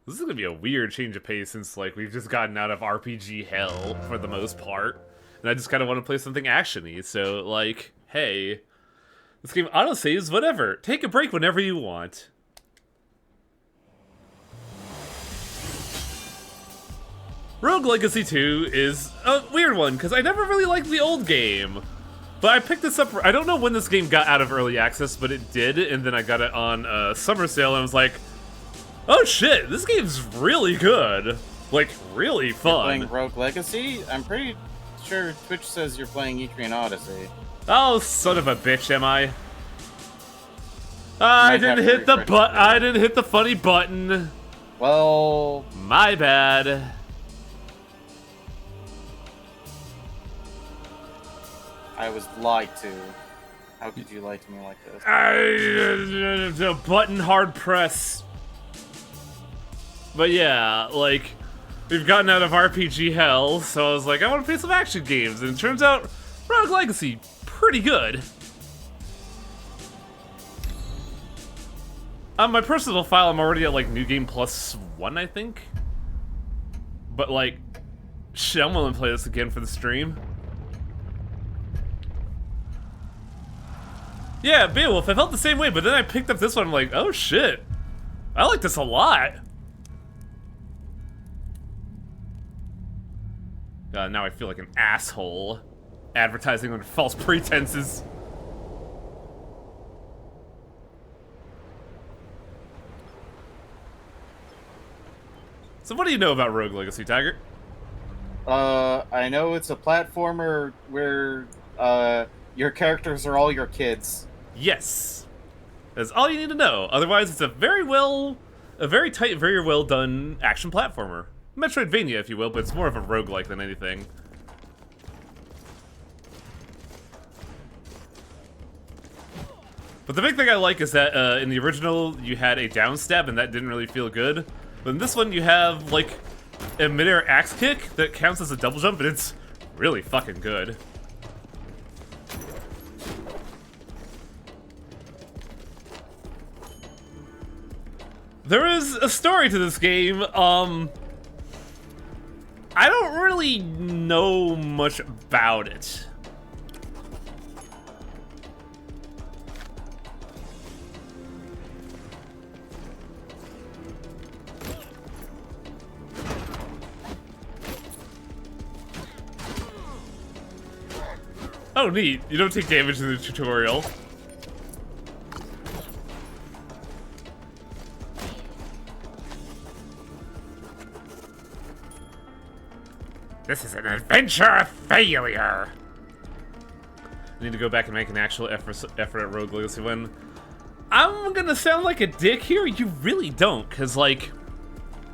This is gonna be a weird change of pace since, like, we've just gotten out of RPG hell for the most part. And I just kind of want to play something action-y, so, like, hey. This game autosaves, whatever. Take a break whenever you want. Rogue Legacy 2 is a weird one, because I never really liked the old game. But I picked this up, I don't know when this game got out of early access, but it did, and then I got it on summer sale, and I was like, oh shit, this game's really good. Like, really fun. You're playing Rogue Legacy? I'm pretty sure Twitch says you're playing Etrian Odyssey. Oh, son of a bitch, am I? I didn't hit the funny button. Well, my bad. I was lied to. How could you lie to me like this? The button hard press. But yeah, like, we've gotten out of RPG hell, so I was like, I want to play some action games, and it turns out Rogue Legacy, pretty good. On my personal file, I'm already at, like, New Game Plus 1, I think? But, like, shit, I'm willing to play this again for the stream. Yeah, Beowulf, I felt the same way, but then I picked up this one, I'm like, oh shit. I like this a lot. Now I feel like an asshole. Advertising under false pretenses. So what do you know about Rogue Legacy, Tiger? I know it's a platformer where, your characters are all your kids. Yes. That's all you need to know. Otherwise, it's a very tight, very well done action platformer. Metroidvania, if you will, but it's more of a roguelike than anything. But the big thing I like is that in the original, you had a down stab, and that didn't really feel good. But in this one, you have, like, a midair axe kick that counts as a double jump, and it's really fucking good. There is a story to this game. I don't really know much about it. Oh, neat. You don't take damage in the tutorial. This is an adventure failure. I need to go back and make an actual effort at Rogue Legacy 1. I'm gonna sound like a dick here. You really don't, because, like,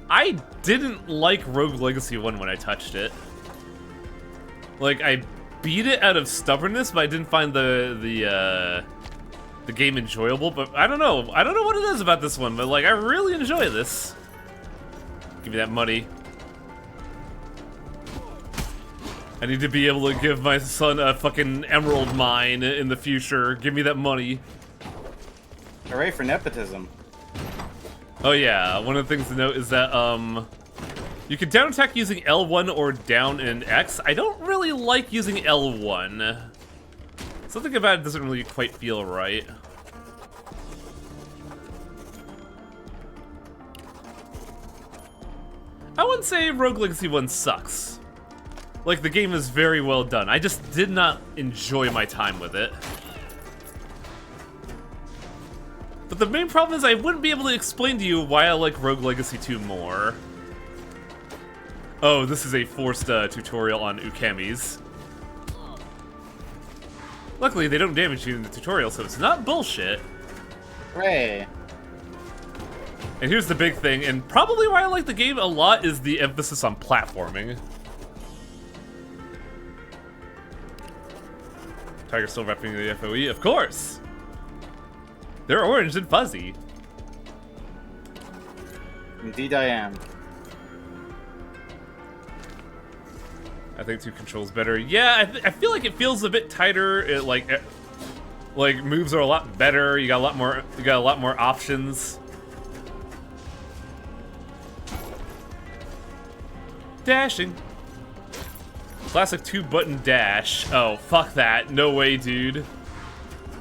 I didn't like Rogue Legacy 1 when I touched it. Like, I beat it out of stubbornness, but I didn't find the game enjoyable. But I don't know. I don't know what it is about this one, but, like, I really enjoy this. Give me that money. I need to be able to give my son a fucking emerald mine in the future. Give me that money. Hooray for nepotism. Oh yeah, one of the things to note is that, you can down attack using L1 or down and X. I don't really like using L1. Something about it doesn't really quite feel right. I wouldn't say Rogue Legacy 1 sucks. Like, the game is very well done. I just did not enjoy my time with it. But the main problem is I wouldn't be able to explain to you why I like Rogue Legacy 2 more. Oh, this is a forced tutorial on Ukemis. Luckily, they don't damage you in the tutorial, so it's not bullshit. Hooray. And here's the big thing, and probably why I like the game a lot is the emphasis on platforming. Tiger still repping the FOE? Of course! They're orange and fuzzy. Indeed I am. I think 2 controls better. Yeah, I feel like it feels a bit tighter. It like moves are a lot better. You got a lot more options. Dashing. Classic 2-button dash. Oh, fuck that. No way, dude.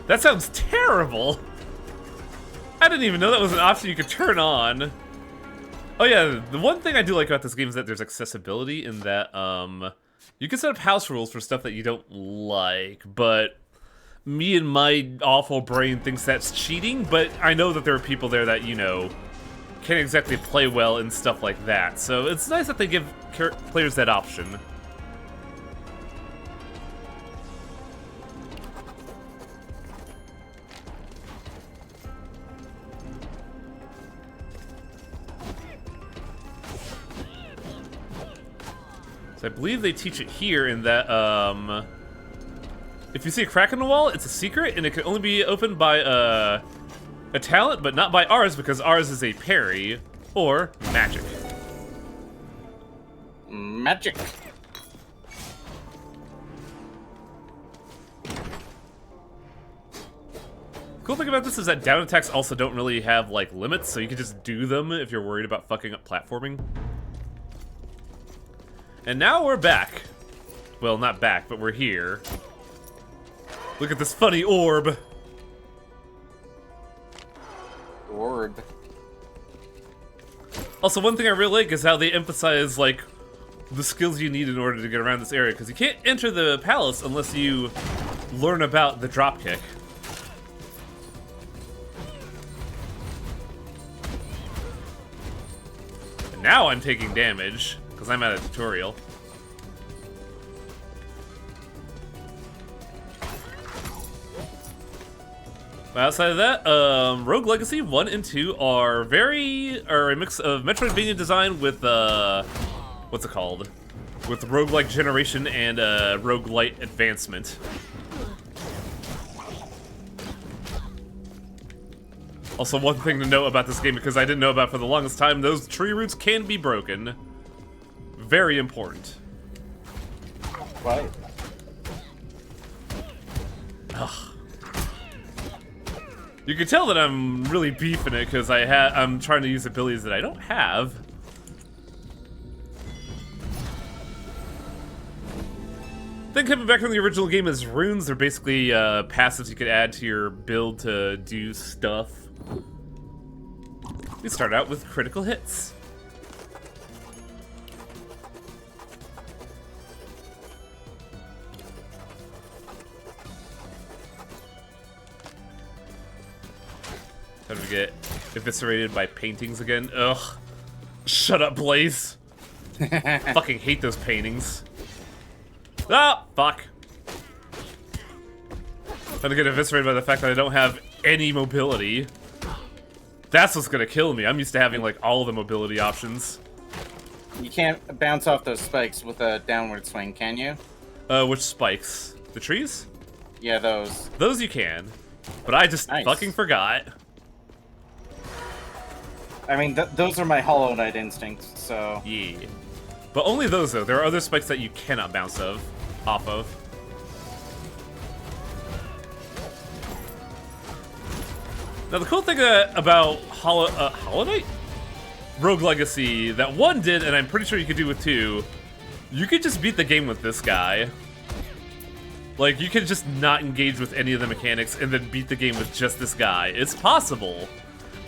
That sounds terrible. I didn't even know that was an option you could turn on. Oh yeah, the one thing I do like about this game is that there's accessibility in that, you can set up house rules for stuff that you don't like, but me and my awful brain thinks that's cheating, but I know that there are people there that, you know, can't exactly play well in stuff like that, so it's nice that they give players that option. So I believe they teach it here in that, if you see a crack in the wall, it's a secret, and it can only be opened by, a talent, but not by ours, because ours is a parry, or magic. Magic. Cool thing about this is that down attacks also don't really have, like, limits, so you can just do them if you're worried about fucking up platforming. And now we're back. Well, not back, but we're here. Look at this funny orb. Orb. Also, one thing I really like is how they emphasize, like, the skills you need in order to get around this area, because you can't enter the palace unless you learn about the dropkick. And now I'm taking damage, because I'm at a tutorial. But outside of that, Rogue Legacy 1 and 2 are a mix of Metroidvania design with, what's it called? With roguelike generation and, roguelite advancement. Also, one thing to note about this game, because I didn't know about it for the longest time, those tree roots can be broken. Very important. Right. Ugh. You can tell that I'm really beefing it because I'm trying to use abilities that I don't have. Then coming back from the original game is runes. They're basically passives you could add to your build to do stuff. We start out with critical hits. Time to get eviscerated by paintings again. Ugh. Shut up, Blaze. Fucking hate those paintings. Ah, fuck. Time to get eviscerated by the fact that I don't have any mobility. That's what's gonna kill me. I'm used to having, like, all the mobility options. You can't bounce off those spikes with a downward swing, can you? Which spikes? The trees? Yeah, those. Those you can. But I just fucking forgot. I mean, those are my Hollow Knight instincts, so... Yeah. But only those, though. There are other spikes that you cannot bounce off of. Now, the cool thing about Hollow Knight? Rogue Legacy, that 1 did, and I'm pretty sure you could do with 2, you could just beat the game with this guy. Like, you can just not engage with any of the mechanics and then beat the game with just this guy. It's possible.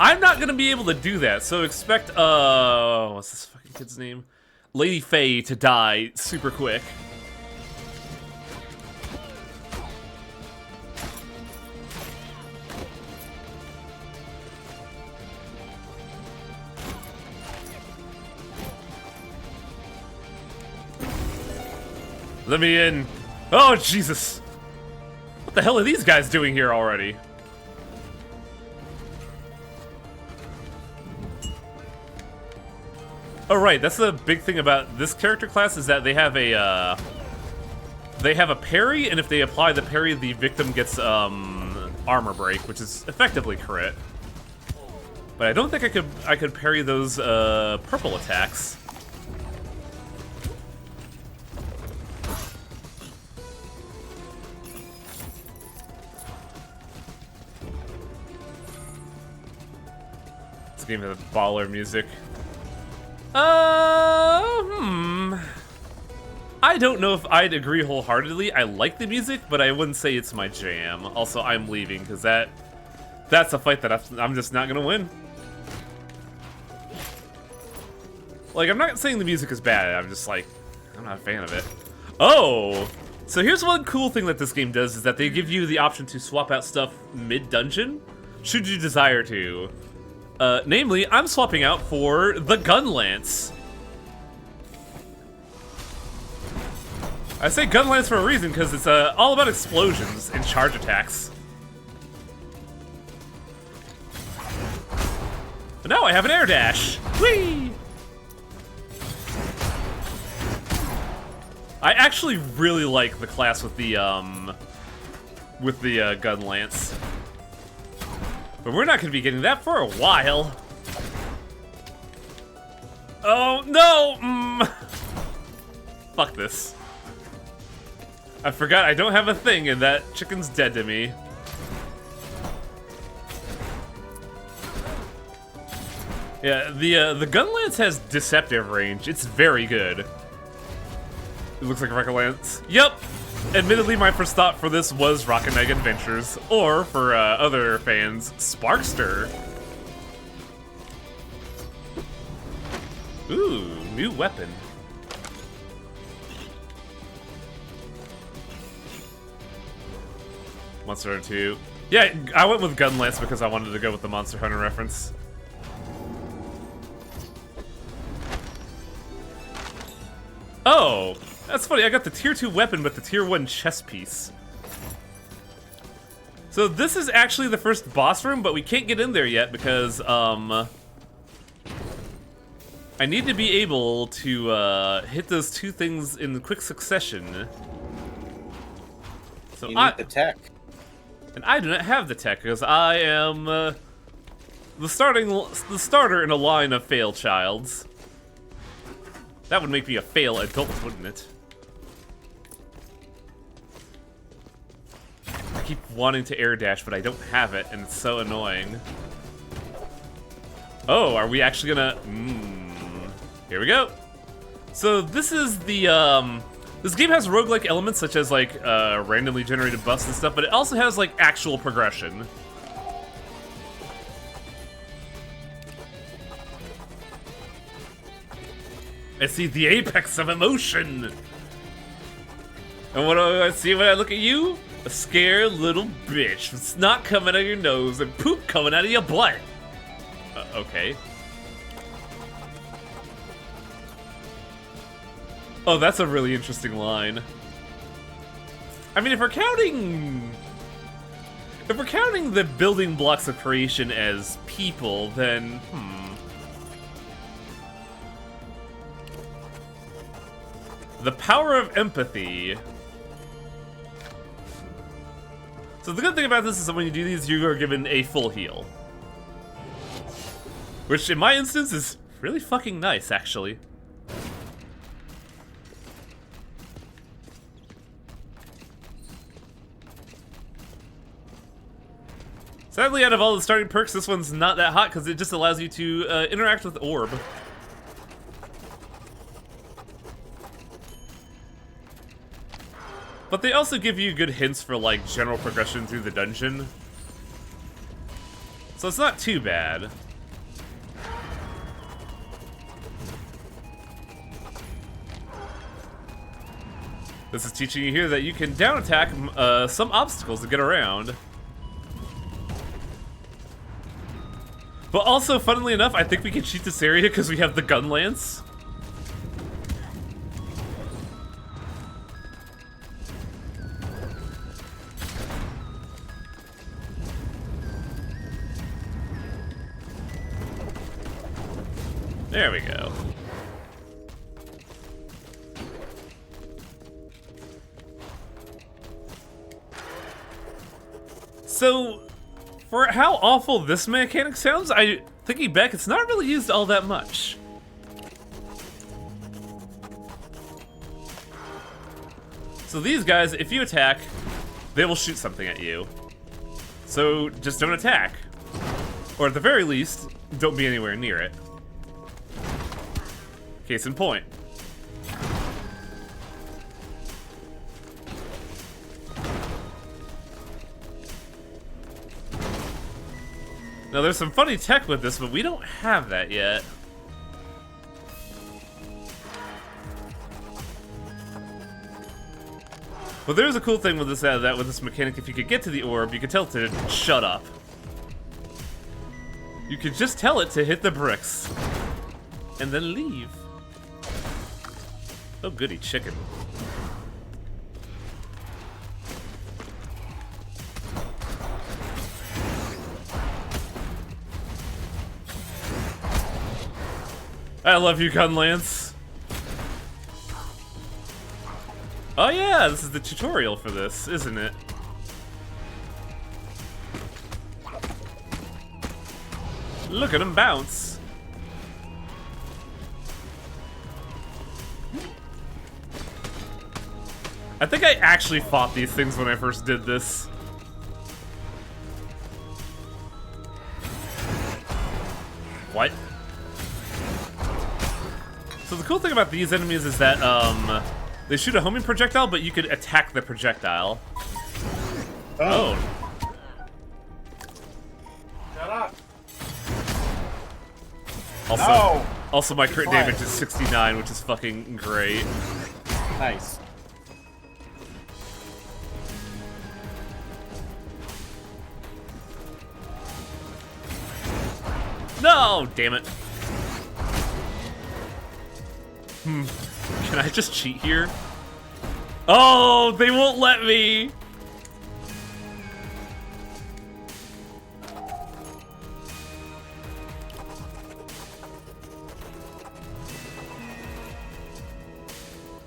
I'm not gonna be able to do that, so expect, what's this fucking kid's name? Lady Faye to die super quick. Let me in. Oh, Jesus. What the hell are these guys doing here already? Oh, right, that's the big thing about this character class is that they have a parry, and if they apply the parry, the victim gets, armor break, which is effectively crit. But I don't think I could parry those, purple attacks. This game has baller music. I don't know if I'd agree wholeheartedly. I like the music, but I wouldn't say it's my jam. Also, I'm leaving, because that's a fight that I'm just not gonna win. Like, I'm not saying the music is bad, I'm just like, I'm not a fan of it. Oh! So here's one cool thing that this game does, is that they give you the option to swap out stuff mid-dungeon, should you desire to. Namely, I'm swapping out for the Gun Lance. I say Gun Lance for a reason, because it's all about explosions and charge attacks. But now I have an air dash. Whee! I actually really like the class with the Gun Lance. But we're not gonna be getting that for a while. Oh, no! Fuck this. I forgot I don't have a thing and that chicken's dead to me. Yeah, the Gun Lance has deceptive range. It's very good. It looks like Rocket Lance. Yep! Admittedly, my first thought for this was Rocket Knight Adventures, or for other fans, Sparkster. Ooh, new weapon. Monster Hunter 2. Yeah, I went with Gun Lance because I wanted to go with the Monster Hunter reference. Oh, that's funny. I got the tier 2 weapon, but the tier 1 chest piece. So this is actually the first boss room, but we can't get in there yet because, I need to be able to, hit those two things in quick succession. So you need the tech. And I do not have the tech, because I am, the starter in a line of fail childs. That would make me a fail adult, wouldn't it? I keep wanting to air dash, but I don't have it, and it's so annoying. Oh, are we actually gonna... Here we go. So this is the, this game has roguelike elements such as, like, randomly generated buffs and stuff, but it also has, like, actual progression. I see the apex of emotion! And what do I see when I look at you? A scared little bitch with snot coming out of your nose and poop coming out of your butt. Okay. Oh, that's a really interesting line. I mean, if we're counting the building blocks of creation as people, then, The power of empathy. So the good thing about this is that when you do these, you are given a full heal. Which, in my instance, is really fucking nice, actually. Sadly, out of all the starting perks, this one's not that hot because it just allows you to interact with Orb. But they also give you good hints for, like, general progression through the dungeon. So it's not too bad. This is teaching you here that you can down attack some obstacles to get around. But also, funnily enough, I think we can cheat this area because we have the Gun Lance. There we go. So, for how awful this mechanic sounds, thinking back, it's not really used all that much. So these guys, if you attack, they will shoot something at you. So just don't attack. Or at the very least, don't be anywhere near it. Case in point. Now there's some funny tech with this, but we don't have that yet. But there's a cool thing with this with this mechanic. If you could get to the orb, you could tell it to shut up. You could just tell it to hit the bricks. And then leave. Oh goody, chicken. I love you, Gunlance. Oh yeah, this is the tutorial for this, isn't it? Look at him bounce. I think I actually fought these things when I first did this. What? So the cool thing about these enemies is that, they shoot a homing projectile, but you could attack the projectile. Oh. Shut up. Also, No. also my crit quiet. damage is 69, which is fucking great. Nice. No, damn it. Can I just cheat here? Oh, they won't let me.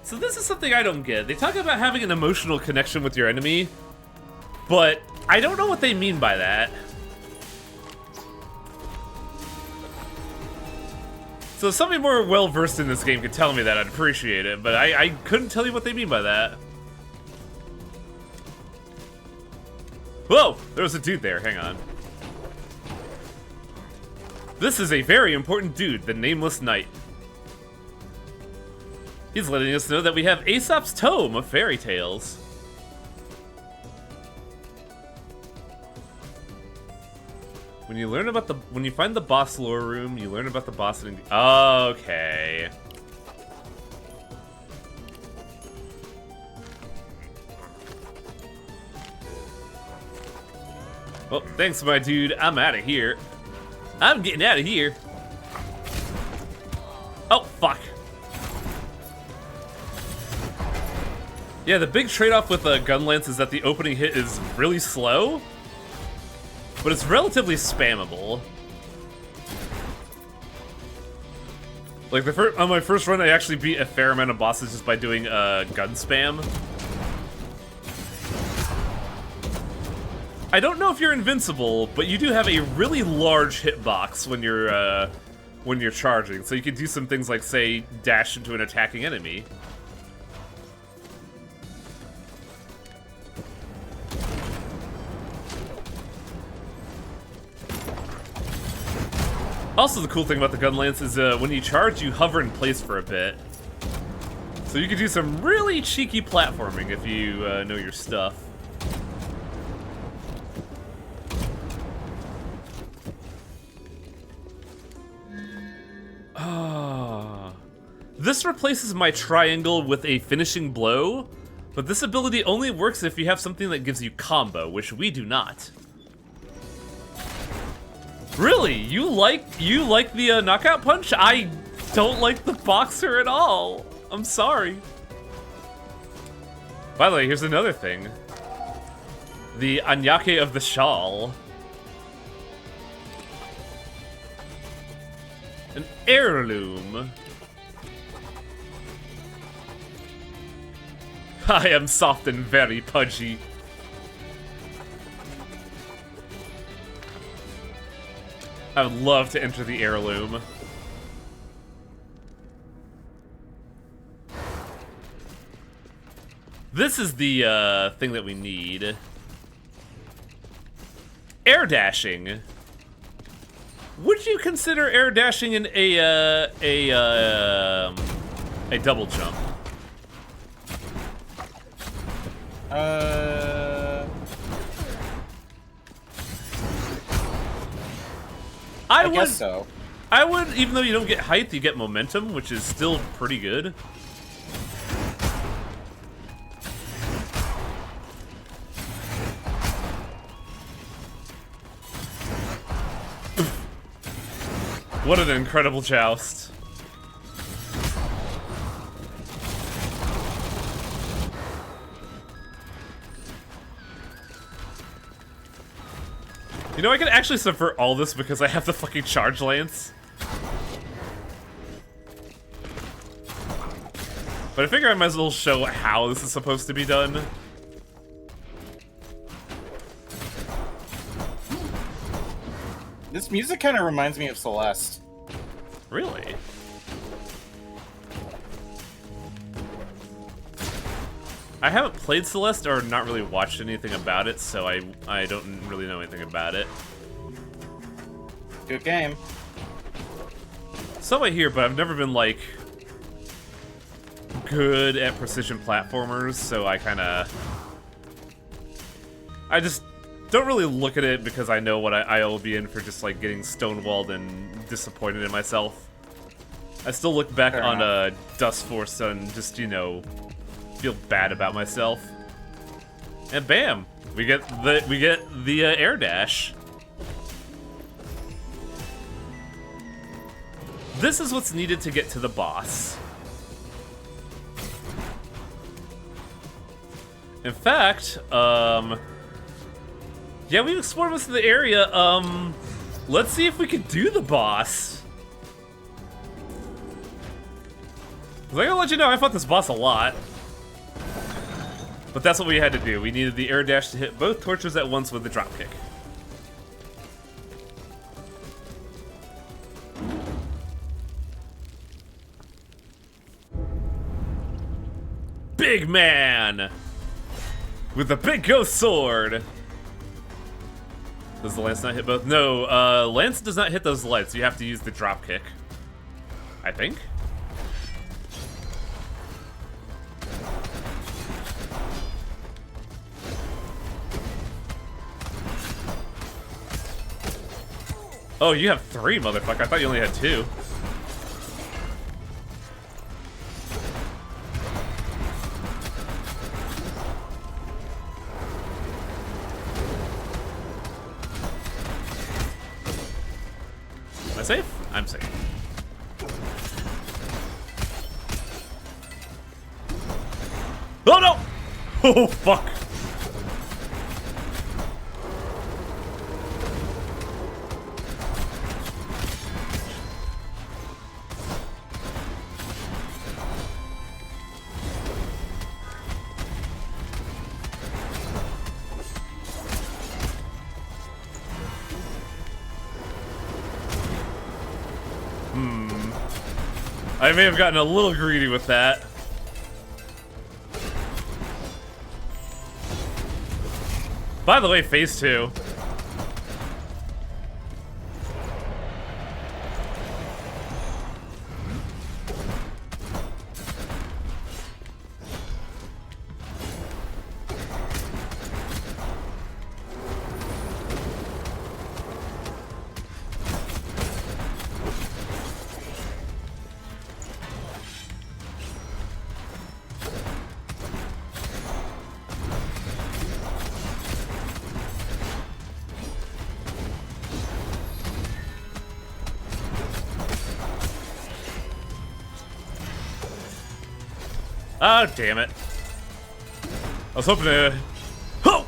So this is something I don't get. They talk about having an emotional connection with your enemy, but I don't know what they mean by that. So if somebody more well-versed in this game could tell me that, I'd appreciate it, but I couldn't tell you what they mean by that. Whoa! There was a dude there, hang on. This is a very important dude, the Nameless Knight. He's letting us know that we have Aesop's Tome of Fairy Tales. When you find the boss lore room, you learn about the boss and okay. Well, thanks, my dude. I'm out of here. I'm getting out of here. Oh, fuck. Yeah, the big trade-off with Gunlance is that the opening hit is really slow, but it's relatively spammable. Like on my first run, I actually beat a fair amount of bosses just by doing gun spam. I don't know if you're invincible, but you do have a really large hitbox when you're charging. So you can do some things like, say, dash into an attacking enemy. Also, the cool thing about the Gunlance is when you charge, you hover in place for a bit. So you can do some really cheeky platforming if you know your stuff. Ah, this replaces my triangle with a finishing blow, but this ability only works if you have something that gives you combo, which we do not. Really? You like the knockout punch? I don't like the boxer at all. I'm sorry. By the way, here's another thing. The Anyake of the Shawl. An heirloom. I am soft and very pudgy. I would love to enter the heirloom. This is the thing that we need. Air dashing. Would you consider air dashing in a double jump? I guess so. I would, even though you don't get height, you get momentum, which is still pretty good. What an incredible joust. You know, I can actually subvert all this because I have the fucking charge lance. But I figure I might as well show how this is supposed to be done. This music kind of reminds me of Celeste. Really? I haven't played Celeste or not really watched anything about it, so I don't really know anything about it. Good game. Some I hear, but I've never been, like, good at precision platformers, so I just don't really look at it because I know what I'll be in for just, like, getting stonewalled and disappointed in myself. I still look back on Dustforce and just, you know, feel bad about myself. And bam, we get the air dash. This is what's needed to get to the boss. In fact, yeah, we've explored most of the area. Let's see if we can do the boss. 'Cause I gotta let you know, I fought this boss a lot. But that's what we had to do. We needed the air dash to hit both torches at once with the dropkick. Big man! With the big ghost sword! Does the lance not hit both? No, lance does not hit those lights. You have to use the dropkick. I think? Oh, you have 3, motherfucker. I thought you only had 2. Am I safe? I'm safe. Oh no! Oh fuck! I may have gotten a little greedy with that. By the way, phase 2. Oh, damn it. I was hoping to... Oh!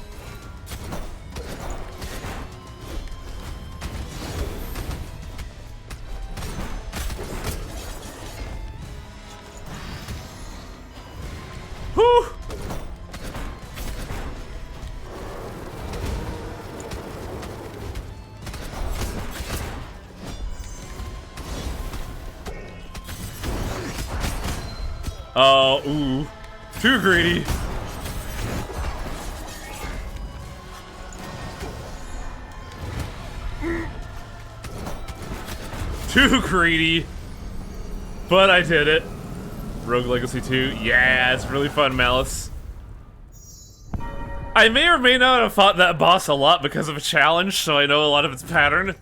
Whew! Oh, ooh. Too greedy. too greedy. But I did it. Rogue Legacy 2. Yeah, it's really fun, Malice. I may or may not have fought that boss a lot because of a challenge, so I know a lot of its pattern.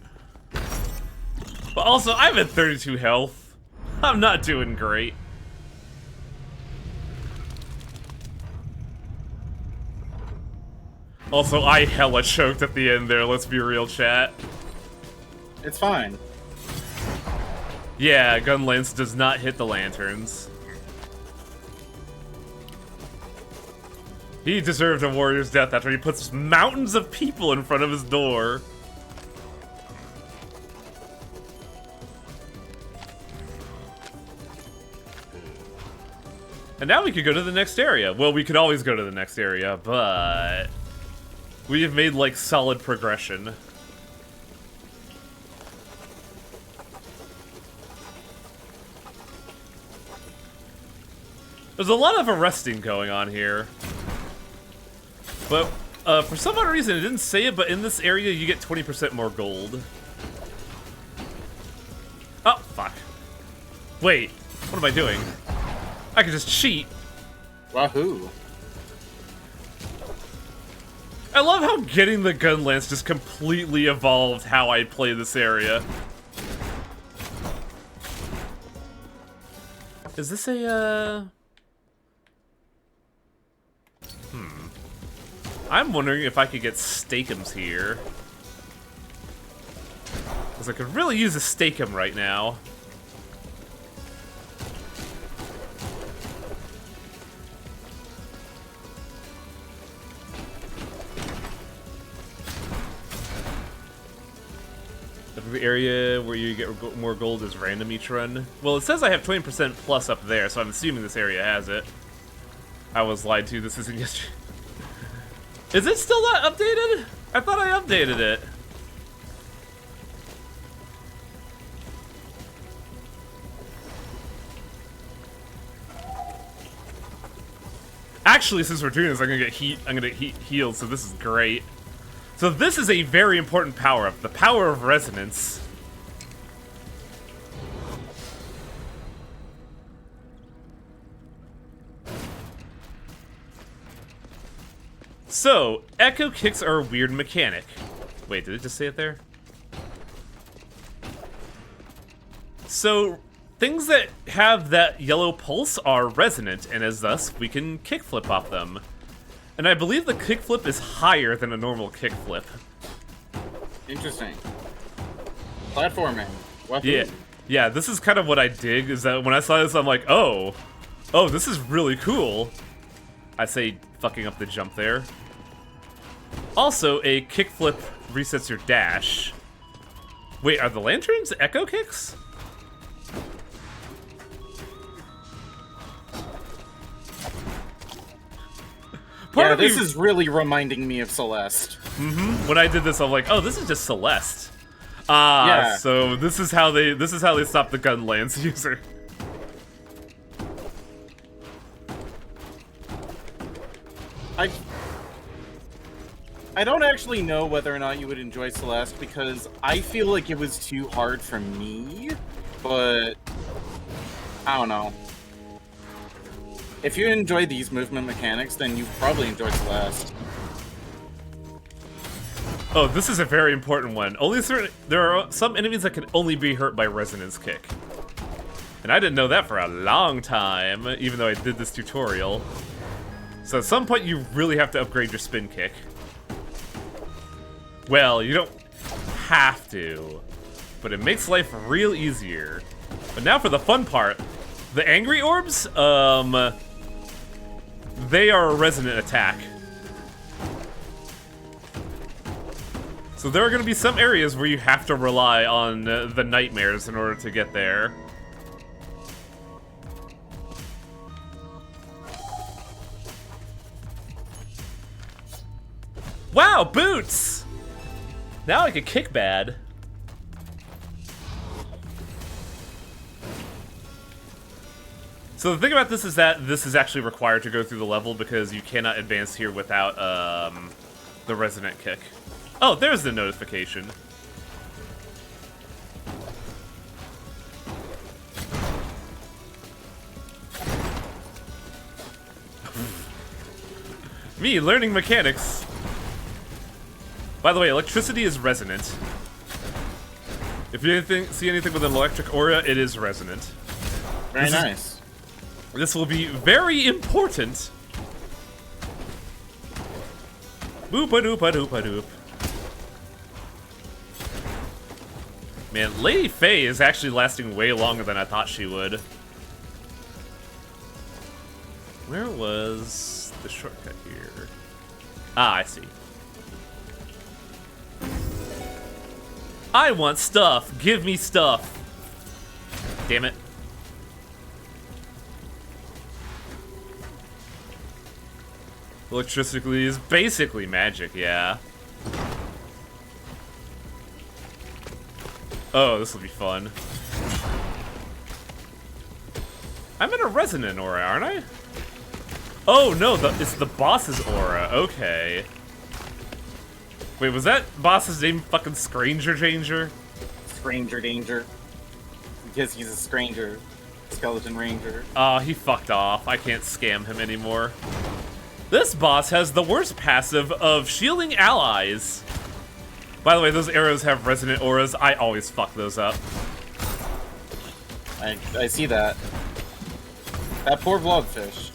But also, I'm at 32 health. I'm not doing great. Also, I hella choked at the end there, let's be real, chat. It's fine. Yeah, Gun Lance does not hit the lanterns. He deserved a warrior's death after he puts mountains of people in front of his door. And now we could go to the next area. Well, we could always go to the next area, but we have made, like, solid progression. There's a lot of arresting going on here. But, for some odd reason, it didn't say it, but in this area, you get 20% more gold. Oh, fuck. Wait, what am I doing? I can just cheat. Wahoo. I love how getting the gun lance just completely evolved how I play this area. Is this a, I'm wondering if I could get Steakums here. Because I could really use a Steakum right now. The area where you get more gold is random each run. Well, it says I have 20% plus up there, so I'm assuming this area has it. I was lied to, this isn't yesterday. Is it still not updated? I thought I updated it. Actually, since we're doing this, I'm gonna get healed, so this is great. So this is a very important power-up, the Power of Resonance. So, Echo Kicks are a weird mechanic. Wait, did it just say it there? So, things that have that yellow pulse are resonant, and as thus, we can kickflip off them. And I believe the kickflip is higher than a normal kickflip. Interesting. Platforming. Wahoo. Yeah. Yeah, this is kind of what I dig, is that when I saw this, I'm like, oh, this is really cool. I say fucking up the jump there. Also, a kickflip resets your dash. Wait, are the lanterns echo kicks? Yeah, this is really reminding me of Celeste. When I did this, I'm like, oh, this is just Celeste. Yeah. So this is how they stop the gun lance user. I don't actually know whether or not you would enjoy Celeste because I feel like it was too hard for me, but I don't know. If you enjoy these movement mechanics, then you probably enjoy Celeste. Oh, this is a very important one. There are some enemies that can only be hurt by Resonance Kick. And I didn't know that for a long time, even though I did this tutorial. So at some point you really have to upgrade your Spin Kick. Well, you don't have to, but it makes life real easier. But now for the fun part. The Angry Orbs, they are a resonant attack. So there are going to be some areas where you have to rely on the nightmares in order to get there. Wow, boots! Now I can kick bad. So the thing about this is that this is actually required to go through the level because you cannot advance here without the resonant kick. Oh, there's the notification. Me, learning mechanics. By the way, electricity is resonant. If you see anything with an electric aura, it is resonant. Very nice. This will be very important. Boop-a-doop-a-doop-a-doop. Man, Lady Faye is actually lasting way longer than I thought she would. Where was the shortcut here? Ah, I see. I want stuff. Give me stuff. Damn it. Electricity is basically magic, yeah. Oh, this will be fun. I'm in a resonant aura, aren't I? Oh no, it's the boss's aura. Okay. Wait, was that boss's name fucking Stranger Danger? Stranger Danger. Because he's a stranger. Skeleton Ranger. Oh, he fucked off. I can't scam him anymore. This boss has the worst passive of shielding allies. By the way, those arrows have resonant auras. I always fuck those up. I see that. That poor blobfish.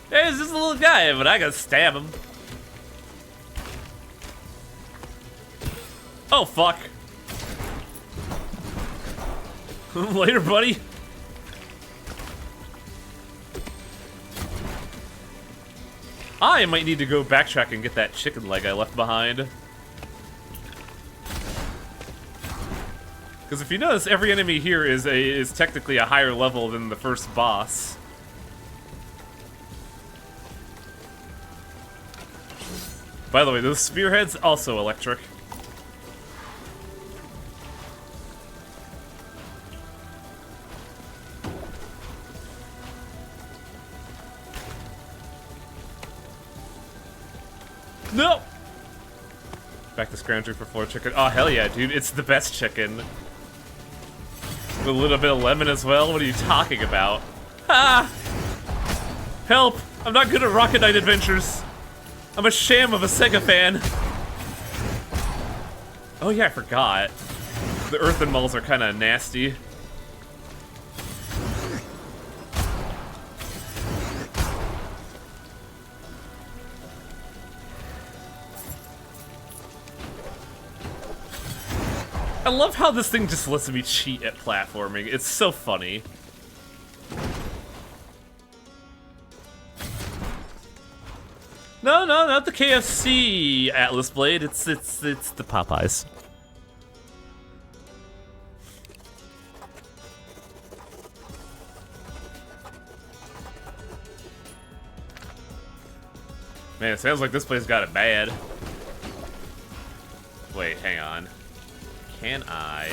Hey, it's just a little guy, but I gotta stab him. Oh, fuck. Later, buddy. I might need to go backtrack and get that chicken leg I left behind. Because if you notice, every enemy here is technically a higher level than the first boss. By the way, those spearheads also electric. No! Back to scrounging for 4 chicken. Oh, hell yeah, dude. It's the best chicken. With a little bit of lemon as well? What are you talking about? Ah! Help! I'm not good at Rocket Knight Adventures. I'm a sham of a Sega fan. Oh yeah, I forgot. The earthen malls are kind of nasty. I love how this thing just lets me cheat at platforming. It's so funny. No, not the KFC Atlas Blade. It's the Popeyes. Man, it sounds like this place got it bad. Wait, hang on. Can I?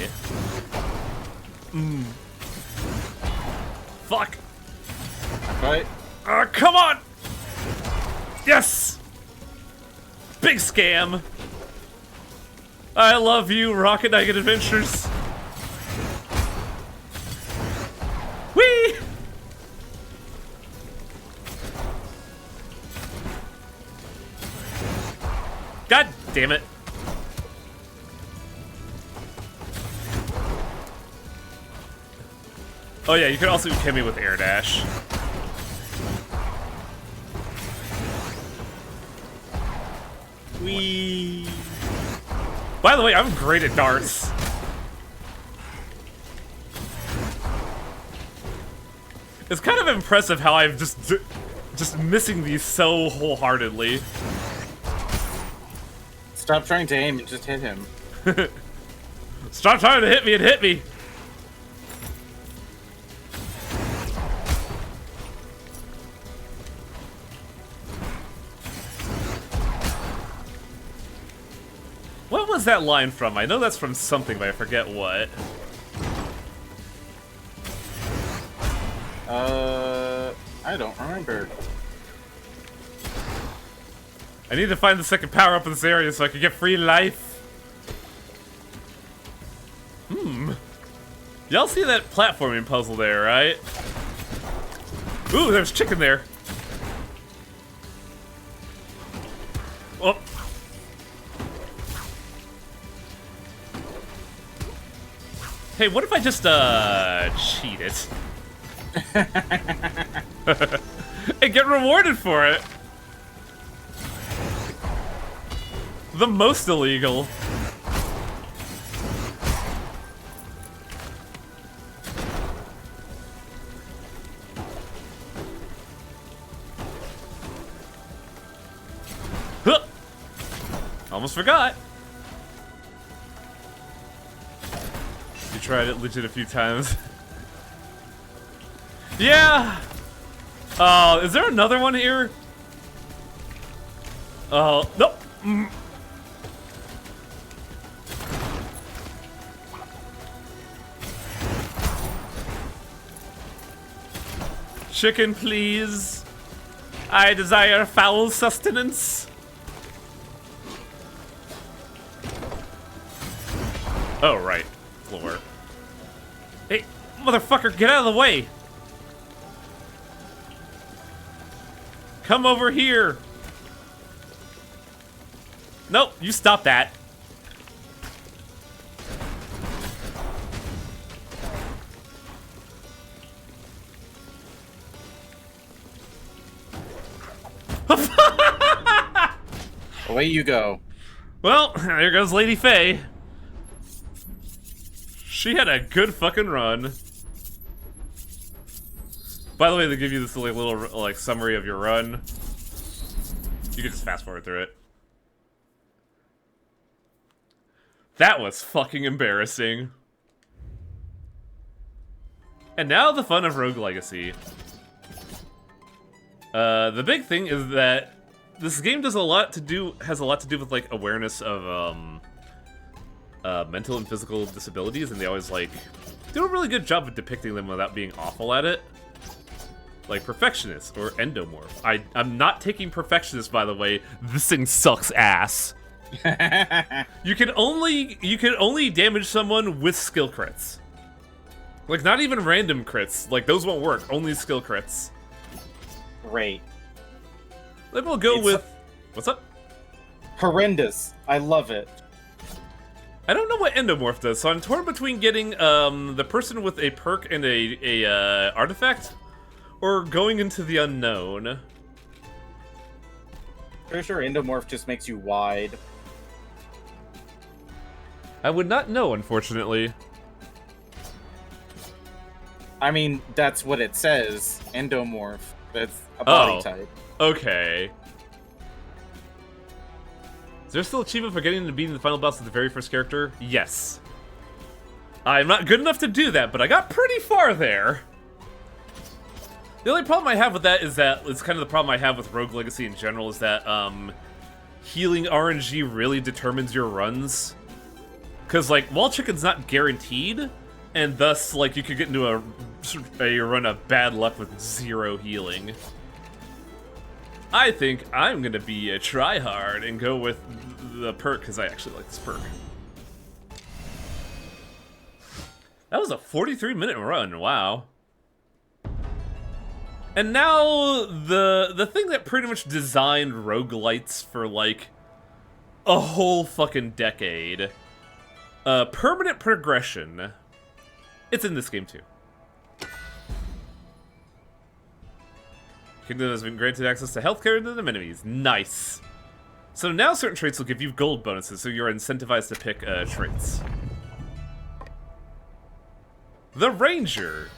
Fuck! Right? Come on! Yes! Big scam! I love you, Rocket Knight Adventures. Whee! God damn it. Oh yeah, you can also hit me with air dash. Whee! By the way, I'm great at darts. It's kind of impressive how I'm just missing these so wholeheartedly. Stop trying to aim and just hit him. Stop trying to hit me and hit me. What was that line from? I know that's from something, but I forget what. I don't remember. I need to find the second power-up in this area so I can get free life. Y'all see that platforming puzzle there, right? Ooh, there's chicken there. Hey, what if I just, cheat it? And get rewarded for it? The most illegal. Huh. Almost forgot. You tried it legit a few times. Yeah! Oh, is there another one here? Oh, nope. Mm. Chicken, please. I desire foul sustenance. Oh, right. Floor. Hey, motherfucker, get out of the way! Come over here! Nope, you stop that. Away you go. Well, there goes Lady Faye. She had a good fucking run. By the way, they give you this like little like summary of your run. You can just fast forward through it. That was fucking embarrassing. And now the fun of Rogue Legacy. The big thing is that this game has a lot to do with like awareness of mental and physical disabilities, and they always like do a really good job of depicting them without being awful at it. Like Perfectionist or Endomorph. I'm not taking Perfectionist, by the way. This thing sucks ass. You can only damage someone with skill crits. Like not even random crits. Like those won't work. Only skill crits. Great. Then we'll go with what's up? Horrendous. I love it. I don't know what Endomorph does, so I'm torn between getting the person with a perk and a artifact, or going into the unknown. Pretty sure Endomorph just makes you wide. I would not know, unfortunately. I mean, that's what it says. Endomorph. That's a body type. Okay. Is there still achievement for getting to beating the final boss of the very first character? Yes. I'm not good enough to do that, but I got pretty far there. The only problem I have with that is that it's kind of the problem I have with Rogue Legacy in general is that healing RNG really determines your runs. Because like Wall Chicken's not guaranteed, and thus like you could get into a run of bad luck with 0 healing. I think I'm gonna be a tryhard and go with the perk because I actually like this perk. That was a 43-minute run. Wow. And now the thing that pretty much designed roguelites for like a whole fucking decade. Permanent progression. It's in this game too. Kingdom has been granted access to healthcare to the enemies. Nice. So now certain traits will give you gold bonuses, so you're incentivized to pick traits. The Ranger.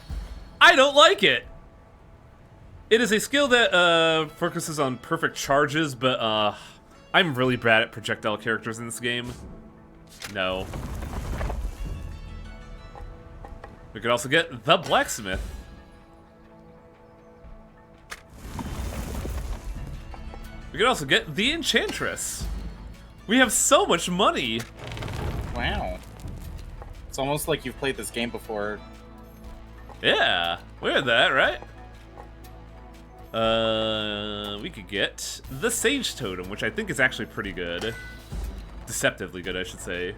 I don't like it. It is a skill that focuses on perfect charges, but I'm really bad at projectile characters in this game. No. We could also get the Blacksmith. We could also get the Enchantress. We have so much money. Wow. It's almost like you've played this game before. Yeah, we're that, right? We could get the Sage Totem, which I think is actually pretty good. Deceptively good, I should say.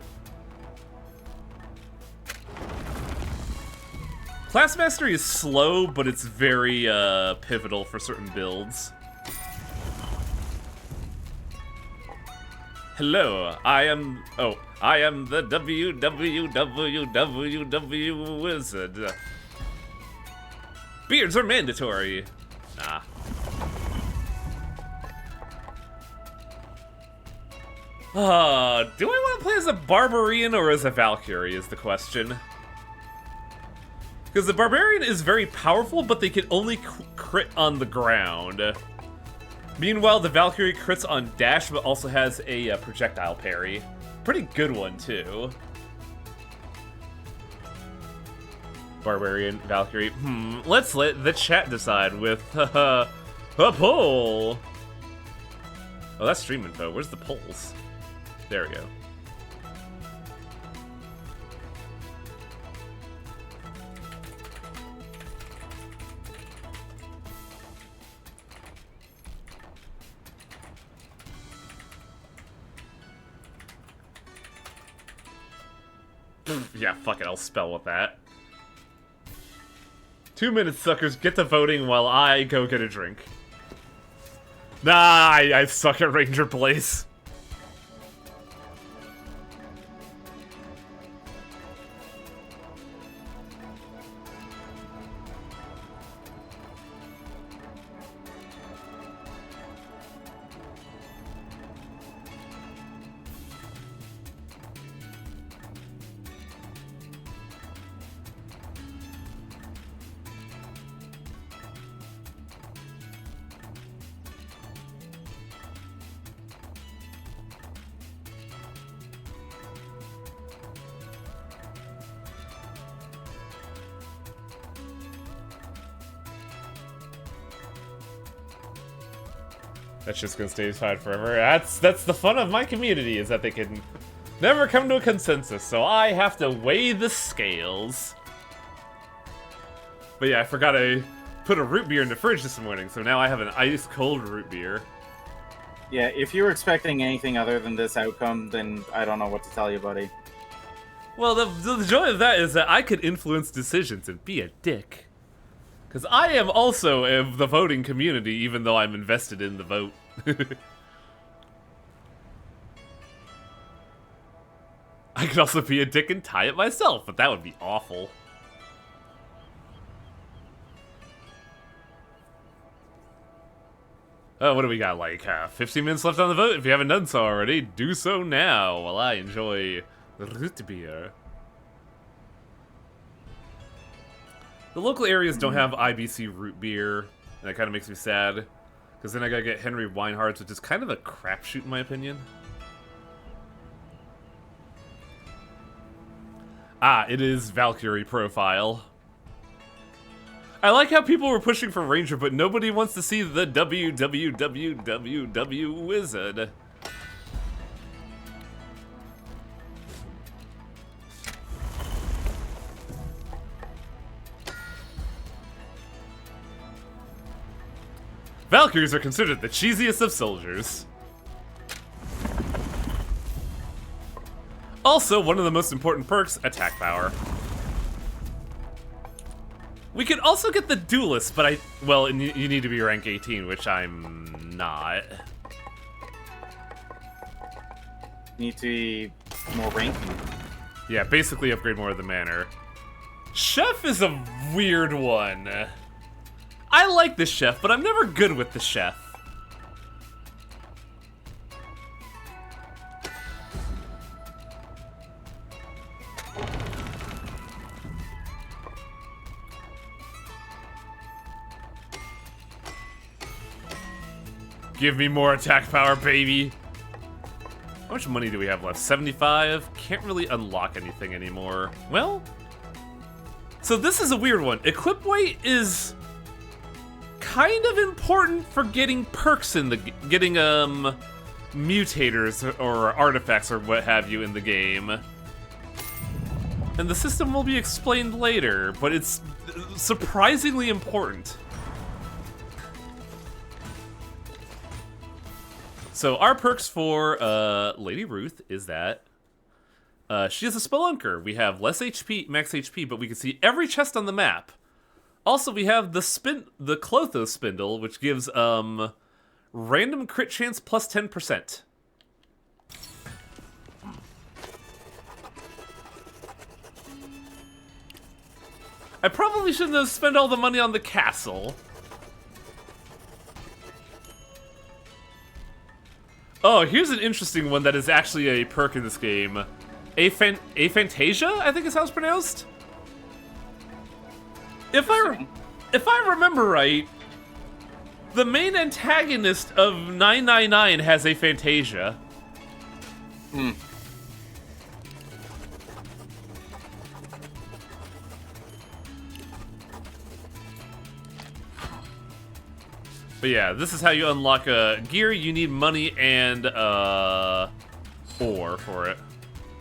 Class Mastery is slow, but it's very pivotal for certain builds. Hello, I am the WWWWW wizard. Beards are mandatory. Nah. Do I want to play as a Barbarian or as a Valkyrie is the question. Because the Barbarian is very powerful, but they can only crit on the ground. Meanwhile, the Valkyrie crits on dash, but also has a projectile parry. Pretty good one, too. Barbarian, Valkyrie. Let's let the chat decide with a poll. Oh, that's stream info. Where's the polls? There we go. Yeah, fuck it, I'll spell with that. 2 minutes, suckers. Get to voting while I go get a drink. Nah, I suck at Ranger Blaze. That's just gonna stay tied forever. That's the fun of my community, is that they can never come to a consensus, so I have to weigh the scales. But yeah, I forgot I put a root beer in the fridge this morning, so now I have an ice-cold root beer. Yeah, if you were expecting anything other than this outcome, then I don't know what to tell you, buddy. Well, the joy of that is that I could influence decisions and be a dick. Because I am also of the voting community, even though I'm invested in the vote. I could also be a dick and tie it myself, but that would be awful. Oh, what do we got, like 15 minutes left on the vote? If you haven't done so already, do so now while I enjoy root beer. The local areas don't have IBC root beer, and that kind of makes me sad. Because then I gotta get Henry Weinhardt's, which is kind of a crapshoot in my opinion. Ah, it is Valkyrie profile. I like how people were pushing for Ranger, but nobody wants to see the WWWWW wizard. Valkyries are considered the cheesiest of soldiers. Also, one of the most important perks, attack power. We could also get the duelist, but well, you need to be rank 18, which I'm not. Need to be more ranking. Yeah, basically upgrade more of the manor. Chef is a weird one. I like the chef, but I'm never good with the chef. Give me more attack power, baby. How much money do we have left? 75? Can't really unlock anything anymore. Well, so this is a weird one. Equip weight is kind of important for getting perks in the getting mutators or artifacts or what have you in the game. And the system will be explained later, but it's surprisingly important. So our perks for Lady Ruth is that she is a Spelunker. We have less HP, max HP, but we can see every chest on the map. Also, we have the Clotho Spindle, which gives random crit chance plus 10%. I probably shouldn't have spent all the money on the castle. Oh, here's an interesting one that is actually a perk in this game. Aphantasia, I think is how it's pronounced. If I remember right, the main antagonist of 999 has aphantasia. Hmm. But yeah, this is how you unlock gear. You need money and ore for it.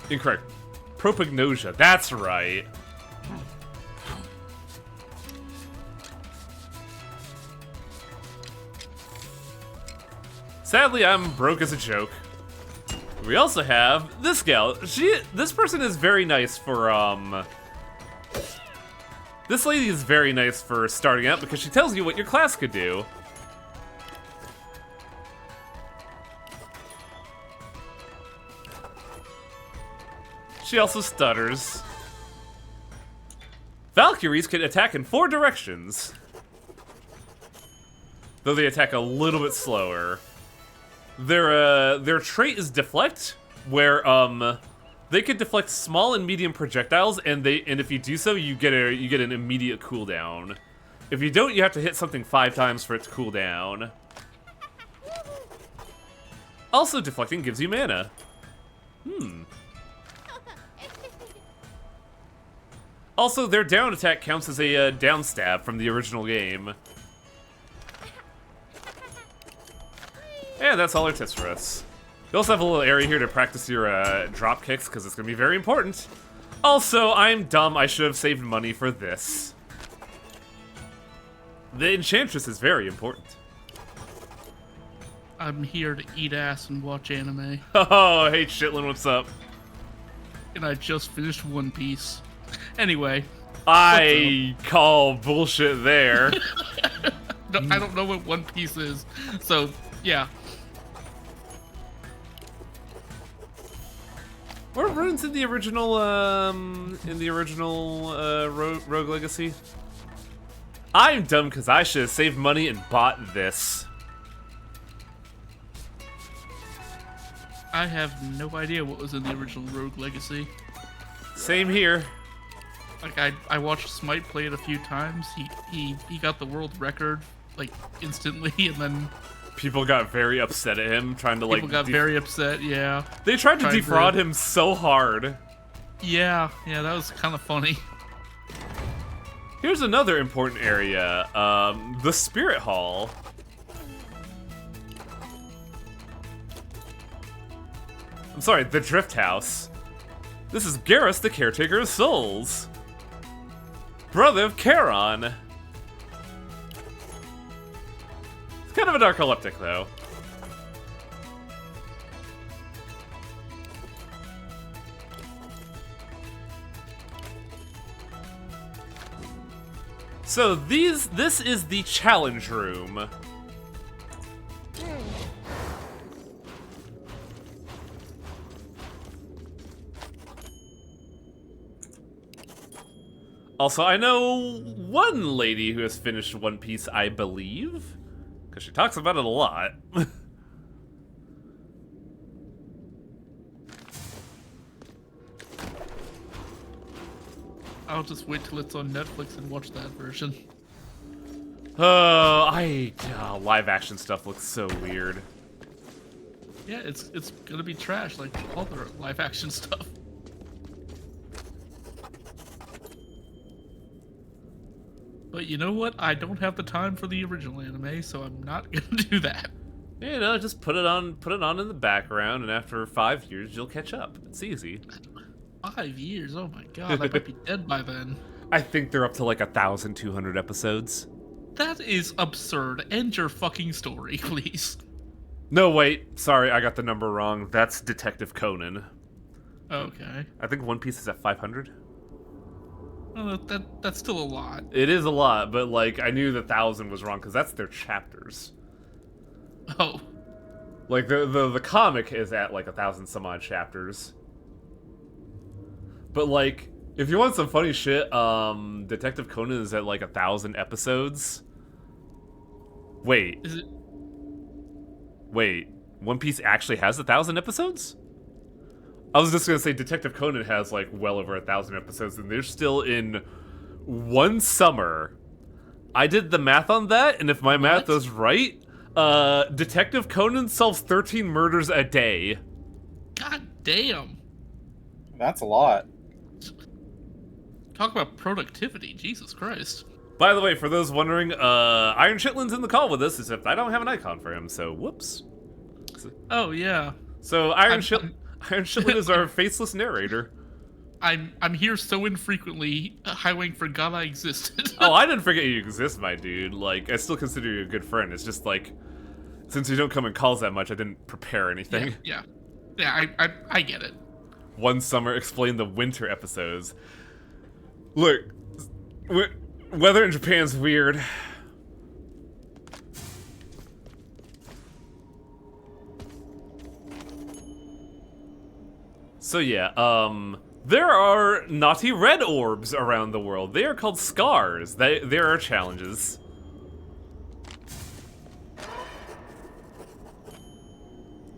Incorrect. Propagnosia, that's right. Sadly, I'm broke as a joke. We also have this gal. This person is very nice for, This lady is very nice for starting out because she tells you what your class could do. She also stutters. Valkyries can attack in 4 directions. Though they attack a little bit slower. Their trait is deflect, where they can deflect small and medium projectiles, and if you do so, you get an immediate cooldown. If you don't, you have to hit something 5 times for it to cool down. Also, deflecting gives you mana. Also, their down attack counts as a down stab from the original game. And that's all our tips for us. You also have a little area here to practice your drop kicks, because it's going to be very important. Also, I'm dumb. I should have saved money for this. The Enchantress is very important. I'm here to eat ass and watch anime. Oh, hey, Shitlin, what's up? And I just finished One Piece. Anyway. I call bullshit there. No, I don't know what One Piece is. So, yeah. Were runes in the original, Rogue Legacy? I'm dumb because I should have saved money and bought this. I have no idea what was in the original Rogue Legacy. Same here. Like, I watched Smite play it a few times. He got the world record, like, instantly, and then... People got very upset at him, trying to, like... People got very upset, yeah. They tried to defraud him so hard. Yeah, that was kind of funny. Here's another important area, the Spirit Hall. I'm sorry, the Drift House. This is Garrus, the Caretaker of Souls. Brother of Charon. It's kind of a narcoleptic, though. So this is the challenge room. Also, I know one lady who has finished One Piece, I believe, because she talks about it a lot. I'll just wait till it's on Netflix and watch that version. Live action stuff looks so weird. Yeah, it's gonna be trash like all the live action stuff. But you know what? I don't have the time for the original anime, so I'm not gonna do that. You know, just put it on in the background, and after 5 years, you'll catch up. It's easy. 5 years? Oh my god, I might be dead by then. I think they're up to like 1,200 episodes. That is absurd. End your fucking story, please. No, wait. Sorry, I got the number wrong. That's Detective Conan. Okay. I think One Piece is at 500. Well, that's still a lot. It is a lot, but like I knew the 1,000 was wrong because that's their chapters. Oh. Like the comic is at like 1,000 some odd chapters. But like If you want some funny shit, Detective Conan is at like 1,000 episodes. Wait. Is it? Wait. One Piece actually has 1,000 episodes? I was just gonna say Detective Conan has like well over 1,000 episodes, and they're still in one summer. I did the math on that, and if my math is right, Detective Conan solves 13 murders a day. God damn. That's a lot. Talk about productivity, Jesus Christ. By the way, for those wondering, Iron Chitlin's in the call with us, except I don't have an icon for him, so whoops. Oh yeah. So Iron Chitlin is our faceless narrator. I'm here so infrequently. Highwaying forgot I existed. Oh, I didn't forget you exist, my dude. Like, I still consider you a good friend. It's just like, since you don't come in calls that much, I didn't prepare anything. Yeah. I get it. One summer, explain the winter episodes. Look, weather in Japan's weird. So yeah, there are naughty red orbs around the world. They are called scars. There are challenges.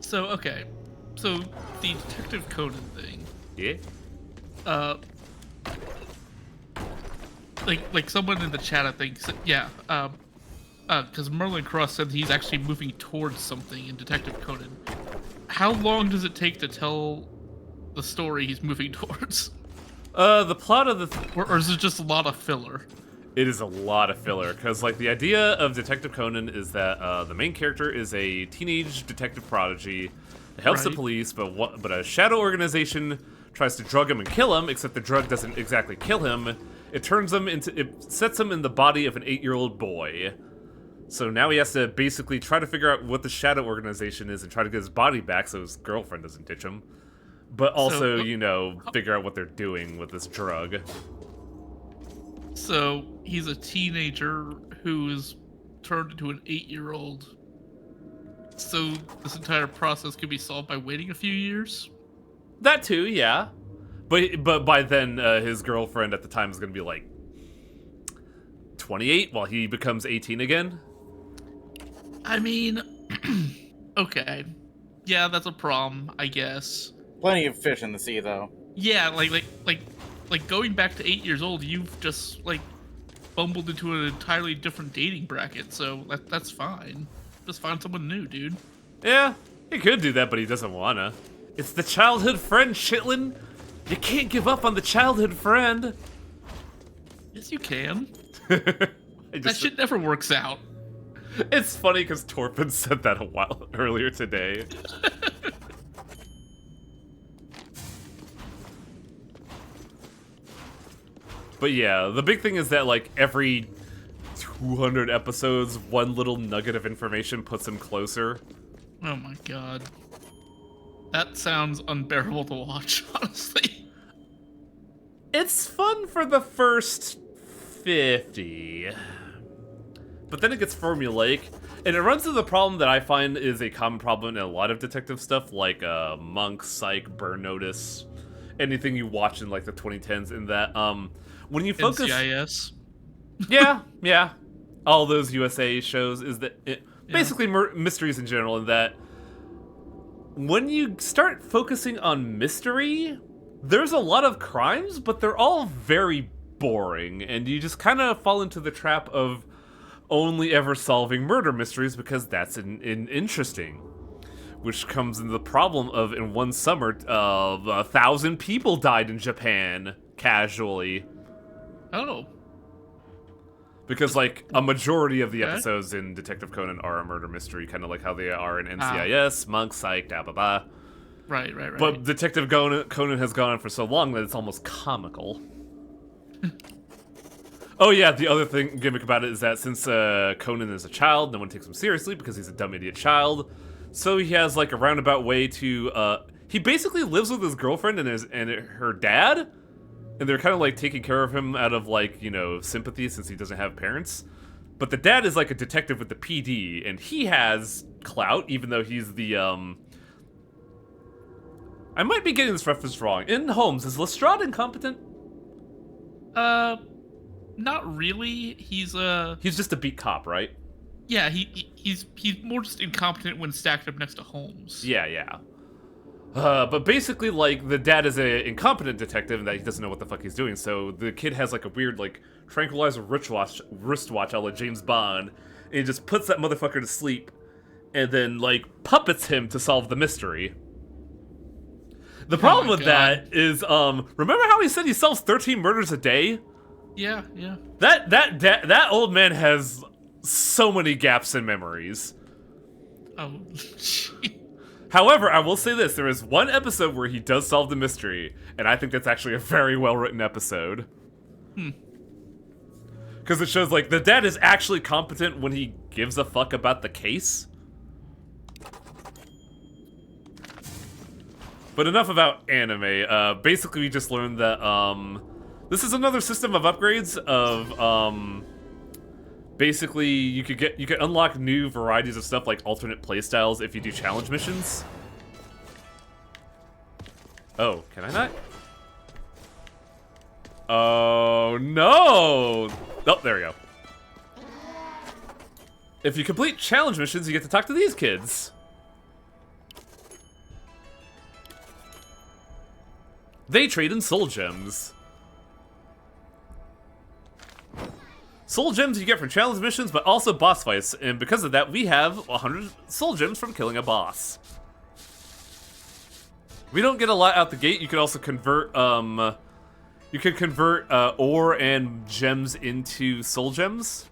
So okay, so the Detective Conan thing. Yeah. Like someone in the chat, I think, said, yeah, because Merlin Cross said he's actually moving towards something in Detective Conan. How long does it take to tell the story he's moving towards? The plot of the... Or is it just a lot of filler? It is a lot of filler, because, like, the idea of Detective Conan is that the main character is a teenage detective prodigy. It helps the Right. police, but a shadow organization tries to drug him and kill him, except the drug doesn't exactly kill him. It sets him in the body of an 8-year-old boy. So now he has to basically try to figure out what the shadow organization is and try to get his body back so his girlfriend doesn't ditch him. But also, you know, figure out what they're doing with this drug. So he's a teenager who's turned into an 8-year-old. So this entire process could be solved by waiting a few years? That too, yeah. But by then, his girlfriend at the time is going to be like 28 while he becomes 18 again. I mean, okay. Yeah, that's a problem, I guess. Plenty of fish in the sea, though. Yeah, like going back to 8 years old, you've just like bumbled into an entirely different dating bracket, so that's fine. Just find someone new, dude. Yeah, he could do that, but he doesn't wanna. It's the childhood friend, Chitlin. You can't give up on the childhood friend. Yes, you can. I That shit never works out. It's funny because Torpin said that a while earlier today. But yeah, the big thing is that like every 200 episodes, one little nugget of information puts him closer. Oh my god. That sounds unbearable to watch, honestly. It's fun for the first 50. But then it gets formulaic, and it runs into the problem that I find is a common problem in a lot of detective stuff, like Monk, Psych, Burn Notice, anything you watch in like the 2010s. In that, when you focus, NCIS. yeah, all those USA shows is that basically mysteries in general. In that, when you start focusing on mystery, there's a lot of crimes, but they're all very boring, and you just kind of fall into the trap of only ever solving murder mysteries because that's interesting. Which comes into the problem of in one summer, 1,000 people died in Japan casually. Oh. Because, like, a majority of the episodes in Detective Conan are a murder mystery, kind of like how they are in NCIS, Monk, Psych, blah, blah, blah. Right. But Detective Conan has gone on for so long that it's almost comical. Oh yeah, the other gimmick about it is that since Conan is a child, no one takes him seriously because he's a dumb idiot child. So he has like a roundabout way to, he basically lives with his girlfriend and her dad, and they're kind of like taking care of him out of like, you know, sympathy since he doesn't have parents. But the dad is like a detective with the PD, and he has clout, even though he's the, I might be getting this reference wrong. In Holmes, is Lestrade incompetent? Not really. He's just a beat cop, right? yeah, he's more just incompetent when stacked up next to Holmes. Yeah. But basically, like, the dad is a incompetent detective and that he doesn't know what the fuck he's doing, so the kid has, like, a weird, like, tranquilizer wristwatch a la James Bond, and he just puts that motherfucker to sleep, and then, like, puppets him to solve the mystery. The problem with that is, remember how he said he solves 13 murders a day? Yeah. That old man has so many gaps in memories. Oh, gee. However, I will say this, there is one episode where he does solve the mystery, and I think that's actually a very well-written episode. Because it shows, like, the dad is actually competent when he gives a fuck about the case. But enough about anime. Basically, we just learned that, this is another system of upgrades of, basically, you can unlock new varieties of stuff like alternate playstyles if you do challenge missions. Oh, can I not? Oh, no! Oh, there we go. If you complete challenge missions, you get to talk to these kids. They trade in soul gems. Soul gems you get from challenge missions, but also boss fights, and because of that, we have 100 soul gems from killing a boss. We don't get a lot out the gate. You can also convert, ore and gems into soul gems.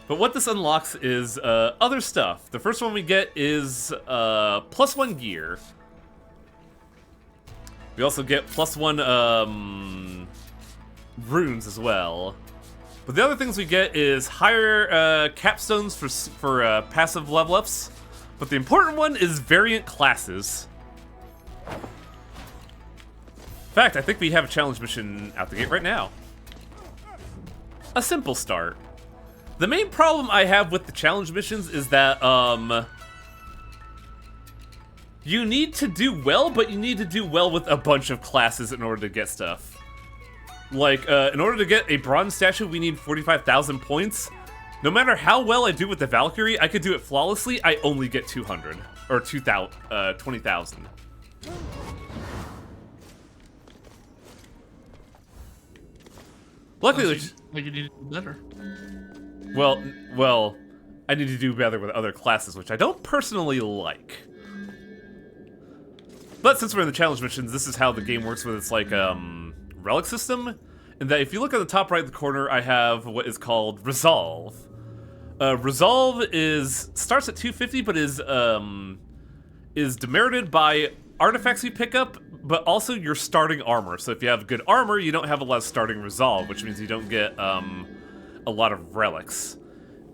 But what this unlocks is, other stuff. The first one we get is, +1 gear. We also get +1, runes as well. But the other things we get is higher capstones for passive level ups. But the important one is variant classes. In fact, I think we have a challenge mission out the gate right now. A simple start. The main problem I have with the challenge missions is that, you need to do well, but you need to do well with a bunch of classes in order to get stuff. Like, in order to get a bronze statue, we need 45,000 points. No matter how well I do with the Valkyrie, I could do it flawlessly, I only get 200. Or 20,000. Luckily, like you need to do better. Well, I need to do better with other classes, which I don't personally like. But since we're in the challenge missions, this is how the game works with its, like, relic system. And that if you look at the top right of the corner, I have what is called Resolve. Resolve starts at 250, but is demerited by artifacts you pick up, but also your starting armor. So if you have good armor, you don't have a lot of starting Resolve, which means you don't get a lot of relics.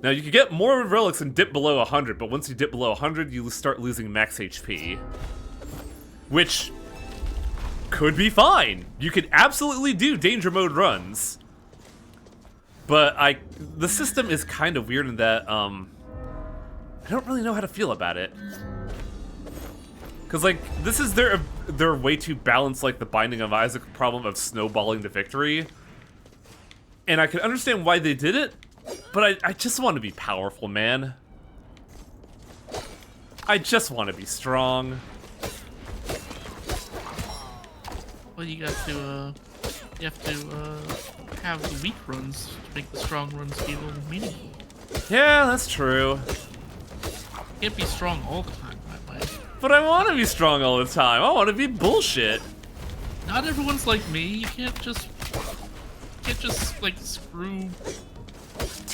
Now, you can get more relics and dip below 100, but once you dip below 100, you start losing max HP. Which could be fine. You could absolutely do danger mode runs. But the system is kind of weird in that, I don't really know how to feel about it. Cause like, this is their way to balance like the Binding of Isaac problem of snowballing to victory. And I can understand why they did it, but I just want to be powerful, man. I just want to be strong. Well, you have to have the weak runs to make the strong runs feel meaningful. Yeah, that's true. You can't be strong all the time, that way. But I want to be strong all the time. I want to be bullshit. Not everyone's like me. You can't just like screw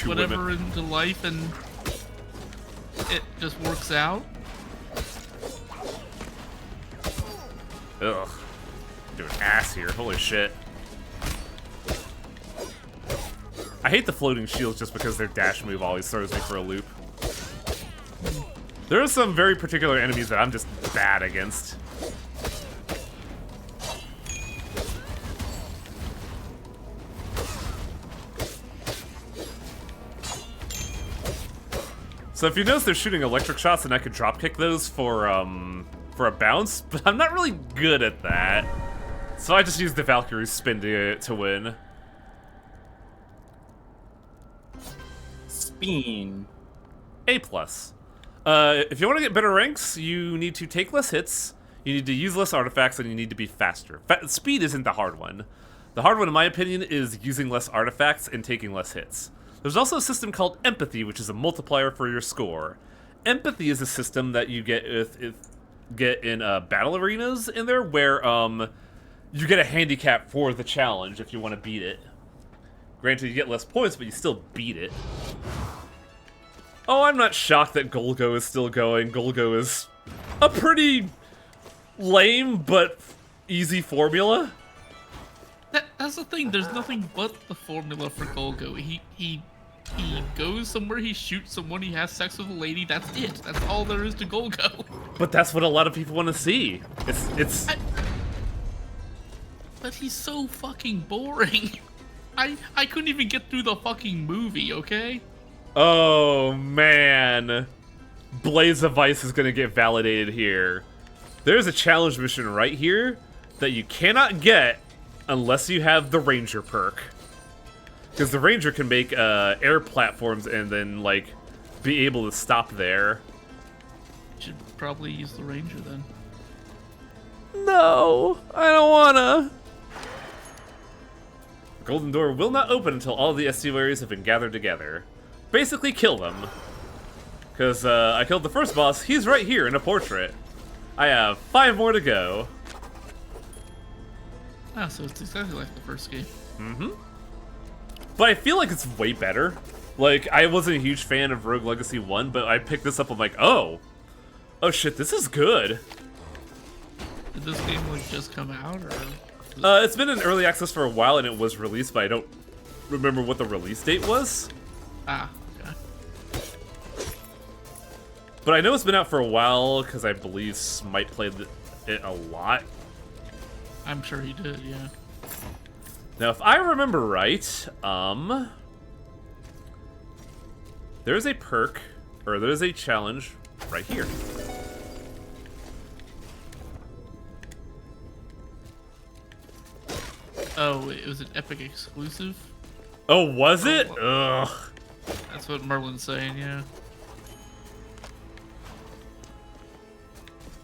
whatever into life and it just works out. Ugh. Doing ass here. Holy shit. I hate the floating shields just because their dash move always throws me for a loop. There are some very particular enemies that I'm just bad against. So if you notice they're shooting electric shots and I could dropkick those for a bounce, but I'm not really good at that. So I just use the Valkyrie spin to win. Bean. A+. If you want to get better ranks, you need to take less hits, you need to use less artifacts, and you need to be faster. Speed isn't the hard one. The hard one, in my opinion, is using less artifacts and taking less hits. There's also a system called Empathy, which is a multiplier for your score. Empathy is a system that you get in battle arenas in there, where you get a handicap for the challenge if you want to beat it. Granted, you get less points, but you still beat it. Oh, I'm not shocked that Golgo is still going. Golgo is a pretty lame but easy formula. That's the thing. There's nothing but the formula for Golgo. He goes somewhere, he shoots someone, he has sex with a lady. That's it. That's all there is to Golgo. But that's what a lot of people want to see. But he's so fucking boring. I couldn't even get through the fucking movie. Okay. Oh man, Blaze of Ice is gonna get validated here. There's a challenge mission right here that you cannot get unless you have the Ranger perk. Because the Ranger can make air platforms and then, like, be able to stop there. Should probably use the Ranger then. No, I don't wanna. The Golden Door will not open until all the estuaries have been gathered together. Basically, kill them. Because I killed the first boss, he's right here in a portrait. I have 5 more to go. Ah, so it's exactly like the first game. Mm-hmm. But I feel like it's way better. Like, I wasn't a huge fan of Rogue Legacy 1, but I picked this up, I'm like, oh shit, this is good. Did this game, like, just come out, or...? It's been in early access for a while, and it was released, but I don't remember what the release date was. Ah, okay. But I know it's been out for a while, because I believe Smite played it a lot. I'm sure he did, yeah. Now, if I remember right, there's a perk, or there's a challenge right here. Oh, it was an Epic exclusive? Oh, was it? Ugh. That's what Merlin's saying, yeah.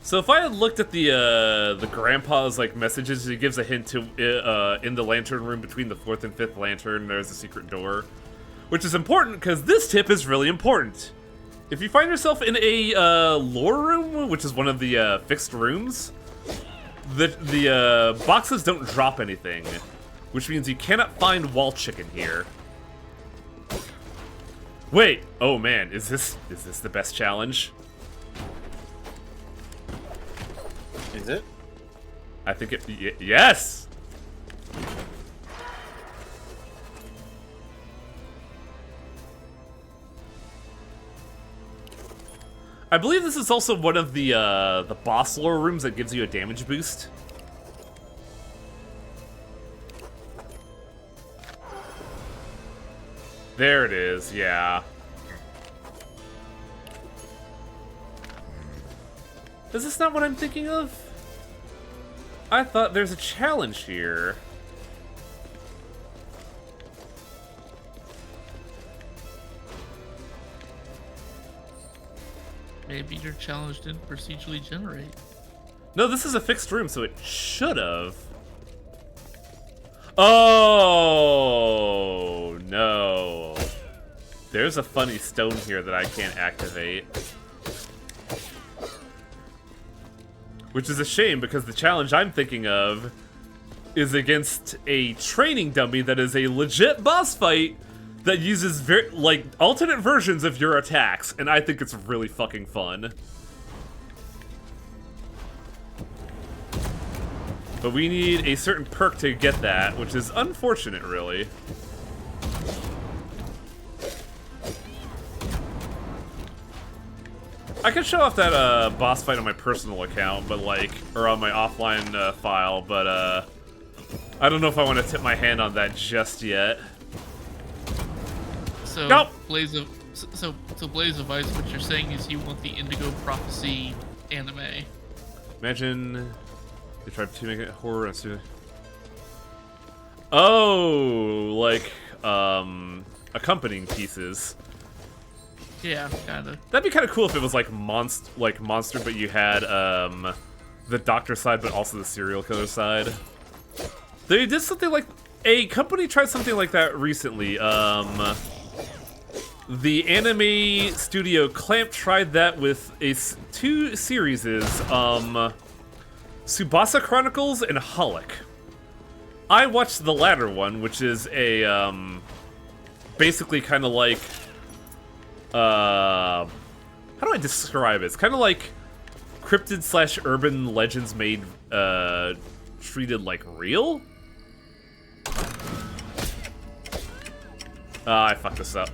So if I had looked at the grandpa's like messages, he gives a hint to in the lantern room between the 4th and 5th lantern, there's a secret door, which is important because this tip is really important. If you find yourself in a lore room, which is one of the fixed rooms, the boxes don't drop anything, which means you cannot find wall chicken here. Wait, oh man, is this the best challenge? Is it? I think yes! I believe this is also one of the boss lore rooms that gives you a damage boost. There it is, yeah. Is this not what I'm thinking of? I thought there's a challenge here. Maybe your challenge didn't procedurally generate. No, this is a fixed room, so it should have. Oh, no. There's a funny stone here that I can't activate. Which is a shame, because the challenge I'm thinking of is against a training dummy that is a legit boss fight that uses alternate versions of your attacks, and I think it's really fucking fun. But we need a certain perk to get that, which is unfortunate, really. I could show off that boss fight on my personal account, but or on my offline file, but I don't know if I want to tip my hand on that just yet. So Nope. Blaze of Ice, what you're saying is you want the Indigo Prophecy anime. Imagine they tried to make it horror and oh, like accompanying pieces. Yeah, kinda. That'd be kind of cool if it was like monster, but you had the doctor side, but also the serial killer side. They did something like a company tried something like that recently. The anime studio Clamp tried that with two series, Tsubasa Chronicles and Holic. I watched the latter one, which is a basically kind of like how do I describe it? It's kind of like cryptid / urban legends made treated like real. I fucked this up.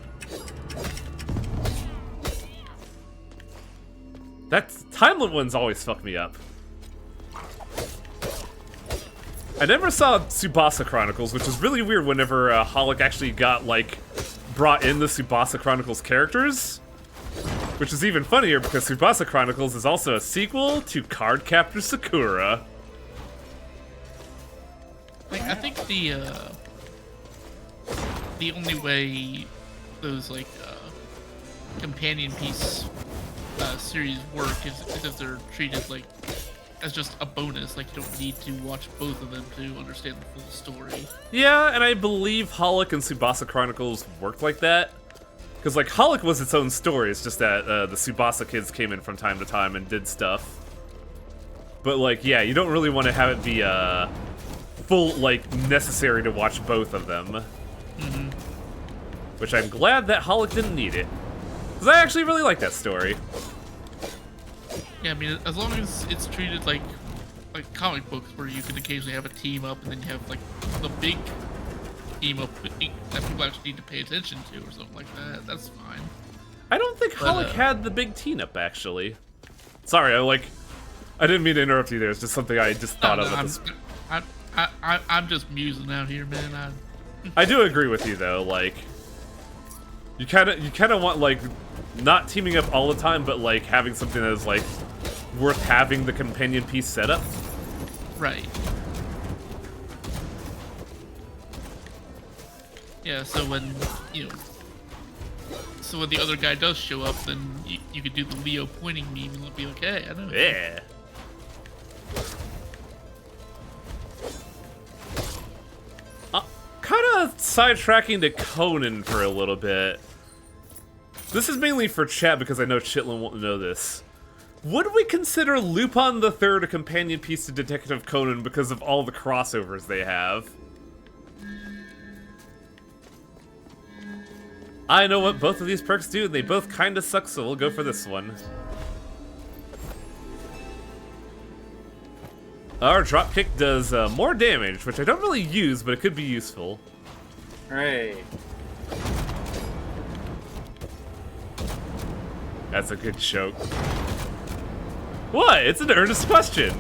That Timeline ones always fuck me up. I never saw Tsubasa Chronicles, which is really weird whenever Holic actually got, like, brought in the Tsubasa Chronicles characters. Which is even funnier because Tsubasa Chronicles is also a sequel to Cardcaptor Sakura. Like, I think the only way those, like, companion piece series work is if they're treated, like, as just a bonus. Like, you don't need to watch both of them to understand the full story. Yeah, and I believe Holic and Tsubasa Chronicles worked like that. Because, like, Holic was its own story, it's just that the Tsubasa kids came in from time to time and did stuff. But, like, yeah, you don't really want to have it be, full, like, necessary to watch both of them. Mm-hmm. Which I'm glad that Holic didn't need it. Because I actually really like that story. Yeah, I mean, as long as it's treated like comic books, where you can occasionally have a team up, and then you have like the big team up that people actually need to pay attention to, or something like that. That's fine. I don't think Holic had the big team up actually. Sorry, I didn't mean to interrupt you there. It's just something I just thought of. I'm just musing out here, man. I do agree with you though. Like, you kind of want like not teaming up all the time, but like having something that is like worth having the companion piece setup. Right. Yeah. So when when the other guy does show up, then you could do the Leo pointing meme and it'll be like, hey, I know. Yeah. Kind of sidetracking to Conan for a little bit. This is mainly for chat because I know Chitlin won't know this. Would we consider Lupin the Third a companion piece to Detective Conan because of all the crossovers they have? I know what both of these perks do, and they both kinda suck, so we'll go for this one. Our dropkick does more damage, which I don't really use, but it could be useful. Right. That's a good joke. What? It's an earnest question.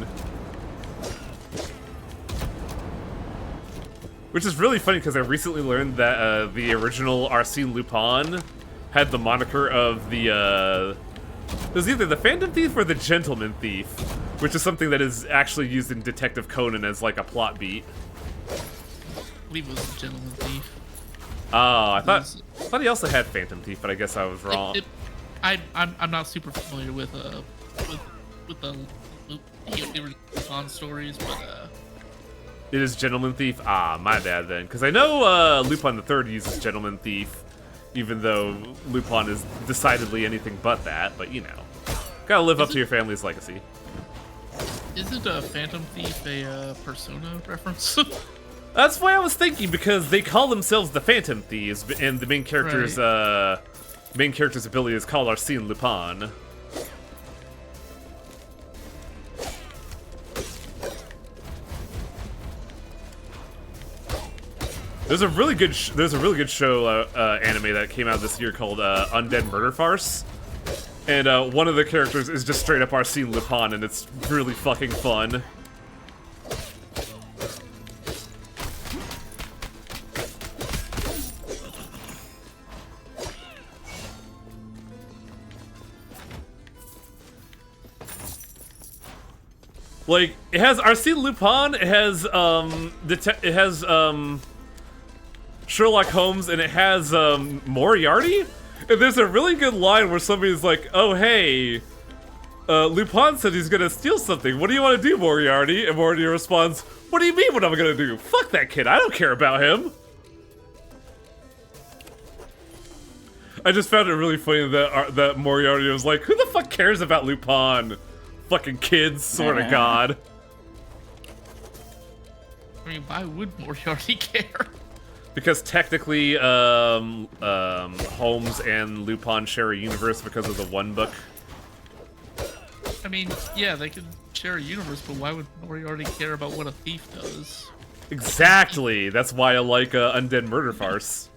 Which is really funny because I recently learned that the original Arsène Lupin had the moniker of the it was either the Phantom Thief or the Gentleman Thief, which is something that is actually used in Detective Conan as like a plot beat. I believe it was the Gentleman Thief. Oh, I thought he also had Phantom Thief, but I guess I was wrong. I'm not super familiar with the Lupin stories, but It is Gentleman Thief? Ah, my bad then. Because I know Lupin the Third uses Gentleman Thief, even though Lupin is decidedly anything but that, but you know. Gotta live up to your family's legacy. Isn't a Phantom Thief a Persona reference? That's why I was thinking, because they call themselves the Phantom Thieves, and the main character's ability is called Arsène Lupin. There's a really good show anime that came out this year called Undead Murder Farce, and one of the characters is just straight up Arsène Lupin, and it's really fucking fun. Like, it has Arsène Lupin, it has Sherlock Holmes, and it has Moriarty, And there's a really good line where somebody's like, oh, hey, Lupin said he's gonna steal something. What do you want to do, Moriarty? And Moriarty responds, what do you mean what I'm gonna do? Fuck that kid, I don't care about him. I just found it really funny that Moriarty was like, who the fuck cares about Lupin? Fucking kids, sort of god. I mean, why would Moriarty care? Because technically, Holmes and Lupin share a universe because of the one book. I mean, yeah, they could share a universe, but why would Moriarty care about what a thief does? Exactly. That's why I like Undead Murder Farce.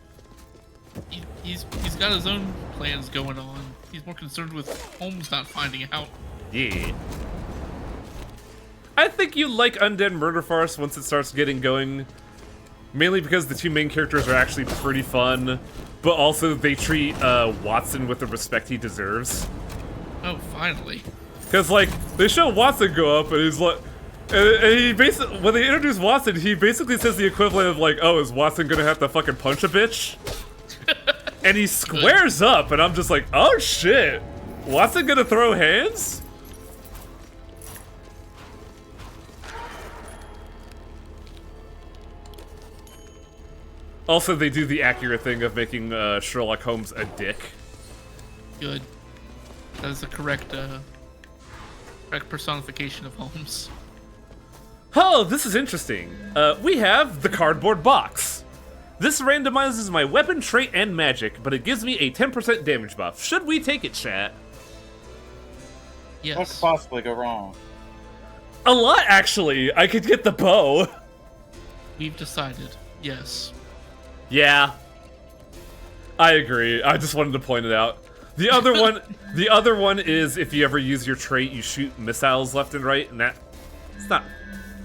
He's got his own plans going on. He's more concerned with Holmes not finding out. Yeah. I think you like Undead Murder Farce once it starts getting going. Mainly because the two main characters are actually pretty fun, but also they treat Watson with the respect he deserves. Oh, finally. Because, like, they show Watson go up, and he's like... And he basically... When they introduce Watson, he basically says the equivalent of, like, oh, is Watson gonna have to fucking punch a bitch? And he squares up, and I'm just like, oh, shit. Watson gonna throw hands? Also, they do the accurate thing of making Sherlock Holmes a dick. Good. That is the correct personification of Holmes. Oh, this is interesting. We have the cardboard box. This randomizes my weapon, trait, and magic, but it gives me a 10% damage buff. Should we take it, chat? Yes. What could possibly go wrong? A lot, actually. I could get the bow. We've decided. Yes. Yeah. I agree. I just wanted to point it out. The other one is if you ever use your trait, you shoot missiles left and right, and it's not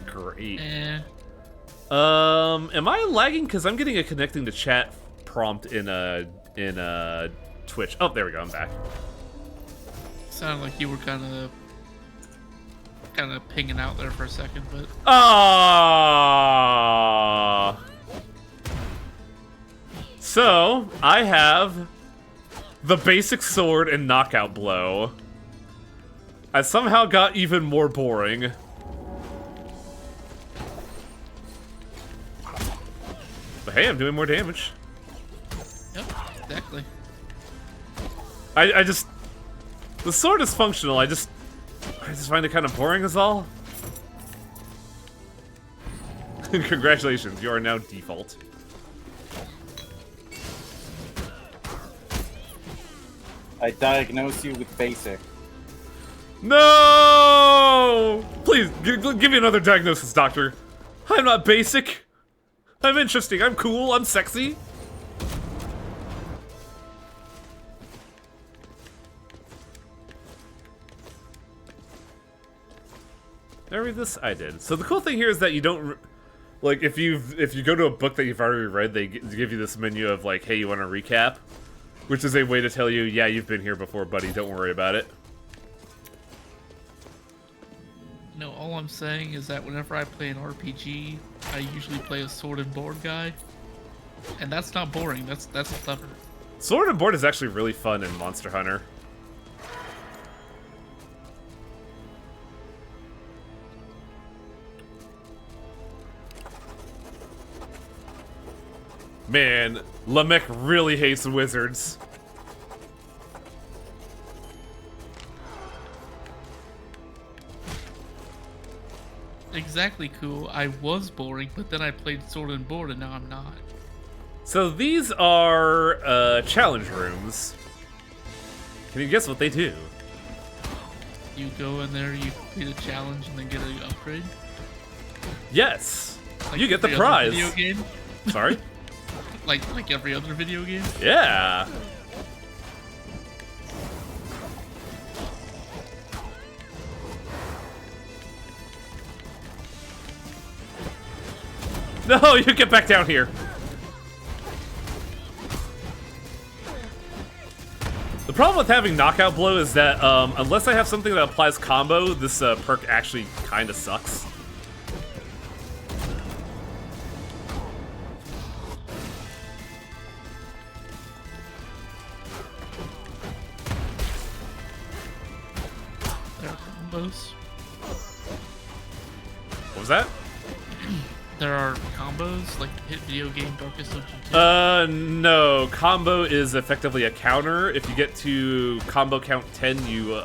great. Am I lagging? Because I'm getting a connecting to chat prompt in Twitch. Oh, there we go. I'm back. Sounded like you were kind of pinging out there for a second, but So I have the basic sword and knockout blow. I somehow got even more boring. But hey, I'm doing more damage. yep, exactly. I just... The sword is functional, I just find it kind of boring is all. Congratulations, you are now default. I diagnose you with basic. No! Please, give me another diagnosis, doctor. I'm not basic. I'm interesting, I'm cool, I'm sexy. Did I read this? I did. So the cool thing here is that you don't... Like, if you go to a book that you've already read, they give you this menu of, like, hey, you want a recap? Which is a way to tell you, yeah, you've been here before, buddy, don't worry about it. No, all I'm saying is that whenever I play an RPG, I usually play a sword and board guy. And that's not boring, that's clever. Sword and board is actually really fun in Monster Hunter. Man, Lamech really hates wizards. Exactly, cool. I was boring, but then I played sword and board and now I'm not. So these are challenge rooms. Can you guess what they do? You go in there, you complete a challenge, and then get an upgrade. Yes, Like you get the every other prize. Video game? Sorry? like every other video game? Yeah. No, you get back down here. The problem with having knockout blow is that unless I have something that applies combo, this perk actually kind of sucks. combos? What was that? There are combos like hit video game Darkest Dungeon 2. No. Combo is effectively a counter. If you get to combo count 10, you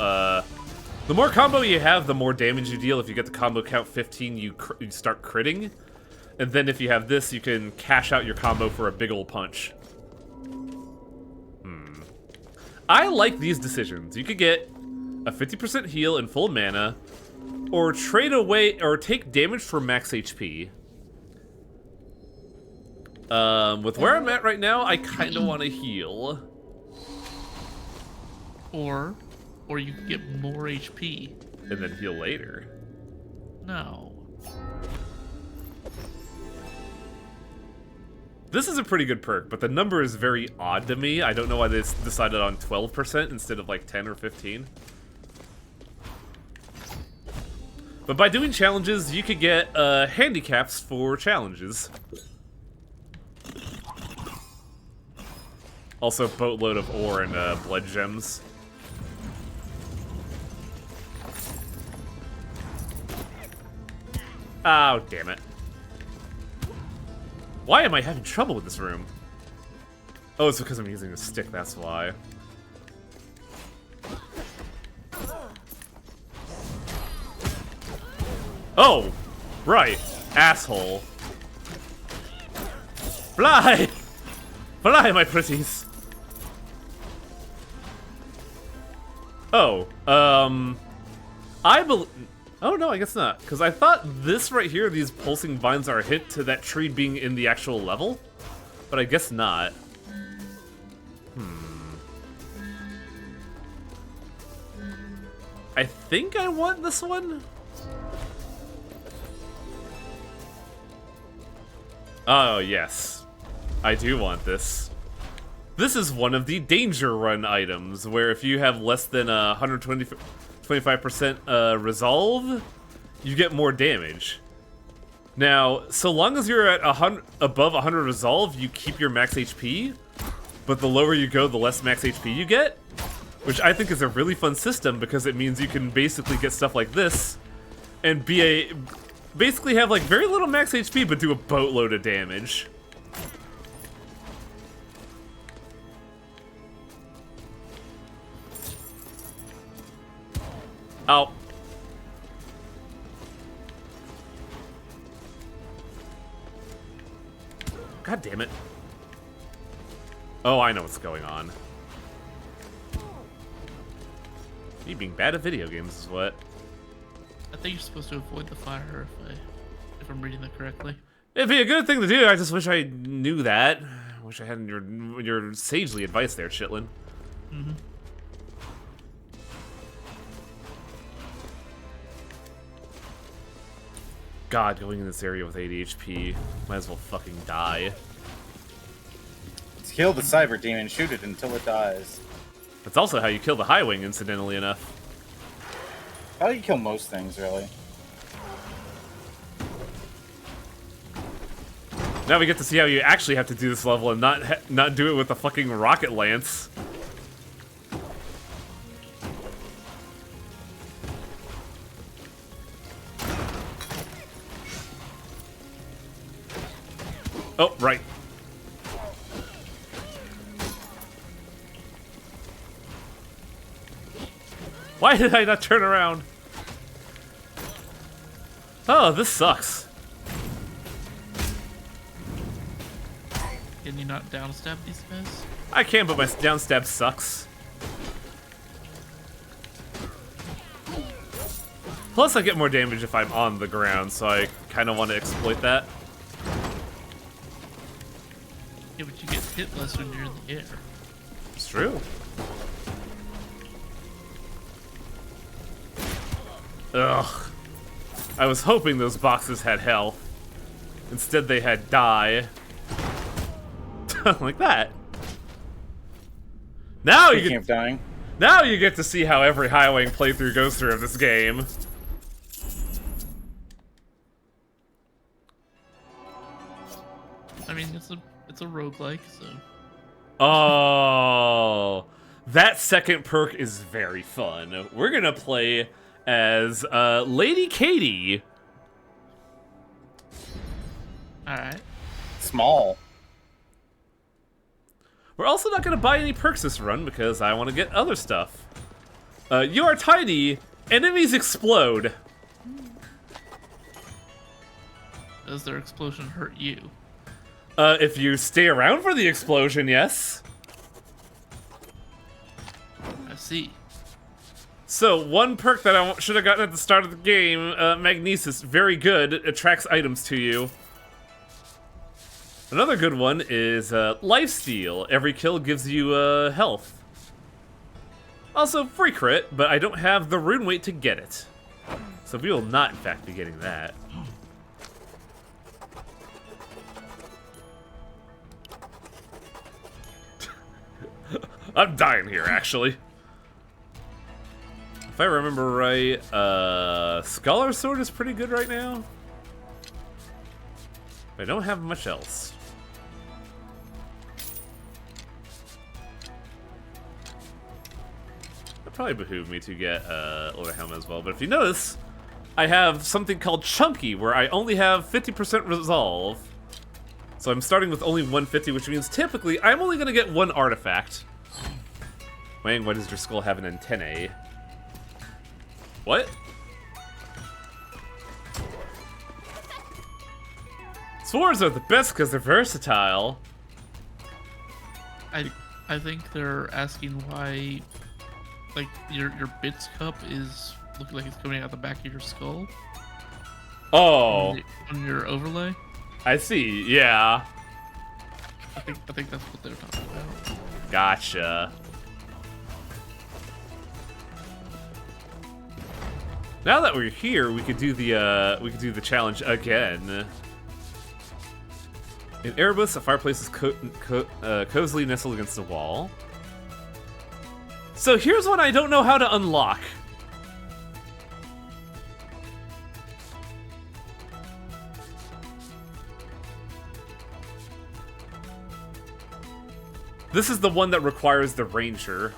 the more combo you have, the more damage you deal. If you get to combo count 15, you start critting. And then if you have this, you can cash out your combo for a big ol' punch. I like these decisions. You could get a 50% heal and full mana, or trade away, or take damage for max HP. With where I'm at right now, I kind of want to heal. Or you can get more HP. And then heal later. No. This is a pretty good perk, but the number is very odd to me. I don't know why they decided on 12% instead of like 10 or 15. But by doing challenges, you could get handicaps for challenges. Also, boatload of ore and blood gems. Oh, damn it. Why am I having trouble with this room? Oh, it's because I'm using a stick, that's why. Oh, right. Asshole. Fly! Fly, my pretties! Oh, I believe... Oh, no, I guess not. Because I thought this right here, these pulsing vines are a hint to that tree being in the actual level. But I guess not. I think I want this one? Oh, yes. I do want this. This is one of the danger run items, where if you have less than 125% resolve, you get more damage. Now, so long as you're at above 100 resolve, you keep your max HP, but the lower you go, the less max HP you get, which I think is a really fun system because it means you can basically get stuff like this and basically have like very little max HP but do a boatload of damage. Oh. God damn it. Oh, I know what's going on. You being bad at video games is what? I think you're supposed to avoid the fire if I'm reading that correctly. It'd be a good thing to do. I just wish I knew that. I wish I had your sagely advice there, Chitlin. Mm-hmm. God, going in this area with 80 HP, might as well fucking die. Let's kill the cyber demon, shoot it until it dies. That's also how you kill the High Wing, incidentally enough. How do you kill most things, really? Now we get to see how you actually have to do this level and not do it with a fucking rocket lance. Oh, right. Why did I not turn around? Oh, this sucks. Can you not downstab these guys? I can, but my downstab sucks. Plus, I get more damage if I'm on the ground, so I kind of want to exploit that. Yeah, but you get hit less when you're in the air. It's true. Ugh. I was hoping those boxes had health. Instead, they had die. Like that. Now you Speaking of dying. Now you get to see how every Highwing playthrough goes through of this game. I mean, it's a roguelike, so. Oh, that second perk is very fun. We're gonna play as Lady Katie. All right. Small. We're also not going to buy any perks this run because I want to get other stuff. You are tiny. Enemies explode. Does their explosion hurt you? If you stay around for the explosion, yes. I see. So, one perk that I should have gotten at the start of the game, Magnesis, very good, it attracts items to you. Another good one is Lifesteal. Every kill gives you health. Also, free crit, but I don't have the rune weight to get it. So we will not, in fact, be getting that. I'm dying here, actually. If I remember right, Scholar Sword is pretty good right now. I don't have much else. That probably behooved me to get Older Helmet as well. But if you notice, I have something called Chunky, where I only have 50% resolve. So I'm starting with only 150, which means typically I'm only going to get one artifact. Wang, why does your skull have an antennae? What? Swords are the best because they're versatile. I think they're asking why, like, your bits cup is looking like it's coming out the back of your skull. Oh. On your overlay. I see, yeah. I think that's what they're talking about. Gotcha. Now that we're here, we could do the challenge again. In Erebus, a fireplace is cozily nestled against a wall. So here's one I don't know how to unlock. This is the one that requires the ranger.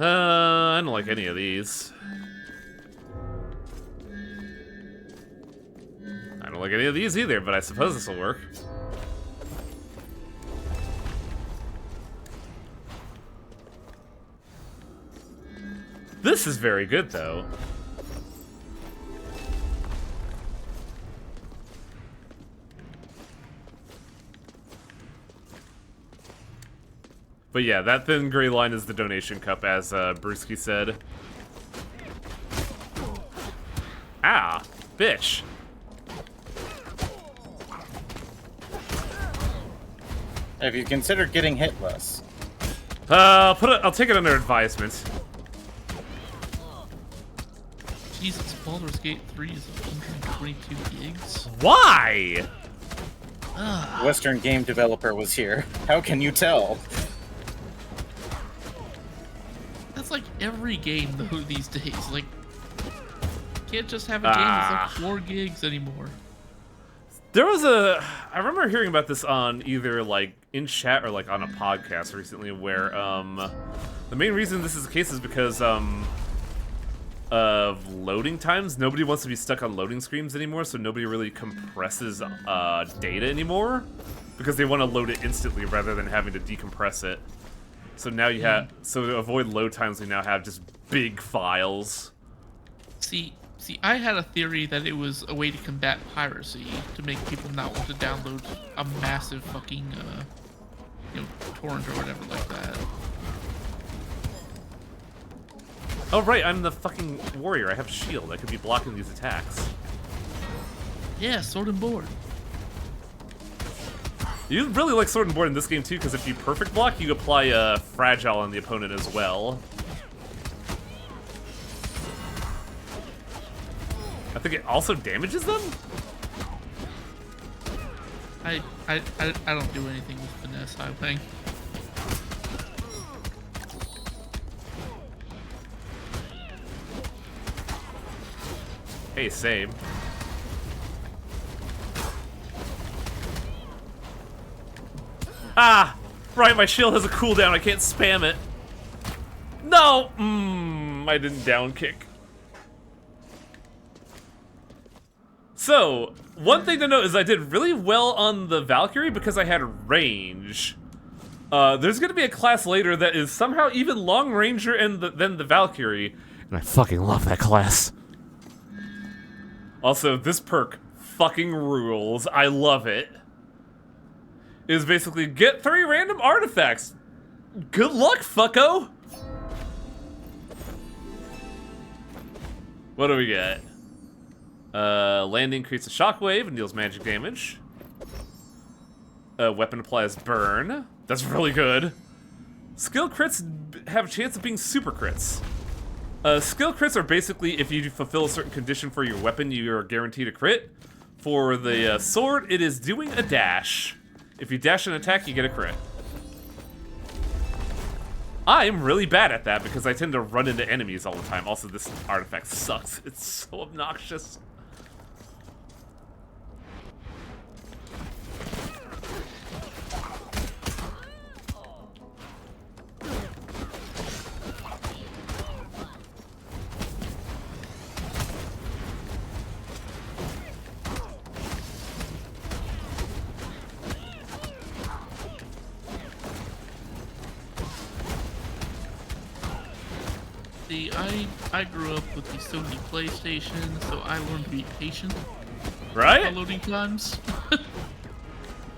I don't like any of these. I don't like any of these either, but I suppose this will work. This is very good, though. But yeah, that thin gray line is the donation cup, as Brewski said. Ah, bitch. Have you considered getting hit less? I'll take it under advisement. Jesus, Baldur's Gate 3 is 122 gigs. Why? Western game developer was here. How can you tell? That's like every game though these days. Like, you can't just have a game that's like 4 gigs anymore. There was I remember hearing about this on either like in chat or like on a podcast recently, where the main reason this is the case is because of loading times. Nobody wants to be stuck on loading screens anymore, so nobody really compresses data anymore because they want to load it instantly rather than having to decompress it. So now you have, so to avoid load times, we now have just big files. See, I had a theory that it was a way to combat piracy, to make people not want to download a massive fucking, torrent or whatever like that. Oh right, I'm the fucking warrior. I have shield. I could be blocking these attacks. Yeah, sword and board. You really like sword and board in this game too, because if you perfect block, you apply fragile on the opponent as well. I think it also damages them? I don't do anything with finesse, I think. Hey, same. Ah! Right, my shield has a cooldown. I can't spam it. No! I didn't down kick. So, one thing to note is I did really well on the Valkyrie because I had range. There's gonna be a class later that is somehow even long ranger than the Valkyrie, and I fucking love that class. Also, this perk fucking rules. I love it. It is basically get 3 random artifacts. Good luck, fucko. What do we get? Landing creates a shockwave and deals magic damage. Weapon applies burn. That's really good. Skill crits have a chance of being super crits. Skill crits are basically if you fulfill a certain condition for your weapon, you are guaranteed a crit. For the sword, it is doing a dash. If you dash an attack, you get a crit. I'm really bad at that because I tend to run into enemies all the time. Also, this artifact sucks. It's so obnoxious. See, I grew up with the Sony PlayStation, so I learned to be patient Right? on loading times.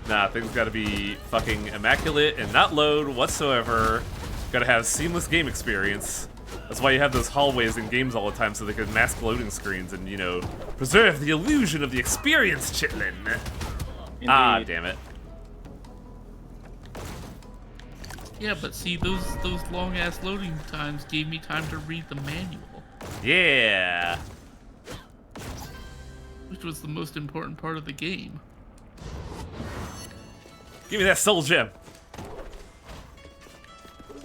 Nah, things gotta be fucking immaculate and not load whatsoever. Gotta have seamless game experience. That's why you have those hallways in games all the time, so they can mask loading screens and, you know, preserve the illusion of the experience, chitlin. Ah, damn it. Yeah, but see, those long ass loading times gave me time to read the manual, Yeah. which was the most important part of the game. Give me that soul gem.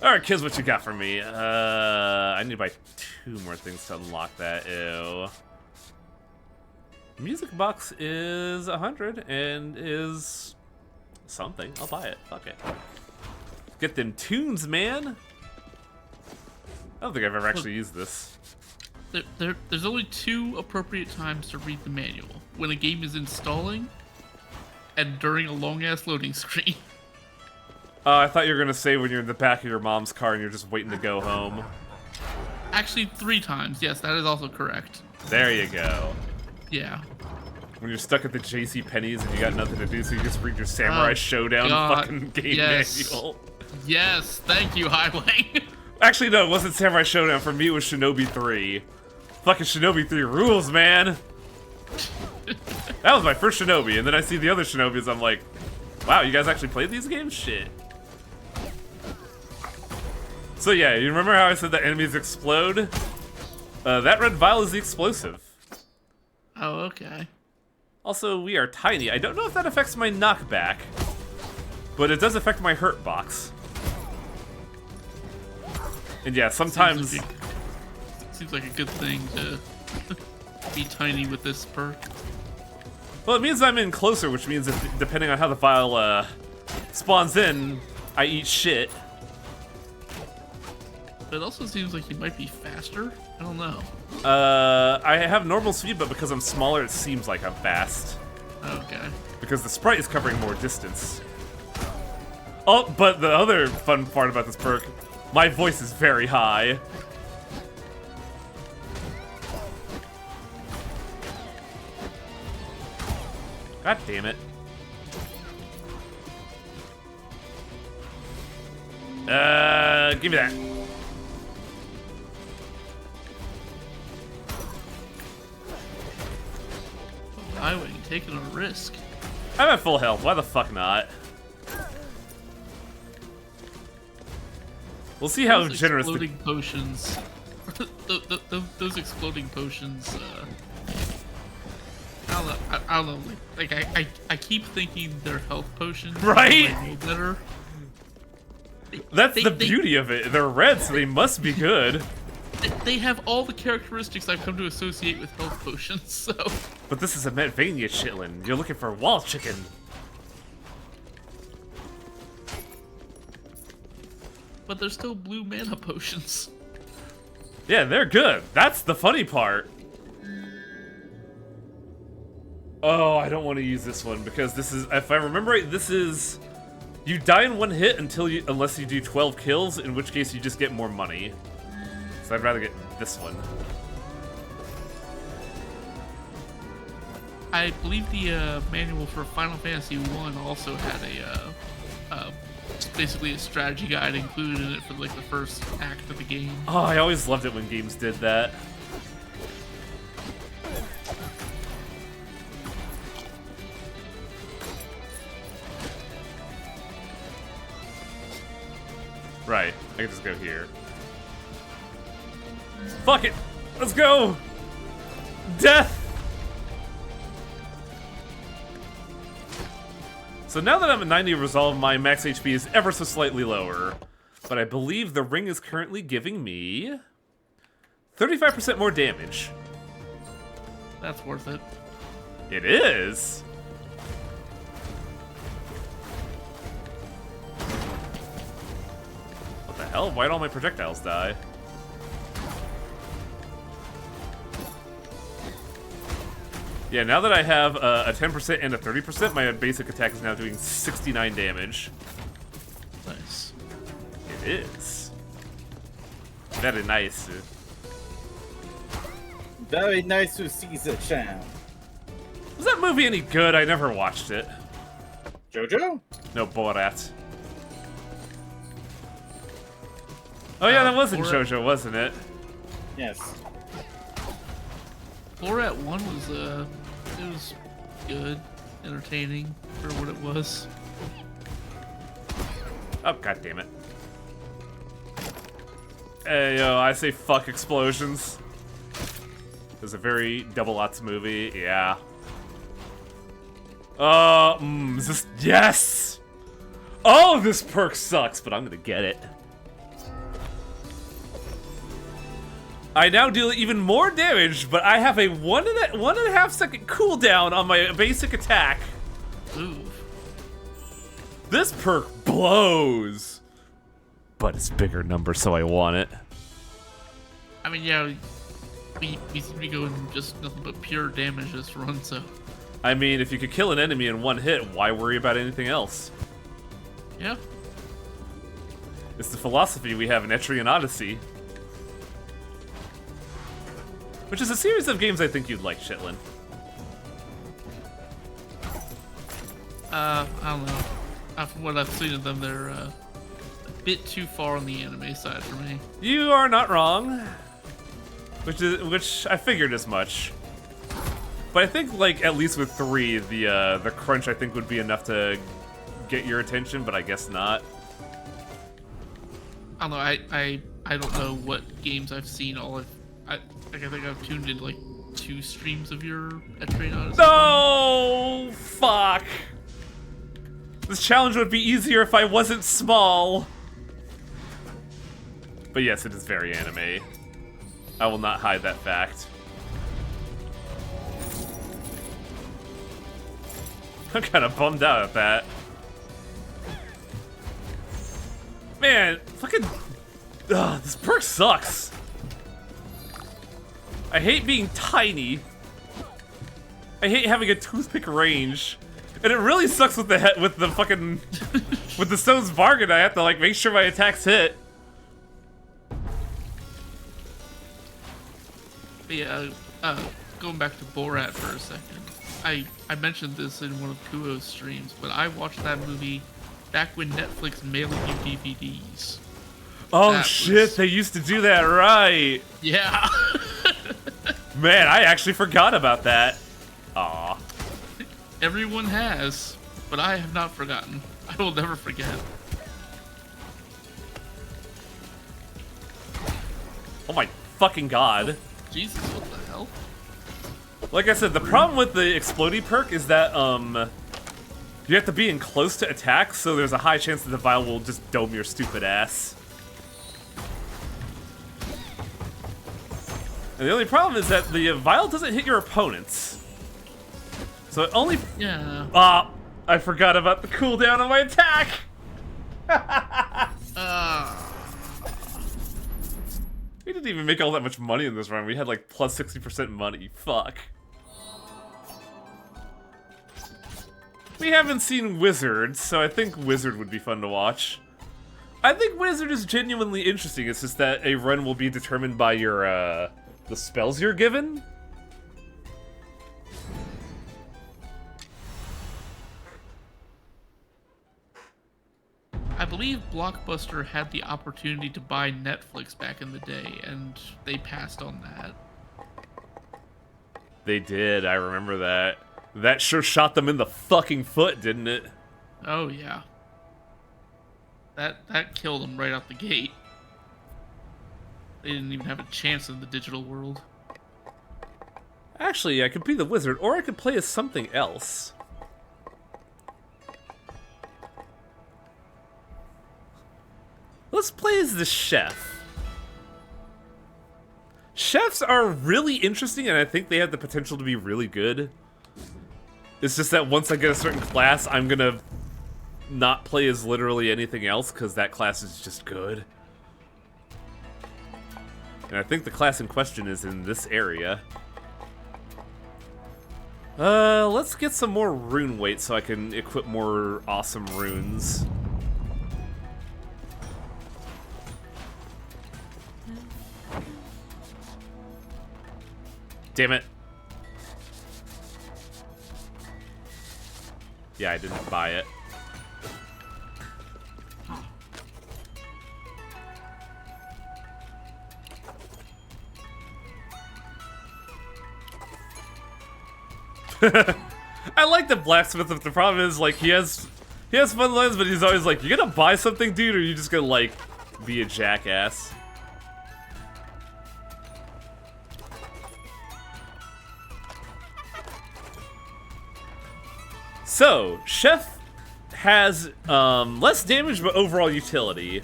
Alright, kids, what you got for me? I need to buy 2 more things to unlock that. Ew. Music box is 100 and is something. I'll buy it. Fuck it. Get them tunes, man. I don't think I've ever actually used this. There's only 2 appropriate times to read the manual: when a game is installing, and during a long ass loading screen. I thought you were gonna say when you're in the back of your mom's car and you're just waiting to go home. Actually, 3 times. Yes, that is also correct. There you go. Yeah. When you're stuck at the J.C. Penney's and you got nothing to do, so you just read your Samurai Oh, Showdown God, fucking game yes. manual. Yes, thank you, Highway. Actually, no, it wasn't Samurai Showdown. For me, it was Shinobi 3. Fucking Shinobi 3 rules, man. That was my first Shinobi, and then I see the other Shinobis, I'm like, wow, you guys actually played these games? Shit. So yeah, you remember how I said that enemies explode? That red vial is the explosive. Oh, okay. Also, we are tiny. I don't know if that affects my knockback, but it does affect my hurt box. And yeah, sometimes... Seems like a good thing to be tiny with this perk. Well, it means I'm in closer, which means if, depending on how the vial spawns in, I eat shit. But it also seems like you might be faster. I don't know. I have normal speed, but because I'm smaller, it seems like I'm fast. Okay. Because the sprite is covering more distance. Oh, but the other fun part about this perk, my voice is very high. God damn it. Give me that. Highway, you taking a risk. I'm at full health. Why the fuck not? We'll see how Those generous the... exploding potions. Those exploding potions. I don't know. Like I keep thinking they're health potions. Right? Like, better. That's the beauty of it. They're red, so they must be good. They have all the characteristics I've come to associate with health potions, so... But this is a Metroidvania, Chitlin. You're looking for wall chicken. But they're still blue mana potions. Yeah, they're good. That's the funny part. Oh, I don't want to use this one because this is, if I remember right, this is... You die in one hit unless you do 12 kills, in which case you just get more money. So I'd rather get this one. I believe the manual for Final Fantasy 1 also had basically a strategy guide included in it for like the first act of the game. Oh, I always loved it when games did that. Right, I can just go here. Fuck it! Let's go! Death! So now that I'm at 90 resolve, my max HP is ever so slightly lower. But I believe the ring is currently giving me 35% more damage. That's worth it. It is! What the hell? Why'd all my projectiles die? Yeah, now that I have a 10% and a 30%, my basic attack is now doing 69 damage. Nice. It is. Very nice. Very nice to see the champ. Was that movie any good? I never watched it. Jojo? No, Borat. Oh yeah, that wasn't Borat. JoJo, wasn't it? Yes. Borat 1 was, it was good, entertaining for what it was. Oh, god damn it. Hey, yo, I say fuck explosions. It was a very double Ots movie, yeah. Is this, yes! Oh, this perk sucks, but I'm gonna get it. I now deal even more damage, but I have a 1.5 second cooldown on my basic attack. Ooh. This perk blows. But it's bigger number, so I want it. I mean, yeah, we seem to be going just nothing but pure damage this run, so... I mean, if you could kill an enemy in one hit, why worry about anything else? Yeah. It's the philosophy we have in Etrian Odyssey. Which is a series of games I think you'd like, Chitlin. I don't know. From what I've seen of them, they're a bit too far on the anime side for me. You are not wrong. Which I figured as much. But I think, like, at least with 3, the crunch I think would be enough to get your attention, but I guess not. I don't know. I don't know what games I've seen. I think I've tuned in like 2 streams of your Etrian Odyssey. No! Fuck! This challenge would be easier if I wasn't small. But yes, it is very anime. I will not hide that fact. I'm kind of bummed out at that. Man, fucking... Ugh, this perk sucks. I hate being tiny. I hate having a toothpick range. And it really sucks with the fucking... with the Stone's Bargain, I have to, like, make sure my attacks hit. But yeah, going back to Borat for a second. I mentioned this in one of Kuo's streams, but I watched that movie back when Netflix mailed you DVDs. Oh That shit, was- they used to do that, right? Yeah. Man, I actually forgot about that. Aw. Everyone has, but I have not forgotten. I will never forget. Oh my fucking god. Jesus, what the hell? Like I said, the problem with the explodey perk is that, you have to be in close to attack, so there's a high chance that the vial will just dome your stupid ass. And the only problem is that the vial doesn't hit your opponents. So it only... Yeah. Ah, I forgot about the cooldown on my attack! We didn't even make all that much money in this run. We had like plus 60% money. Fuck. We haven't seen Wizard, so I think Wizard would be fun to watch. I think Wizard is genuinely interesting. It's just that a run will be determined by your, the spells you're given. I believe Blockbuster had the opportunity to buy Netflix back in the day, and they passed on that. They did, I remember that. That sure shot them in the fucking foot, didn't it? Oh yeah. That killed them right out the gate. They didn't even have a chance in the digital world. Actually, I could be the wizard, or I could play as something else. Let's play as the chef. Chefs are really interesting, and I think they have the potential to be really good. It's just that once I get a certain class, I'm gonna not play as literally anything else, because that class is just good. And I think the class in question is in this area. Let's get some more rune weight so I can equip more awesome runes. Damn it. Yeah, I didn't buy it. I like the blacksmith, but the problem is, like, he has fun lines, but he's always like, you gonna buy something, dude, or are you just gonna, like, be a jackass? So, Chef has less damage but overall utility.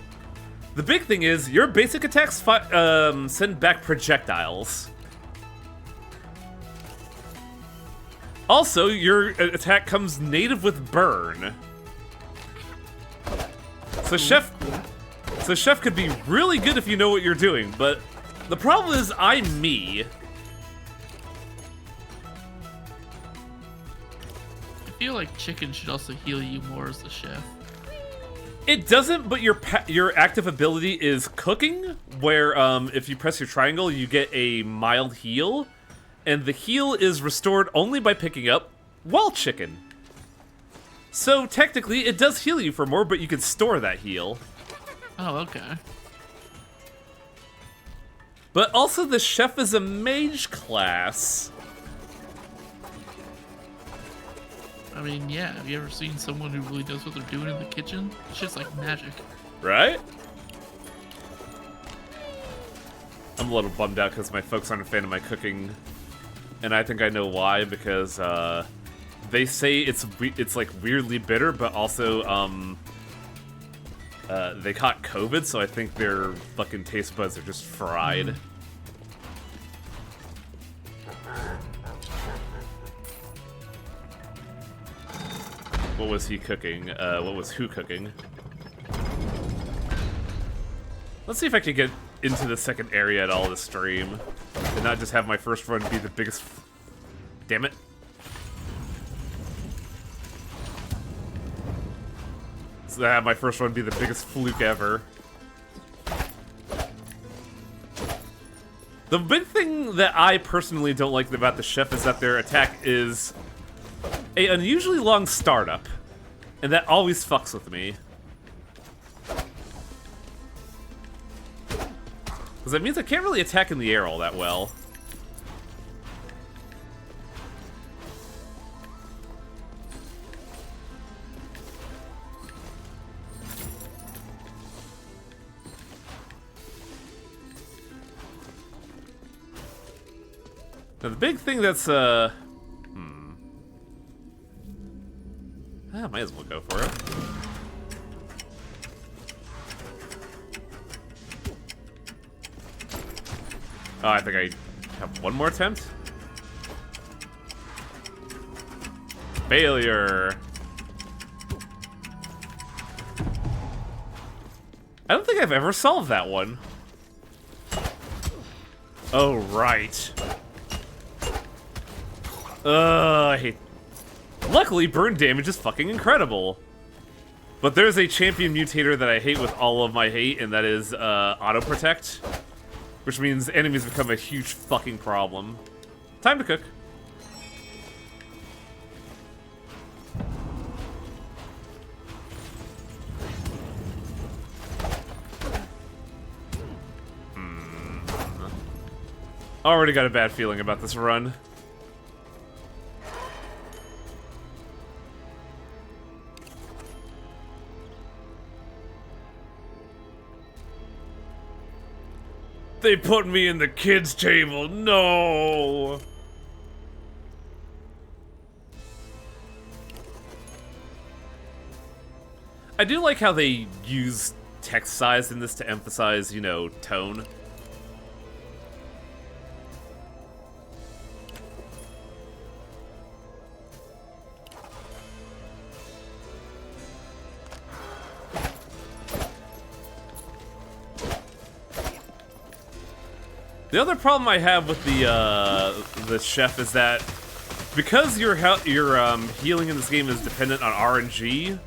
The big thing is, your basic attacks send back projectiles. Also, your attack comes native with burn. So Chef could be really good if you know what you're doing, but the problem is I'm me. I feel like chicken should also heal you more as the chef. It doesn't, but your active ability is cooking, where if you press your triangle, you get a mild heal, and the heal is restored only by picking up wild chicken. So technically, it does heal you for more, but you can store that heal. Oh, okay. But also, the chef is a mage class. I mean, yeah, have you ever seen someone who really knows what they're doing in the kitchen? It's just like magic. Right? I'm a little bummed out because my folks aren't a fan of my cooking. And I think I know why, because they say it's like weirdly bitter, but also they caught COVID, so I think their fucking taste buds are just fried. What was he cooking? What was who cooking? Let's see if I can get into the second area at all this stream. And not just have my first run be the biggest... Damn it. So that have my first run be the biggest fluke ever. The big thing that I personally don't like about the chef is that their attack is an unusually long startup. And that always fucks with me. Because that means I can't really attack in the air all that well. Now the big thing that's, I might as well go for it. Oh, I think I Have one more attempt. Failure. I don't think I've ever solved that one. Oh, right. I hate... Luckily, burn damage is fucking incredible. But there's a champion mutator that I hate with all of my hate, and that is auto protect. Which means enemies become a huge fucking problem. Time to cook. Already got a bad feeling about this run. They put me in the kids' table. No. I do like how they use text size in this to emphasize, you know, tone. The other problem I have with the chef is that because your healing in this game is dependent on RNG,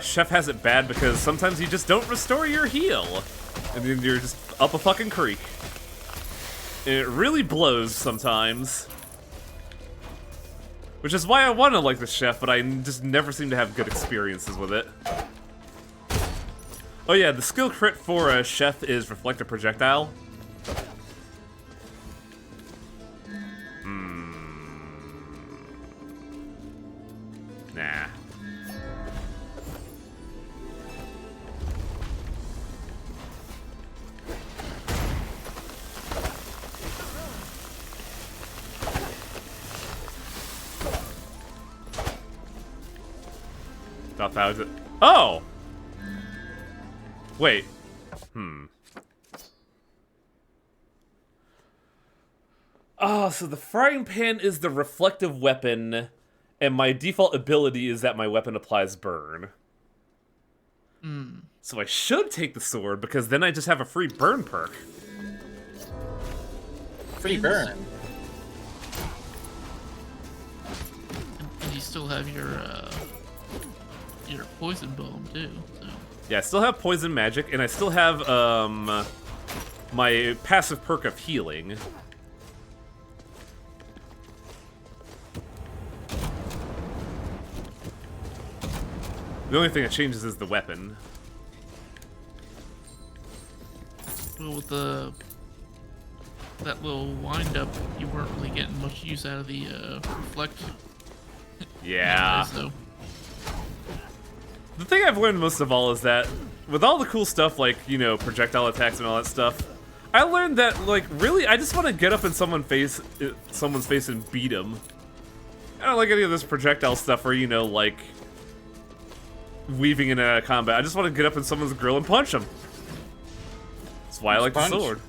chef has it bad because sometimes you just don't restore your heal, and then you're just up a fucking creek. And it really blows sometimes, which is why I want to like the chef, but I just never seem to have good experiences with it. Oh yeah, the skill crit for a chef is Reflective Projectile. Nah. Thought that was it. Oh! Wait. Oh, so the frying pan is the reflective weapon, and my default ability is that my weapon applies burn. So I should take the sword, because then I just have a free burn perk. Free burn. And you still have your poison bomb too. So. Yeah, I still have poison magic, and I still have my passive perk of healing. The only thing that changes is the weapon. Well, with that little wind up, you weren't really getting much use out of the reflect. Yeah. So. The thing I've learned most of all is that with all the cool stuff like, you know, projectile attacks and all that stuff, I learned that, like, really, I just want to get up in someone's face and beat them. I don't like any of this projectile stuff where, you know, like, weaving in and out of combat. I just want to get up in someone's grill and punch them. That's why I like the sword.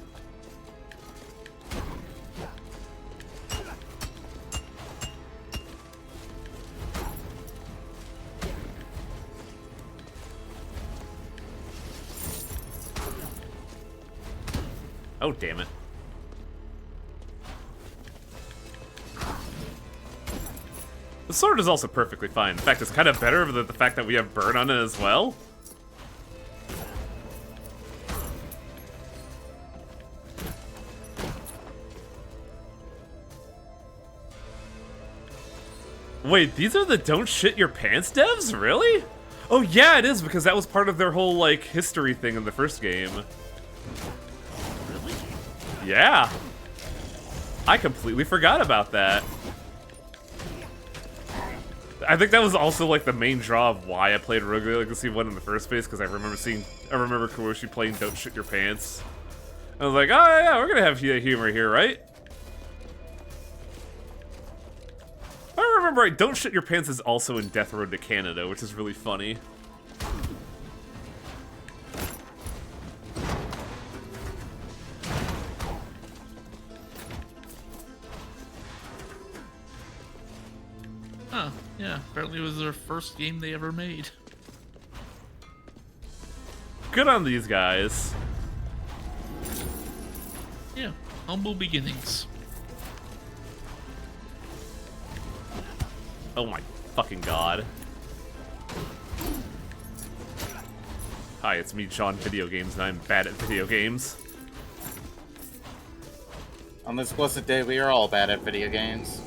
Oh, damn it. The sword is also perfectly fine. In fact, it's kind of better than the fact that we have burn on it as well. Wait, these are the don't shit your pants devs? Really? Oh yeah, it is, because that was part of their whole, like, history thing in the first game. Yeah. I completely forgot about that. I think that was also, like, the main draw of why I played Rogue Legacy 1 in the first place, because I remember Kiroshi playing Don't Shit Your Pants. I was like, oh yeah, we're gonna have humor here, right? If I remember right, Don't Shit Your Pants is also in Death Road to Canada, which is really funny. Yeah, apparently it was their first game they ever made. Good on these guys. Yeah, humble beginnings. Oh my fucking god. Hi, it's me, Sean Video Games, and I'm bad at video games. On this blessed day, we are all bad at video games.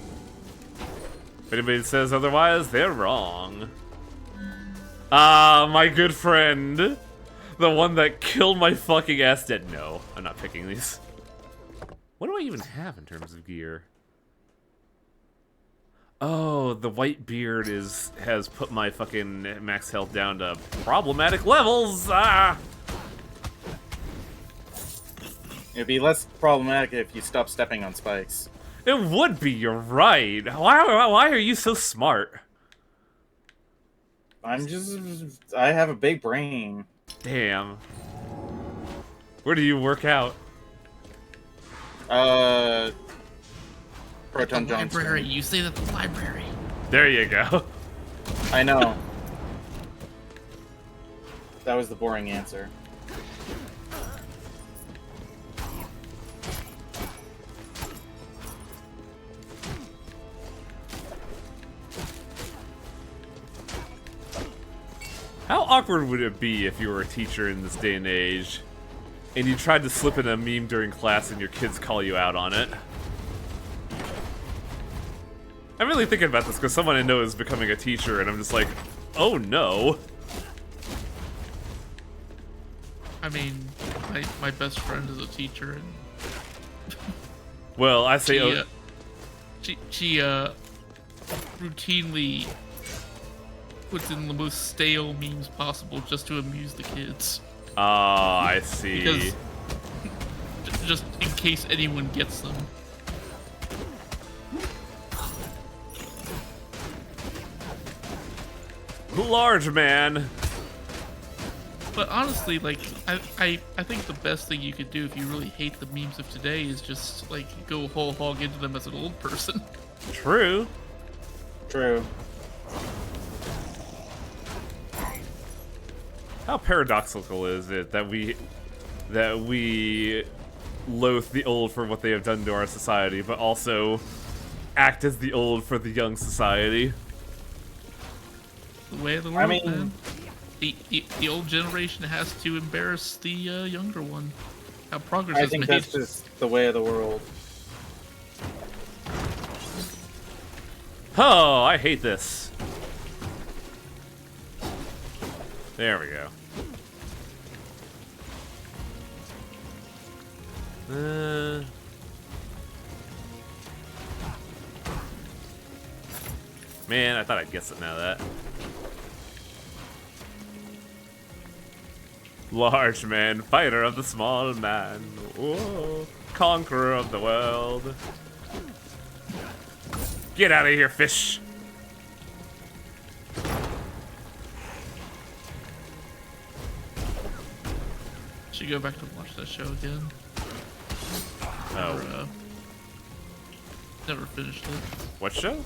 If anybody says otherwise, they're wrong. Ah, my good friend. The one that killed my fucking ass dead. No, I'm not picking these. What do I even have in terms of gear? Oh, the white beard has put my fucking max health down to problematic levels. Ah! It'd be less problematic if you stop stepping on spikes. It would be, you're right. Why are you so smart? I have a big brain. Damn. Where do you work out? Proton The Johnson. library. You say that the library. There you go. I know. That was the boring answer. How awkward would it be if you were a teacher in this day and age, and you tried to slip in a meme during class and your kids call you out on it? I'm really thinking about this because someone I know is becoming a teacher, and I'm just like, oh no. I mean, my best friend is a teacher, and Well, I say, she routinely puts in the most stale memes possible just to amuse the kids. ah, I see. Because just in case anyone gets them. Large man. But honestly, like, I think the best thing you could do if you really hate the memes of today is just, like, go whole hog into them as an old person. True. True. How paradoxical is it that we loathe the old for what they have done to our society, but also act as the old for the young society? The way of the world, mean- man. The old generation has to embarrass the younger one. How progress I is think made. that's just the way of the world. Oh, I hate this. There we go. Man, I thought I'd guess it now that. Large man, fighter of the small man. Whoa, conqueror of the world. Get out of here, fish. Should go back and watch that show again. Oh, Never finished it. what show?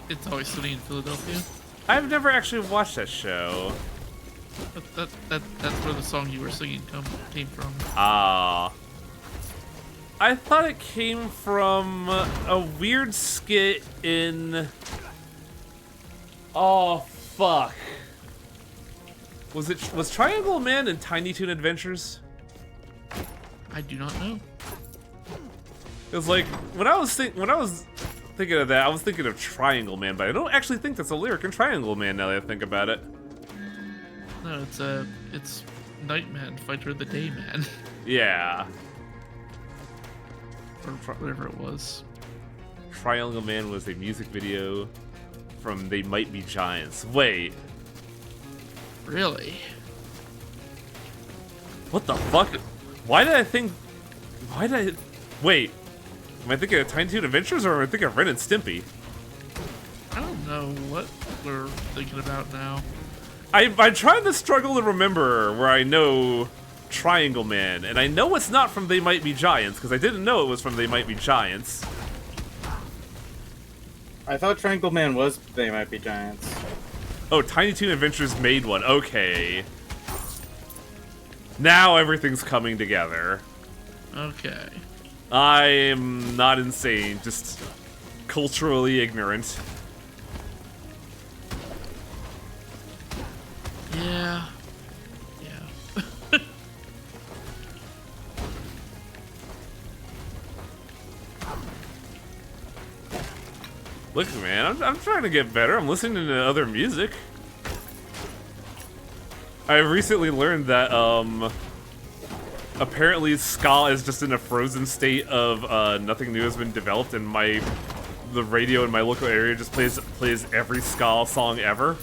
It's Always Sunny in Philadelphia. I've never actually watched that show. That's where the song you were singing came from. Ah. I thought it came from a weird skit in... Oh, fuck. Was Triangle Man in Tiny Toon Adventures? I do not know. It was like, when I was thinking of that, I was thinking of Triangle Man, but I don't actually think that's a lyric in Triangle Man now that I think about it. No, it's Nightman, Fighter of the Day Man, Yeah. or whatever it was. Triangle Man was a music video from They Might Be Giants. Wait. Really? What the fuck? Why did I... Wait. Am I thinking of Tiny Toon Adventures or am I thinking of Ren and Stimpy? I don't know what we're thinking about now. I'm trying to struggle to remember where I know Triangle Man, and I know it's not from They Might Be Giants, because I didn't know it was from They Might Be Giants. I thought Triangle Man was They Might Be Giants. Oh, Tiny Toon Adventures made one. Okay. Now everything's coming together. Okay. I'm not insane, just culturally ignorant. Yeah. Yeah. Look, man, I'm trying to get better. I'm listening to other music. I recently learned that, apparently ska is just in a frozen state of, nothing new has been developed, and the radio in my local area just plays every ska song ever.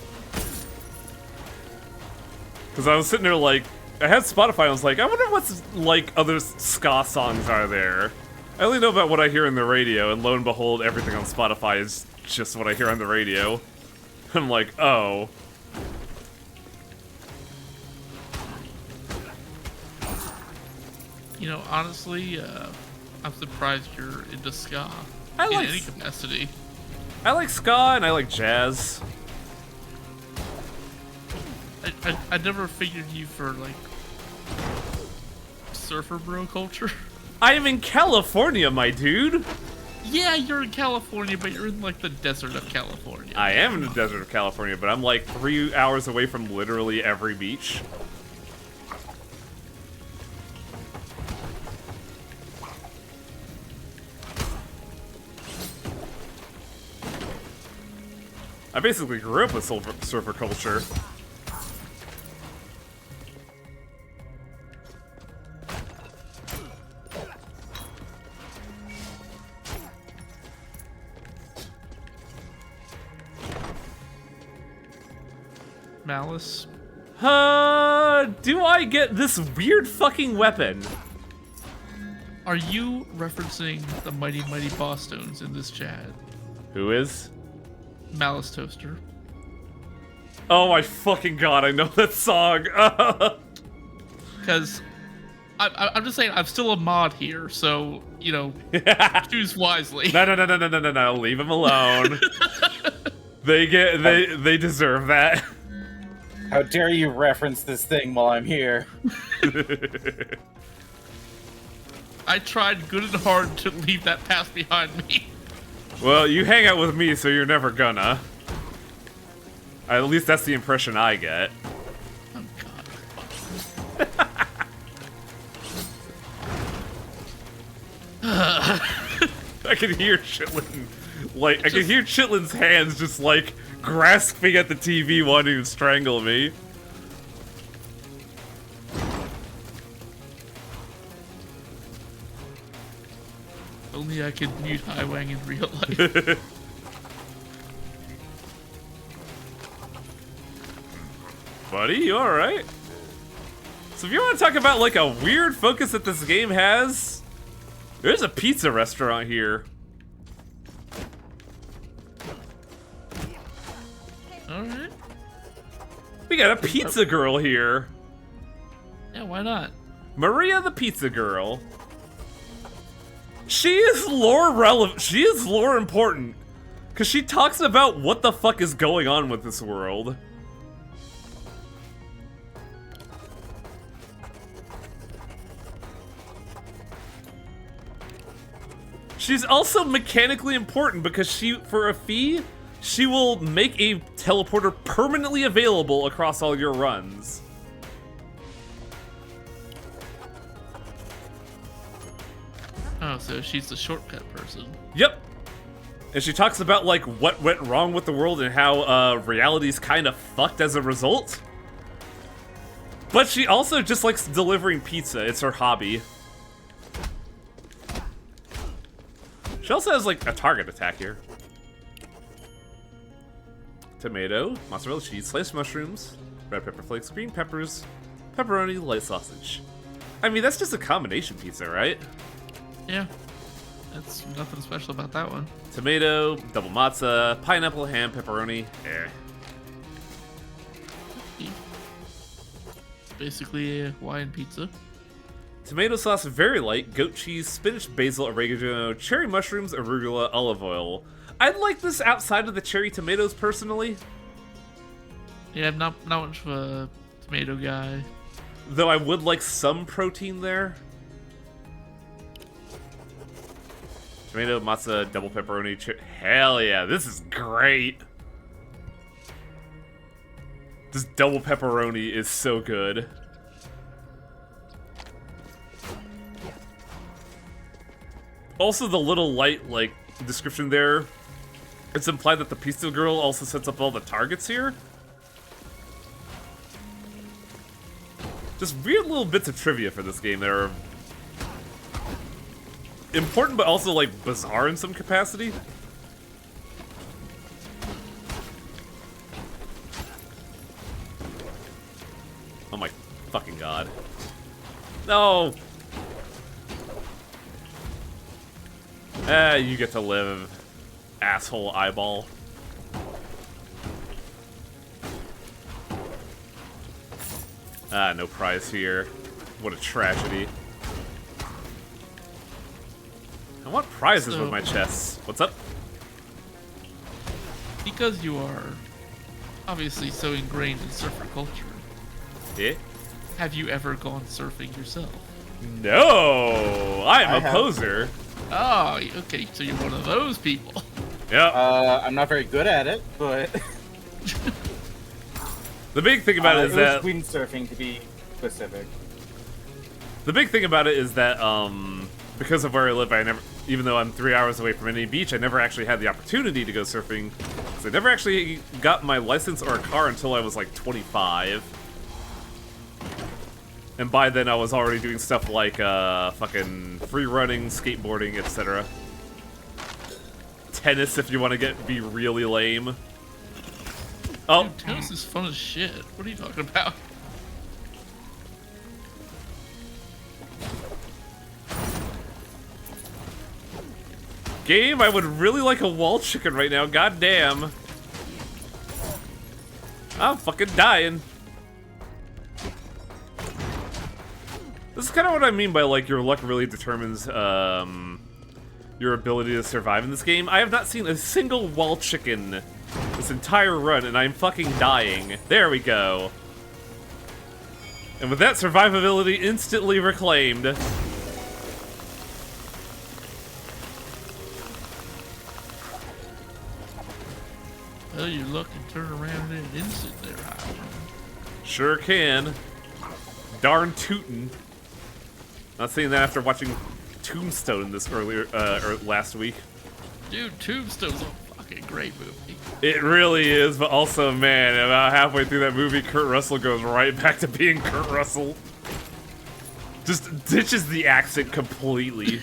Because I was sitting there like, I had Spotify, and I was like, I wonder what's, like, other ska songs are there. I only know about what I hear in the radio, and lo and behold, everything on Spotify is just what I hear on the radio. I'm like, oh. You know, honestly, I'm surprised you're into ska I in like any capacity. I like ska and I like jazz. I never figured you for, like, surfer bro culture. I am in California, my dude. Yeah, you're in California, but you're in, like, the desert of California. I am in the desert of California, but I'm like 3 hours away from literally every beach. I basically grew up with surfer culture. Malice. Do I get this weird fucking weapon? Are you referencing the Mighty Mighty Bosstones in this chat? Who is? Malice Toaster. Oh my fucking god, I know that song. Because I'm just saying, I'm still a mod here, so, you know, choose wisely. No, leave him alone. They deserve that. How dare you reference this thing while I'm here? I tried good and hard to leave that past behind me. Well, you hang out with me, so you're never gonna. At least that's the impression I get. Oh, God. I can hear Chitlin, like, I can hear Chitlin's hands just, like, grasping at the TV wanting to strangle me. Only I could mute Highwang in real life. Buddy, you alright? So if you want to talk about, like, a weird focus that this game has, there's a pizza restaurant here. Alright. We got a pizza girl here. Yeah, why not? Maria the Pizza Girl. She is lore relevant. She is lore important. Because she talks about what the fuck is going on with this world. She's also mechanically important because for a fee, she will make a teleporter permanently available across all your runs. Oh, so she's the shortcut person. Yep. And she talks about, like, what went wrong with the world and how reality's kind of fucked as a result. But she also just likes delivering pizza. It's her hobby. She also has, like, a target attack here. Tomato, mozzarella cheese, sliced mushrooms, red pepper flakes, green peppers, pepperoni, light sausage. I mean, that's just a combination pizza, right? Yeah. That's nothing special about that one. Tomato, double matzo, pineapple, ham, pepperoni. Basically a Hawaiian pizza. Tomato sauce, very light. Goat cheese, spinach, basil, oregano, cherry mushrooms, arugula, olive oil. I'd like this outside of the cherry tomatoes, personally. Yeah, I'm not much of a tomato guy. Though I would like some protein there. Tomato, matzo, double pepperoni. Hell yeah, this is great. This double pepperoni is so good. Also, the little light, like, description there, it's implied that the pizza girl also sets up all the targets here. Just weird little bits of trivia for this game that are important, but also, like, bizarre in some capacity. Oh my fucking god. No! You get to live, asshole eyeball. Ah, no prize here. What a tragedy. I want prizes with my chests. What's up? Because you are obviously so ingrained in surfer culture, Yeah? have you ever gone surfing yourself? No! I'm I a have. poser. Oh, okay, so you're one of those people. Yep. I'm not very good at it, but The big thing about it is that windsurfing, to be specific. the big thing about it is that because of where I live, I never, even though I'm 3 hours away from any beach, I never actually had the opportunity to go surfing. So I never actually got my license or a car until I was like 25. And by then I was already doing stuff like fucking free running, skateboarding, etc. Tennis if you want to be really lame. Oh, Dude, tennis is fun as shit. What are you talking about? game, I would really like a wall chicken right now, god damn. I'm fucking dying. This is kind of what I mean by, like, your luck really determines, your ability to survive in this game. I have not seen a single wall chicken this entire run, and I'm fucking dying. There we go. And with that survivability instantly reclaimed. Well, your luck can turn around in an instant there, Hiram. Sure can. Darn tootin'. Not saying that after watching Tombstone this earlier, or last week. Dude, Tombstone's a fucking great movie. It really is, but also, man, about halfway through that movie, Kurt Russell goes right back to being Kurt Russell. Just ditches the accent completely.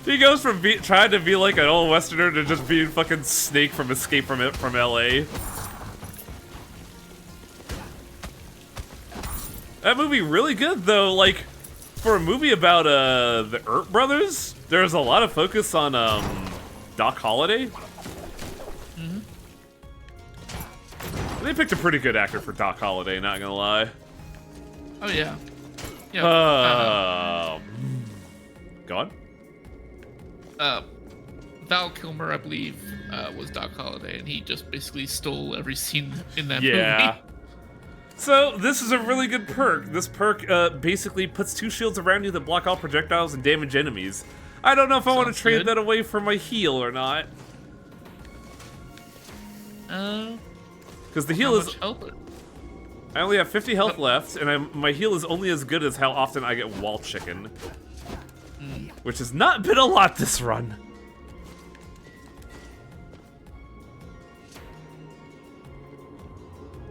He goes from trying to be like an old Westerner to just being fucking Snake from Escape from LA. That movie really good though, like, for a movie about the Earp brothers, there's a lot of focus on Doc Holliday. Mm-hmm. They picked a pretty good actor for Doc Holliday, not gonna lie. Oh yeah. Yeah. Go on. Val Kilmer, I believe, was Doc Holliday, and he just basically stole every scene in that Yeah. movie. So, this is a really good perk. This perk basically puts 2 shields around you that block all projectiles and damage enemies. I don't know if I want to Sounds trade good. that away for my heal or not. Because the heal How is... much health? I only have 50 health left, and my heal is only as good as how often I get wall chicken. Which has not been a lot this run.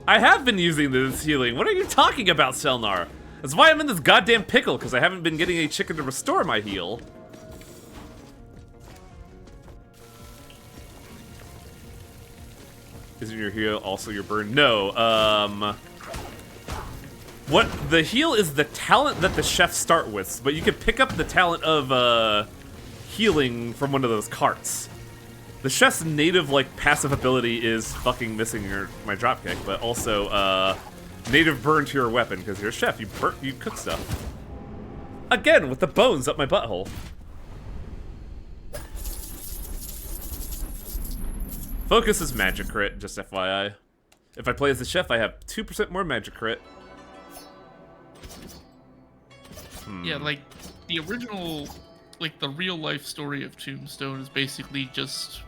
I have been using this healing. What are you talking about, Selnar? That's why I'm in this goddamn pickle, because I haven't been getting a chicken to restore my heal. Isn't your heal also your burn? No, what the heal is the talent that the chefs start with, but you can pick up the talent of healing from one of those carts. The chef's native like passive ability is fucking missing my dropkick, but also native burn to your weapon because you're a chef. You cook stuff. Again with the bones up my butthole. Focus is magic crit, just FYI. If I play as the chef, I have 2% more magic crit. Yeah, like, the original, like, the real-life story of Tombstone is basically just...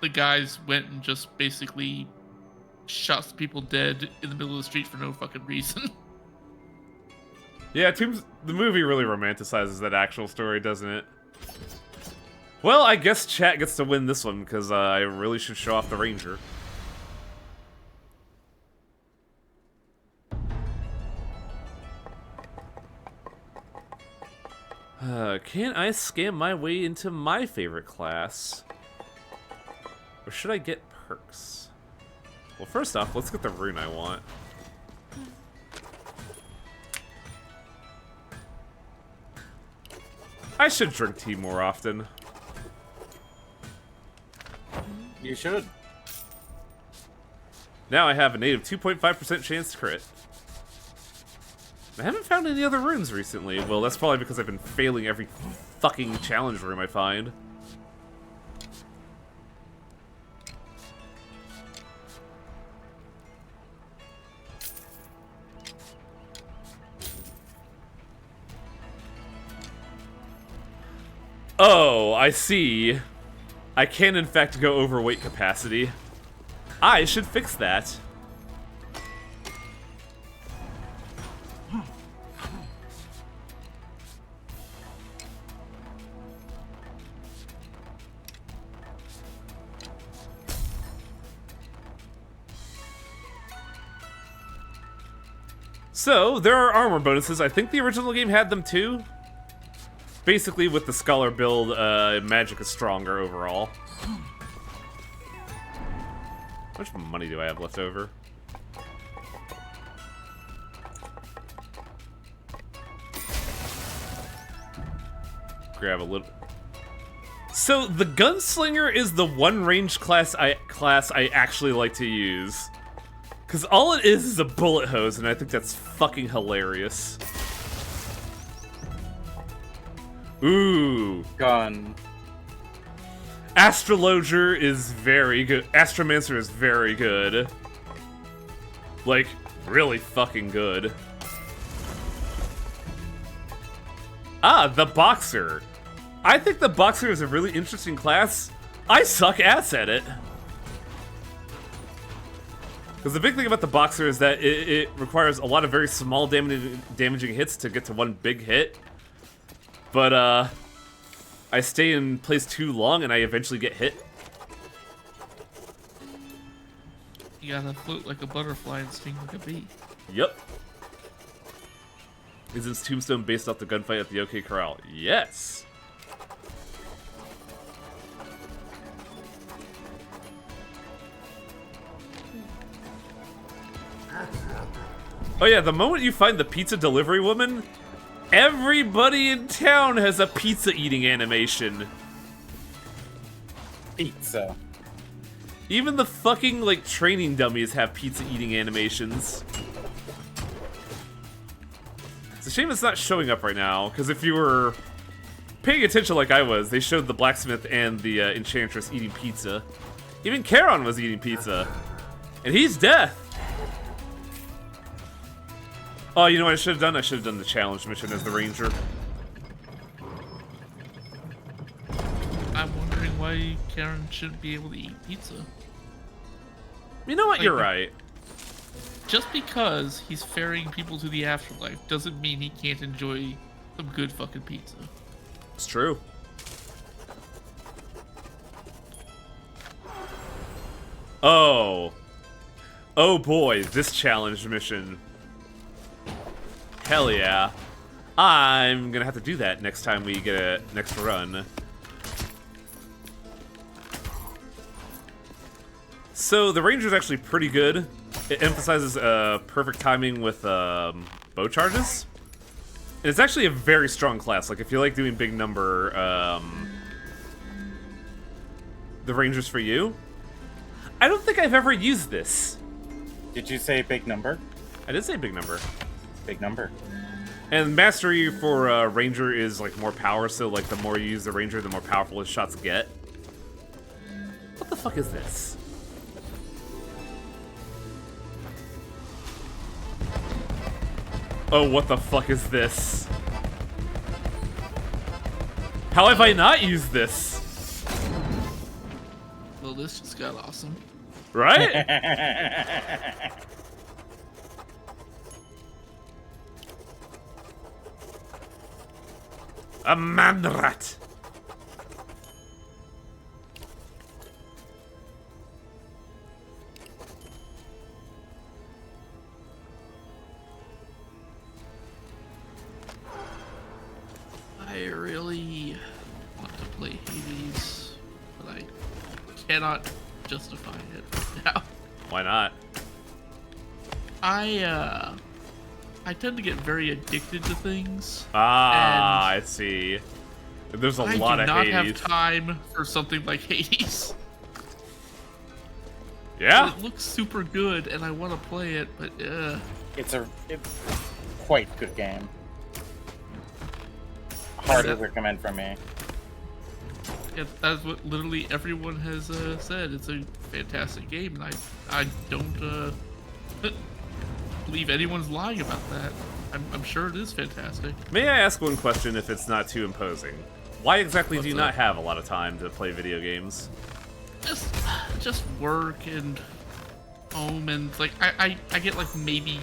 The guys went and just basically shot some people dead in the middle of the street for no fucking reason. Yeah, the movie really romanticizes that actual story, doesn't it? Well, I guess chat gets to win this one, because I really should show off the Ranger. Can I scam my way into my favorite class? Or should I get perks? Well, first off, let's get the rune I want. I should drink tea more often. You should. Now I have a native 2.5% chance to crit. I haven't found any other runes recently. Well, that's probably because I've been failing every fucking challenge room I find. Oh, I see. I can in fact go overweight capacity. I should fix that. So, there are armor bonuses. I think the original game had them too. Basically, with the Scholar build, magic is stronger overall. How much money do I have left over? Grab a little... So, the Gunslinger is the one range class I actually like to use. Because all it is a bullet hose, and I think that's fucking hilarious. Ooh. Gun. Astrologer is very good. Astromancer is very good. Like, really fucking good. Ah, the Boxer. I think the Boxer is a really interesting class. I suck ass at it. Because the big thing about the Boxer is that it requires a lot of very small damaging hits to get to one big hit. But, I stay in place too long and I eventually get hit. You gotta float like a butterfly and sting like a bee. Yep. Isn't Tombstone based off the gunfight at the OK Corral? Yes! Oh yeah, the moment you find the pizza delivery woman, everybody in town has a pizza eating animation. Pizza. Even the fucking, like, training dummies have pizza eating animations. It's a shame it's not showing up right now, because if you were paying attention like I was, they showed the blacksmith and the enchantress eating pizza. Even Charon was eating pizza. And he's death! Oh, you know what I should have done? I should have done the challenge mission as the ranger. I'm wondering why Karen shouldn't be able to eat pizza. You know what? You're right. Just because he's ferrying people to the afterlife doesn't mean he can't enjoy some good fucking pizza. It's true. Oh. Oh boy, this challenge mission. Hell yeah. I'm gonna have to do that next time we get a next run. So the Ranger's actually pretty good. It emphasizes perfect timing with bow charges. And it's actually a very strong class. Like, if you like doing big number, the Ranger's for you. I don't think I've ever used this. Did you say big number? I did say big number. Big number. And mastery for Ranger is like more power, so like the more you use the Ranger, the more powerful his shots get. fuck is this? Oh, what the fuck is this? How have I not used this? Well, this just got awesome. Right? A manrat. I really want to play Hades, but I cannot justify it right now. Why not? I tend to get very addicted to things. Ah, and I see. There's a I lot do of not Hades. have time for something like Hades. Yeah? It looks super good, and I want to play it, but It's quite good game. Hard to recommend from me. that's what literally everyone has said. It's a fantastic game, and I don't believe anyone's lying about that. I'm sure it is fantastic. May I ask one question if it's not too imposing? Why exactly do you What's not up? have a lot of time to play video games? Just work and home, and like I get like maybe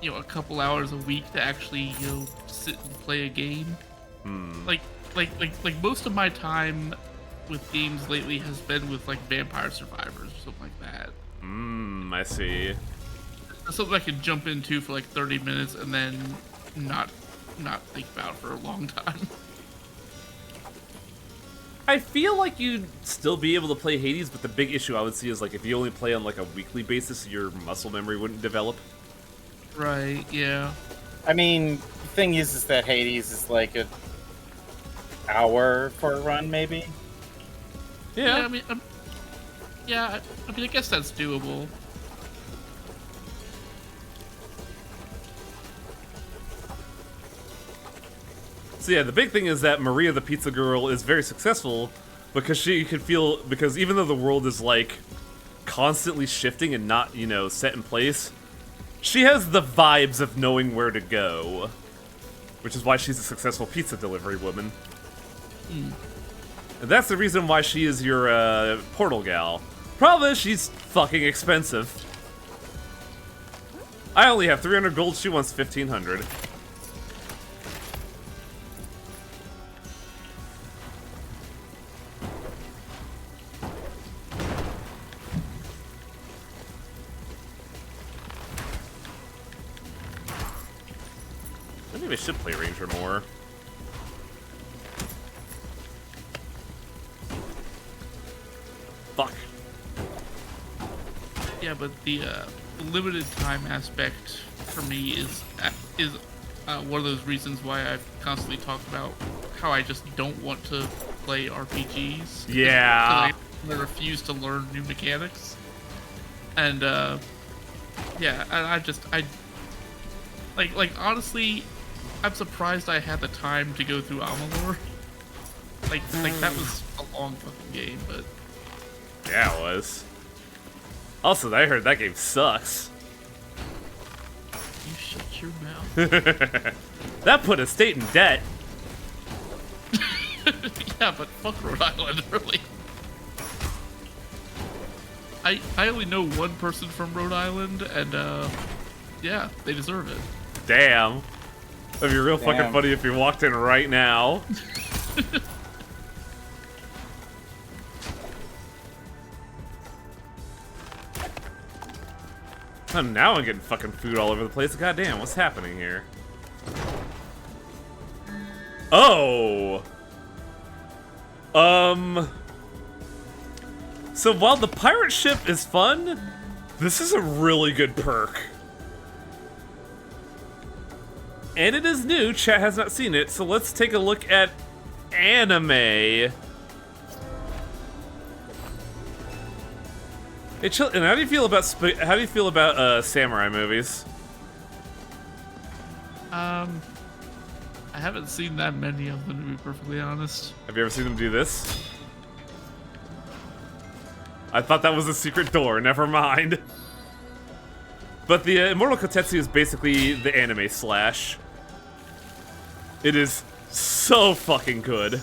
a couple hours a week to actually sit and play a game. Like most of my time with games lately has been with like Vampire Survivors or something like that. I see. Something I could jump into for like 30 minutes and then not think about for a long time. I feel like you'd still be able to play Hades, but the big issue I would see is like if you only play on like a weekly basis, your muscle memory wouldn't develop. Right, yeah. I mean, the thing is that Hades is like an hour for a run, maybe. Yeah, I mean, I guess that's doable. So yeah, the big thing is that Maria the Pizza Girl is very successful because she can feel, because even though the world is like constantly shifting and not, set in place, she has the vibes of knowing where to go. Which is why she's a successful pizza delivery woman. And that's the reason why she is your portal gal. Problem is, she's fucking expensive. I only have 300 gold, she wants 1,500. Maybe I should play Ranger more. Fuck. Yeah, but the limited time aspect for me is one of those reasons why I've constantly talked about how I just don't want to play RPGs. Yeah. I refuse to learn new mechanics. And yeah, I honestly, I'm surprised I had the time to go through Amalur. Like that was a long fucking game, but Yeah, it was. Also, I heard that game sucks. you shut your mouth. That put a state in debt. Yeah, but fuck Rhode Island, really. I only know one person from Rhode Island, and yeah, they deserve it. Damn. That'd be real fucking Damn. funny if you walked in right now. Oh, now I'm getting fucking food all over the place. Goddamn, what's happening here? Oh! So while the pirate ship is fun, this is a really good perk. And it is new, chat has not seen it, so let's take a look at anime. Hey, chill. And how do you feel about samurai movies? I haven't seen that many of them, to be perfectly honest. Have you ever seen them do this? I thought that was a secret door, never mind. But the Immortal Kotetsu is basically the anime Slash. It is so fucking good.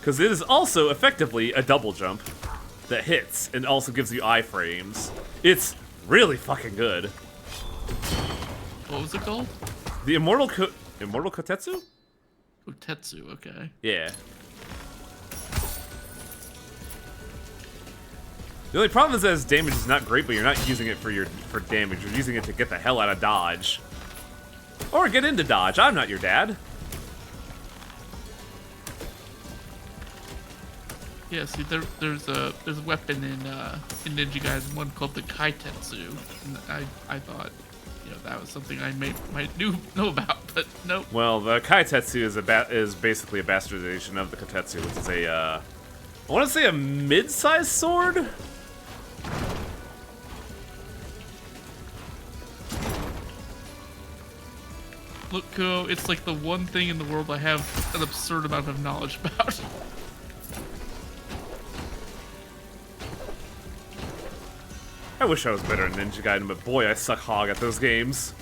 Because it is also effectively a double jump that hits and also gives you iframes. It's really fucking good. What was it called? The Immortal Kotetsu? Kotetsu, okay. Yeah. The only problem is that his damage is not great, but you're not using it for damage. You're using it to get the hell out of dodge. Or get into dodge. I'm not your dad. Yeah, see, there's a weapon in Ninja Gaiden 1 called the Kaitetsu, and I thought, you know, that was something I might know about, but nope. Well, the Kaitetsu is basically a bastardization of the Kotetsu, which is a I want to say a mid-sized sword. Look, Ko, it's like the one thing in the world I have an absurd amount of knowledge about. I wish I was better at Ninja Gaiden, but boy, I suck hog at those games.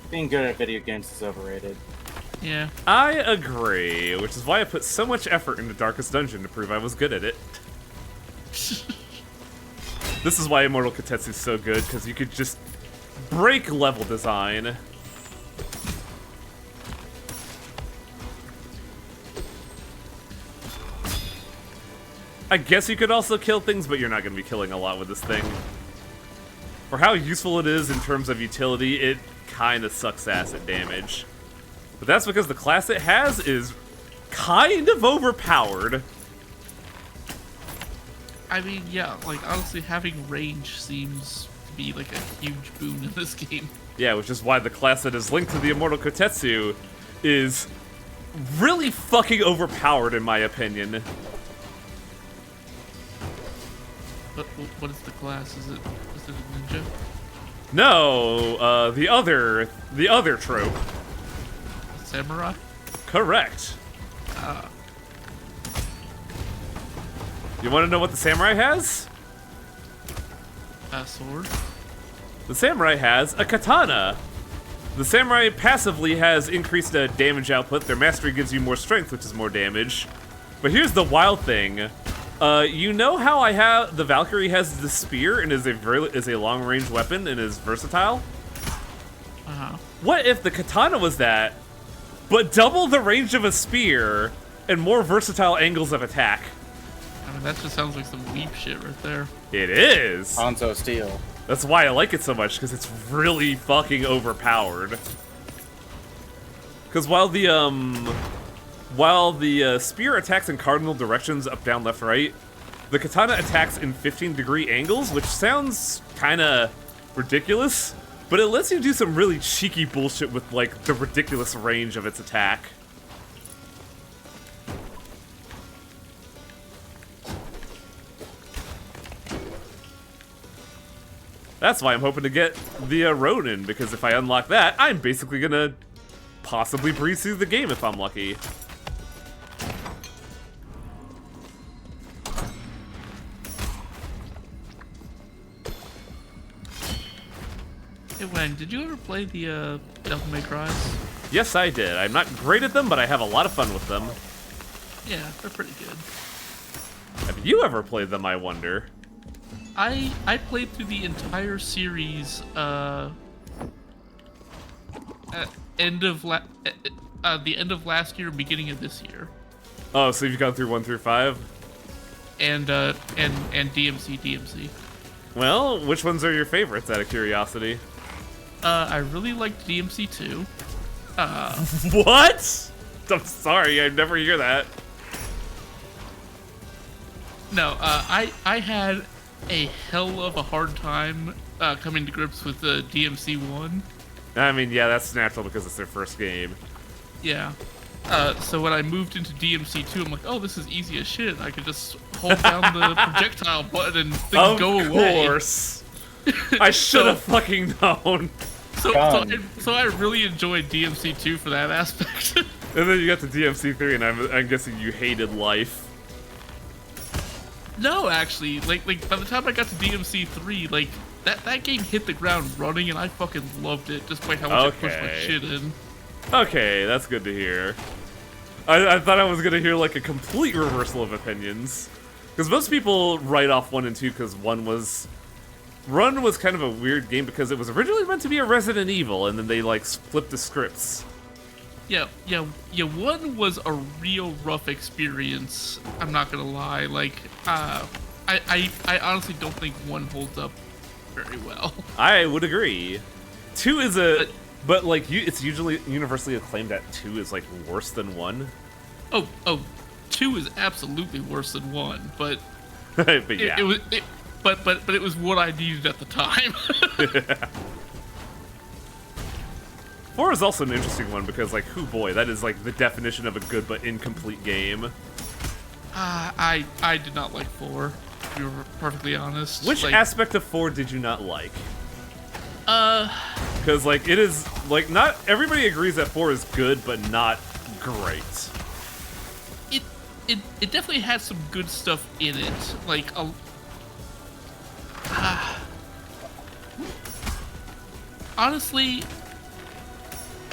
Being good at video games is overrated. Yeah. I agree, which is why I put so much effort into Darkest Dungeon to prove I was good at it. This is why Immortal Kotetsu is so good, because you could just break level design. I guess you could also kill things, but you're not going to be killing a lot with this thing. For how useful it is in terms of utility, it kind of sucks ass at damage. But that's because the class it has is kind of overpowered. I mean, yeah, like, honestly, having range seems to be, like, a huge boon in this game. Yeah, which is why the class that is linked to the Immortal Kotetsu is really fucking overpowered, in my opinion. But what is the class? Is it a ninja? No, the other trope. Samurai? Correct. You want to know what the samurai has? A sword? The samurai has a katana. The samurai passively has increased damage output. Their mastery gives you more strength, which is more damage. But here's the wild thing. You know how the Valkyrie has the spear and is a long-range weapon and is versatile? Uh-huh. What if the katana was that, but double the range of a spear and more versatile angles of attack? I mean, that just sounds like some weep shit right there. It is. Hanzo Steel. That's why I like it so much, because it's really fucking overpowered. Because while the spear attacks in cardinal directions, up, down, left, right, the katana attacks in 15-degree angles, which sounds kind of ridiculous, but it lets you do some really cheeky bullshit with, like, the ridiculous range of its attack. That's why I'm hoping to get the Ronin, because if I unlock that, I'm basically gonna possibly breeze through the game if I'm lucky. Hey, Wang, did you ever play the Devil May Cry's? Yes, I did. I'm not great at them, but I have a lot of fun with them. Yeah, they're pretty good. Have you ever played them, I wonder? I played through the entire series at the end of last year, beginning of this year. Oh, so you've gone through 1 through 5? And DMC. Well, which ones are your favorites, out of curiosity? I really liked DMC 2. What? I'm sorry, I never hear that. No, I had a hell of a hard time coming to grips with the DMC 1. I mean, yeah, that's natural because it's their first game. Yeah. So when I moved into DMC 2, I'm like, oh, this is easy as shit. I could just hold down the projectile button and things go away. Of course. I should have fucking known. So I really enjoyed DMC2 for that aspect. And then you got to DMC3, and I'm guessing you hated life. No, actually, like by the time I got to DMC3, like that game hit the ground running, and I fucking loved it, despite how much I pushed my shit in. Okay, that's good to hear. I thought I was gonna hear like a complete reversal of opinions, because most people write off 1 and 2 because Run was kind of a weird game because it was originally meant to be a Resident Evil, and then they like flipped the scripts. Yeah. 1 was a real rough experience. I'm not gonna lie. Like, I honestly don't think 1 holds up very well. I would agree. 2 is but like it's usually universally acclaimed that 2 is like worse than 1. Oh, 2 is absolutely worse than 1, but but yeah, but it was what I needed at the time. 4 is also an interesting one because, like, hoo boy, that is like the definition of a good but incomplete game. I did not like 4, to be perfectly honest. Which aspect of 4 did you not like? Because, like, it is, like, not everybody agrees that 4 is good, but not great. It definitely had some good stuff in it. Like, honestly,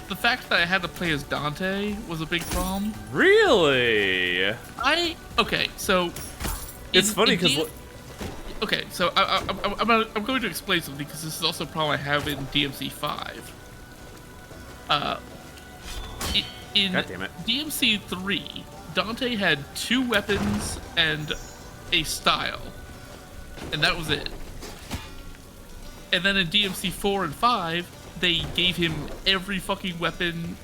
the fact that I had to play as Dante was a big problem. Really? Okay, so... It's funny because... Okay, so I'm going to explain something because this is also a problem I have in DMC5. In God damn it. DMC3, Dante had 2 weapons and a style, and that was it. And then in DMC4 and 5, they gave him every fucking weapon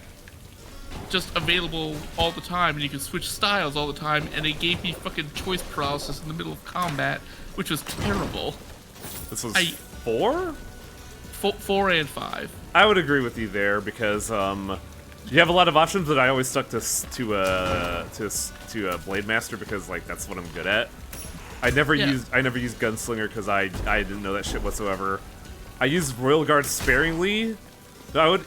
just available all the time, and you could switch styles all the time, and they gave me fucking choice paralysis in the middle of combat, which was terrible. This was 4? 4 and 5. I would agree with you there because you have a lot of options, but I always stuck to Blade Master because like that's what I'm good at. I never used Gunslinger because I didn't know that shit whatsoever. I used Royal Guard sparingly. I would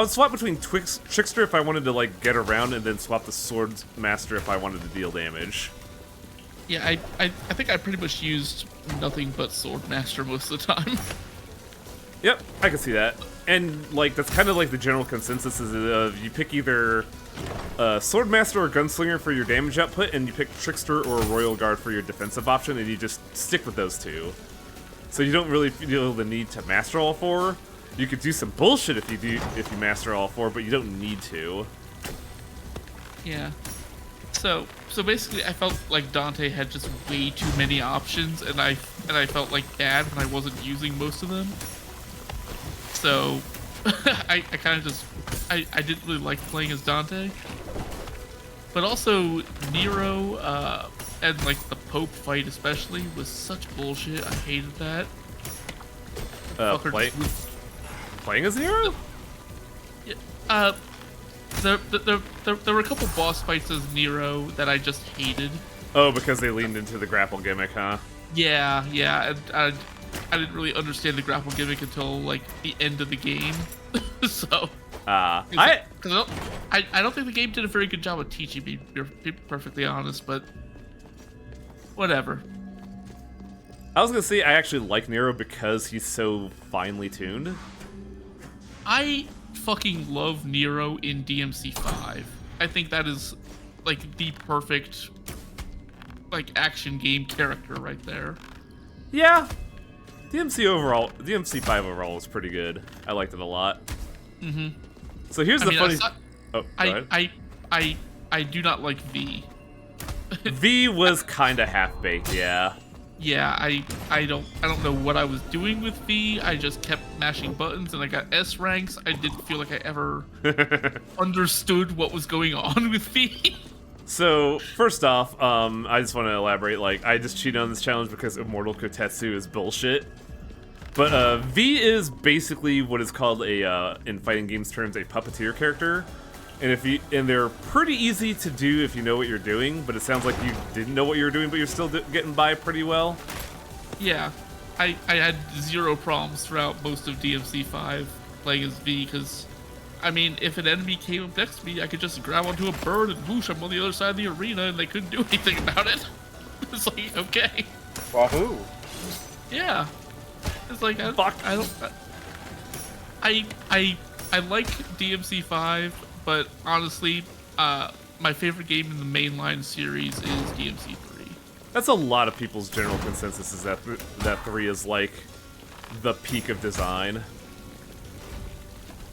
swap between Trickster if I wanted to like get around, and then swap the Sword Master if I wanted to deal damage. Yeah, I think I pretty much used nothing but Sword Master most of the time. Yep, I can see that. And like that's kind of like the general consensus is you pick either Sword Master or Gunslinger for your damage output, and you pick Trickster or Royal Guard for your defensive option, and you just stick with those 2. So you don't really feel the need to master all 4. You could do some bullshit if you master all 4, but you don't need to. Yeah. So basically, I felt like Dante had just way too many options, and I felt like bad when I wasn't using most of them. So I kind of just I didn't really like playing as Dante. But also Nero and like the Pope fight especially was such bullshit. I hated that. Playing as Nero? Yeah. There were a couple boss fights as Nero that I just hated. Oh, because they leaned into the grapple gimmick, huh? Yeah. And I didn't really understand the grapple gimmick until like the end of the game. So. I don't think the game did a very good job of teaching me, to be perfectly honest, but whatever. I was gonna say I actually like Nero because he's so finely tuned. I fucking love Nero in DMC5. I think that is like the perfect like action game character right there. Yeah. DMC5 overall was pretty good. I liked it a lot. Mm-hmm. So here's the funny. Go ahead. I do not like V. V was kind of half-baked, yeah. Yeah, I don't know what I was doing with V. I just kept mashing buttons and I got S ranks. I didn't feel like I ever understood what was going on with V. So, first off, I just want to elaborate, like, I just cheated on this challenge because Immortal Kotetsu is bullshit. But, V is basically what is called a, in fighting games terms, a puppeteer character. And they're pretty easy to do if you know what you're doing, but it sounds like you didn't know what you were doing, but you're still getting by pretty well. Yeah. I had zero problems throughout most of DMC5 playing as V, because, I mean, if an enemy came up next to me, I could just grab onto a bird and whoosh, I'm on the other side of the arena, and they couldn't do anything about it. It's like, okay. Wahoo! Yeah. It's like, Fuck. I don't... I like DMC5, but honestly, my favorite game in the mainline series is DMC3. That's a lot of people's general consensus, is that that 3 is like the peak of design.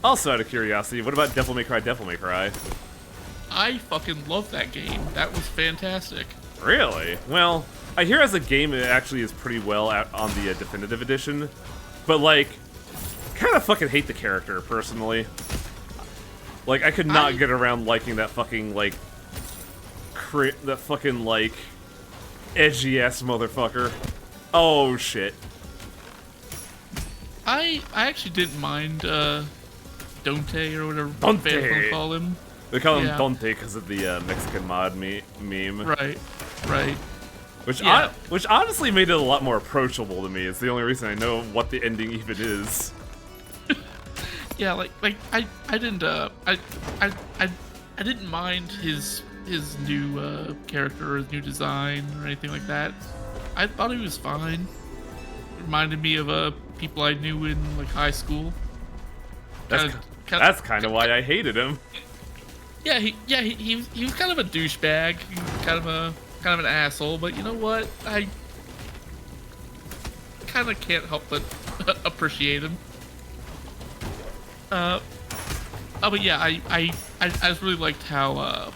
Also, out of curiosity, what about Devil May Cry Devil May Cry? I fucking love that game. That was fantastic. Really? Well, I hear as a game it actually is pretty well out on the definitive edition, but like, kind of fucking hate the character personally. Like, I could not get around liking that fucking like, that fucking like, edgy ass motherfucker. Oh shit. I actually didn't mind Dante or whatever Dante. fans call him. They call him Yeah. Dante because of the Mexican mod meme. Right. Which Yeah. which honestly made it a lot more approachable to me. It's the only reason I know what the ending even is. Yeah, like I didn't I didn't mind his new character or his new design or anything like that. I thought he was fine. Reminded me of people I knew in like high school. That's kind of why I hated him. Yeah, he was kind of a douchebag, kind of an asshole. But you know what? I kind of can't help but appreciate him. But yeah, I just really liked how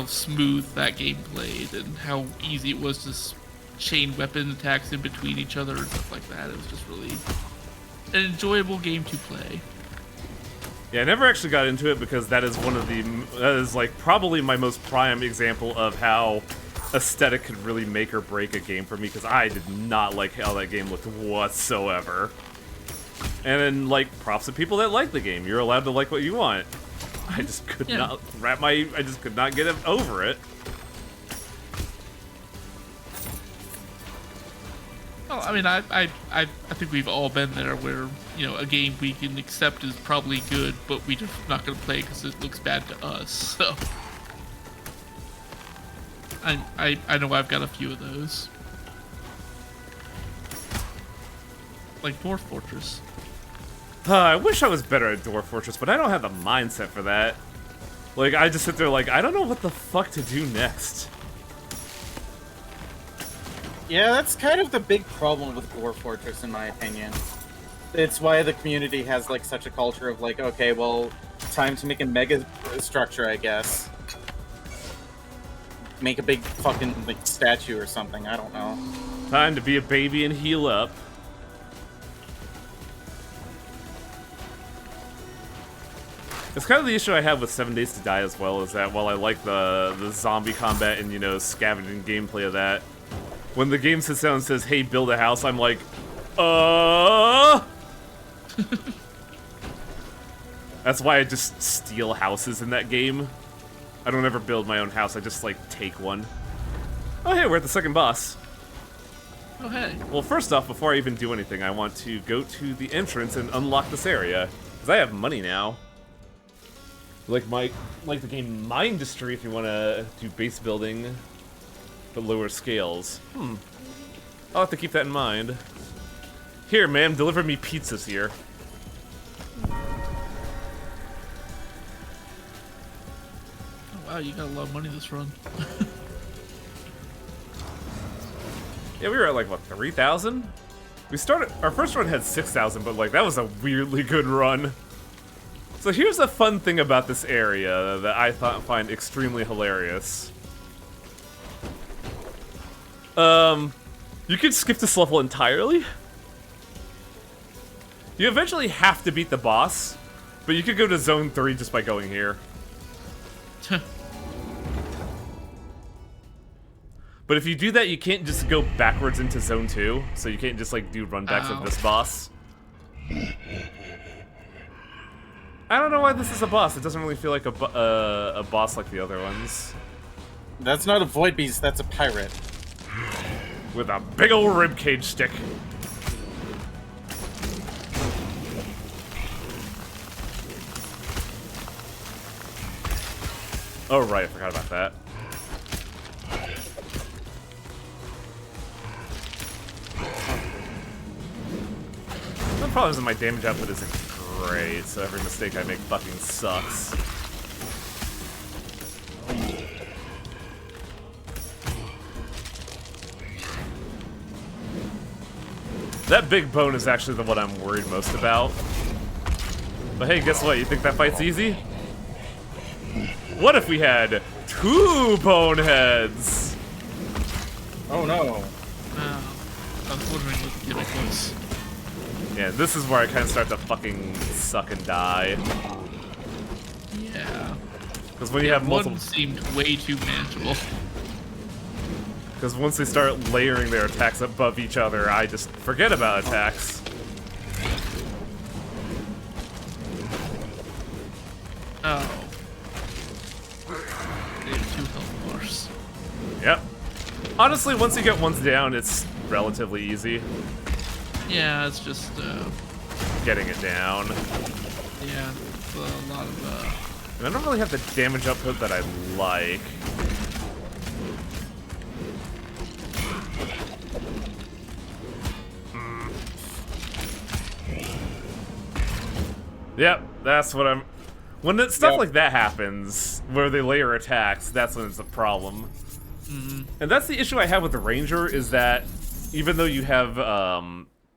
smooth that game played and how easy it was to chain weapon attacks in between each other and stuff like that. It was just really an enjoyable game to play. Yeah, I never actually got into it because that is that is like probably my most prime example of how aesthetic could really make or break a game for me, because I did not like how that game looked whatsoever. And then, like, props to people that like the game. You're allowed to like what you want. I just could not I just could not get over it. Well, I mean, I think we've all been there where, you know, a game we can accept is probably good, but we just not going to play because it looks bad to us. So, I know I've got a few of those. Like Dwarf Fortress. I wish I was better at Dwarf Fortress, but I don't have the mindset for that. Like, I just sit there like, I don't know what the fuck to do next. Yeah, that's kind of the big problem with Dwarf Fortress, in my opinion. It's why the community has, like, such a culture of, like, okay, well, time to make a mega structure, I guess. Make a big fucking, like, statue or something, I don't know. Time to be a baby and heal up. It's kind of the issue I have with 7 Days to Die as well, is that while I like the zombie combat and, you know, scavenging gameplay of that, when the game sits down and says, hey, build a house, I'm like, That's why I just steal houses in that game. I don't ever build my own house, I just, like, take one. Oh, hey, we're at the second boss. Oh, hey. Well, first off, before I even do anything, I want to go to the entrance and unlock this area, because I have money now. Like the game Mindustry, if you want to do base building, but lower scales. I'll have to keep that in mind. Here, ma'am, deliver me pizzas here. Oh, wow, you got a lot of money this run. Yeah, we were at like, what, 3,000? We started, our first run had 6,000, but like, that was a weirdly good run. So here's a fun thing about this area that I find extremely hilarious. You could skip this level entirely. You eventually have to beat the boss, but you could go to Zone 3 just by going here. But if you do that, you can't just go backwards into Zone 2, so you can't just like do runbacks of this boss. I don't know why this is a boss. It doesn't really feel like a boss like the other ones. That's not a Void Beast, that's a pirate. With a big ol' ribcage stick. Oh, right, I forgot about that. The problem is that my damage output isn't great, so every mistake I make fucking sucks. That big bone is actually the one I'm worried most about. But hey, guess what? You think that fight's easy? What if we had 2 boneheads? Oh no. I was wondering what the gimmick was. Yeah, this is where I kind of start to fucking suck and die. Yeah. Because when you have multiple... One seemed way too manageable. Because once they start layering their attacks above each other, I just forget about attacks. Oh. They have 2 health bars. Yep. Honestly, once you get ones down, it's relatively easy Yeah, it's just, getting it down. yeah, it's a lot of, And I don't really have the damage output that I like. Yep, that's what I'm... When stuff like that happens, where they layer attacks, that's when it's a problem. And that's the issue I have with the Ranger, is that even though you have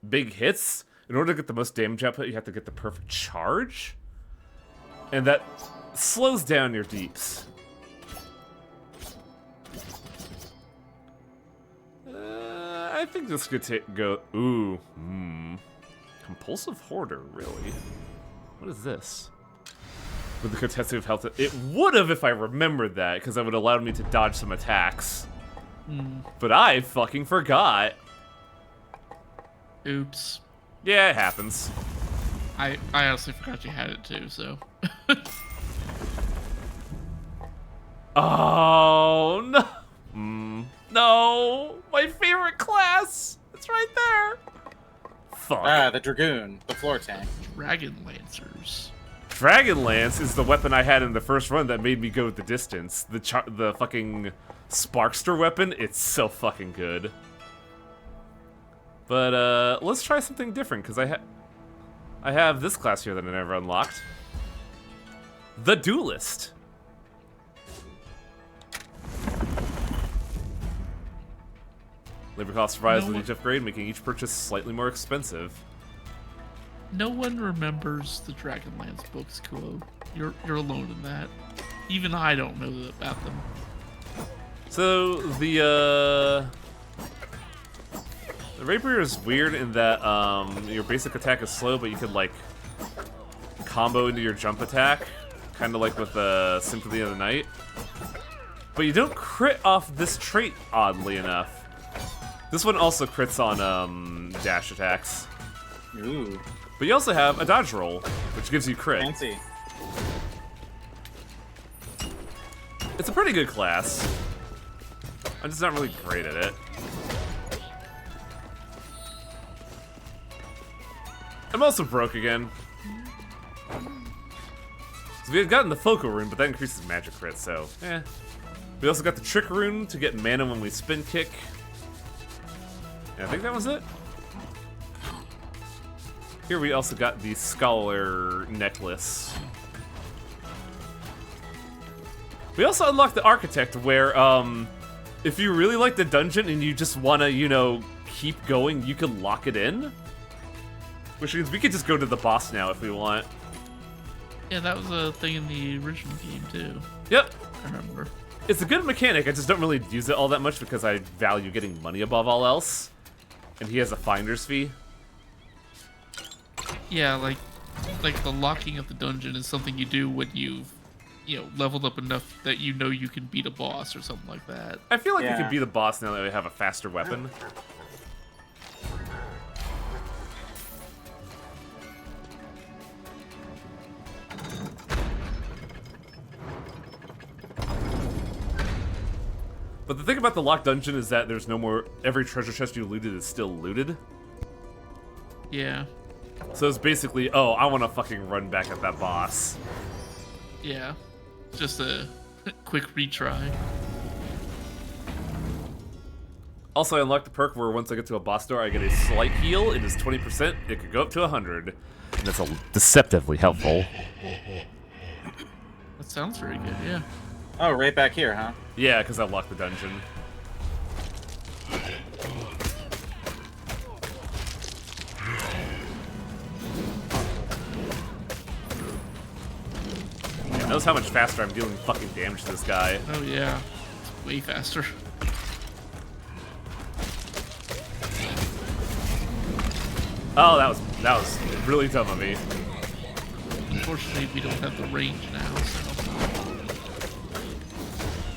big hits, in order to get the most damage output, you have to get the perfect charge. And that slows down your deeps. I think this could go... Ooh. Compulsive Hoarder, really? What is this? With the Kotetsu of health... It would have if I remembered that, because that would have allowed me to dodge some attacks. But I fucking forgot. oops. Yeah, it happens. I honestly forgot you had it too, so. Oh, no. No. My favorite class. It's right there. Fuck. Ah, the Dragoon, the floor tank. Dragon Lancers. Dragon Lance is the weapon I had in the first run that made me go the distance. The fucking Sparkster weapon, it's so fucking good. But let's try something different, because I have this class here that I never unlocked. The Duelist. Labor costs rise with each upgrade, making each purchase slightly more expensive. No one remembers the Dragonlance books, Kuo. You're alone in that. Even I don't know about them. So the Rapier is weird in that your basic attack is slow, but you could like combo into your jump attack, kind of like with the Symphony of the Night. But you don't crit off this trait, oddly enough. This one also crits on dash attacks. Ooh, But you also have a dodge roll, which gives you crit. fancy. It's a pretty good class. I'm just not really great at it. I'm also broke again. So we had gotten the Focal Rune, but that increases magic crit, so eh. We also got the Trick Rune to get mana when we spin kick. And I think that was it. Here we also got the Scholar Necklace. We also unlocked the Architect, where, if you really like the dungeon and you just wanna, you know, keep going, you can lock it in. Which means we could just go to the boss now if we want. Yeah, that was a thing in the original game too. Yep. I remember. It's a good mechanic, I just don't really use it all that much because I value getting money above all else. And he has a finder's fee. Yeah, like the locking of the dungeon is something you do when you've, you know, leveled up enough that you know you can beat a boss or something like that. I feel like we Yeah. could be the boss now that we have a faster weapon. But the thing about the locked dungeon is that there's no more... Every treasure chest you looted is still looted. Yeah. So it's basically, oh, I want to fucking run back at that boss. Yeah. Just a Quick retry. Also, I unlocked the perk where once I get to a boss door, I get a slight heal. It is 20%. It could go up to 100. And that's deceptively helpful. That sounds very good, yeah. Oh, right back here, huh? Yeah, because I unlocked the dungeon. Yeah, notice how much faster I'm dealing fucking damage to this guy. Oh yeah, it's way faster. Oh, that was really dumb of me. Unfortunately, we don't have the range now, so...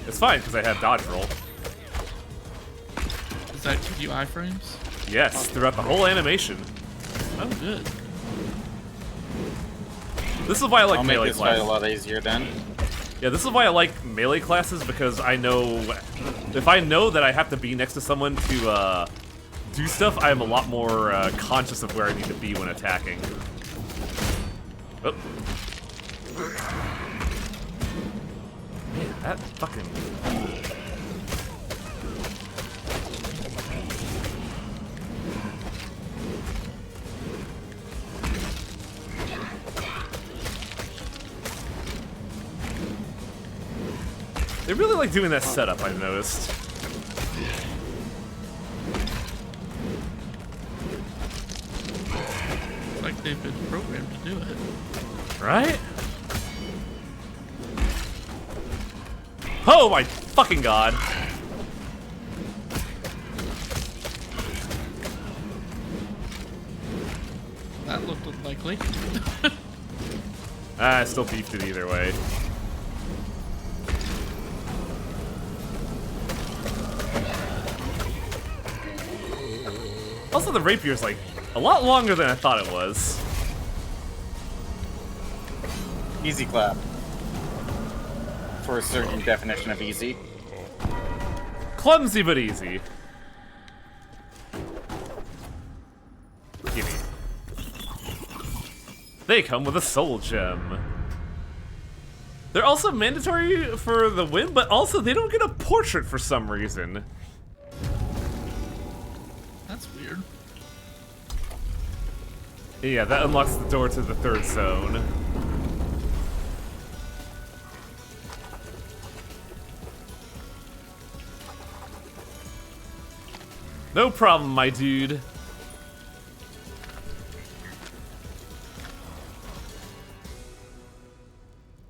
It's fine, because I have dodge roll. Does that give you iframes? Yes, throughout the whole animation. Oh, good. This is why I like I'll make melee this fight a classes. lot easier then. Yeah, this is why I like melee classes, because I know... If I know that I have to be next to someone to, do stuff, I am a lot more, conscious of where I need to be when attacking. Oh. Man, that fucking... They really like doing that setup, I've noticed. It's like they've been programmed to do it. Right? Oh my fucking god. That looked unlikely. I still beefed it either way. Also, the rapier's like a lot longer than I thought it was. Easy clap. For a certain definition of easy. Clumsy but easy. Gimme. They come with a soul gem. They're also mandatory for the win, but also they don't get a portrait for some reason. That's weird. Yeah, that unlocks the door to the third zone. No problem, my dude.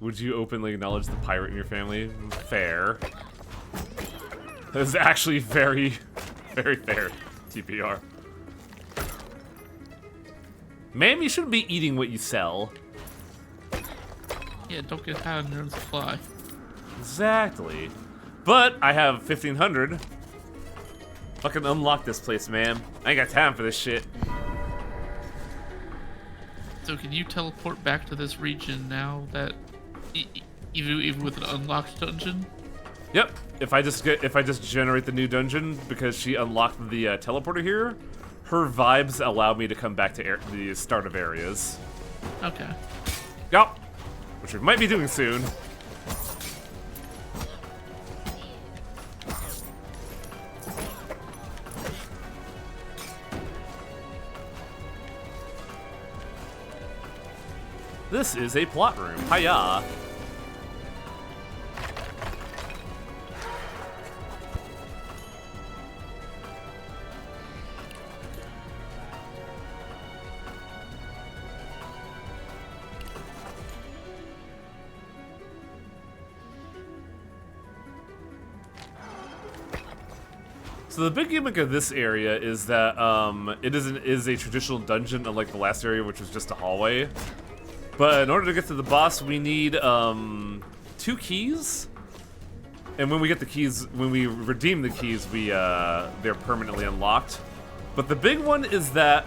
Would you openly acknowledge the pirate in your family? Fair. That is actually very, very fair, TPR. Ma'am, you shouldn't be eating what you sell. Yeah, don't get high on your own supply. Exactly. But I have 1,500. Fucking unlock this place, man. I ain't got time for this shit. So can you teleport back to this region now that, even with an unlocked dungeon? Yep. If I just generate the new dungeon because she unlocked the teleporter here, her vibes allow me to come back to the start of areas. Okay. Yup. Which we might be doing soon. This is a plot room. Hiya. So the big gimmick of this area is that it is a traditional dungeon, unlike the last area, which was just a hallway. But in order to get to the boss, we need 2 keys. And when we get the keys, when we redeem the keys, they're permanently unlocked. But the big one is that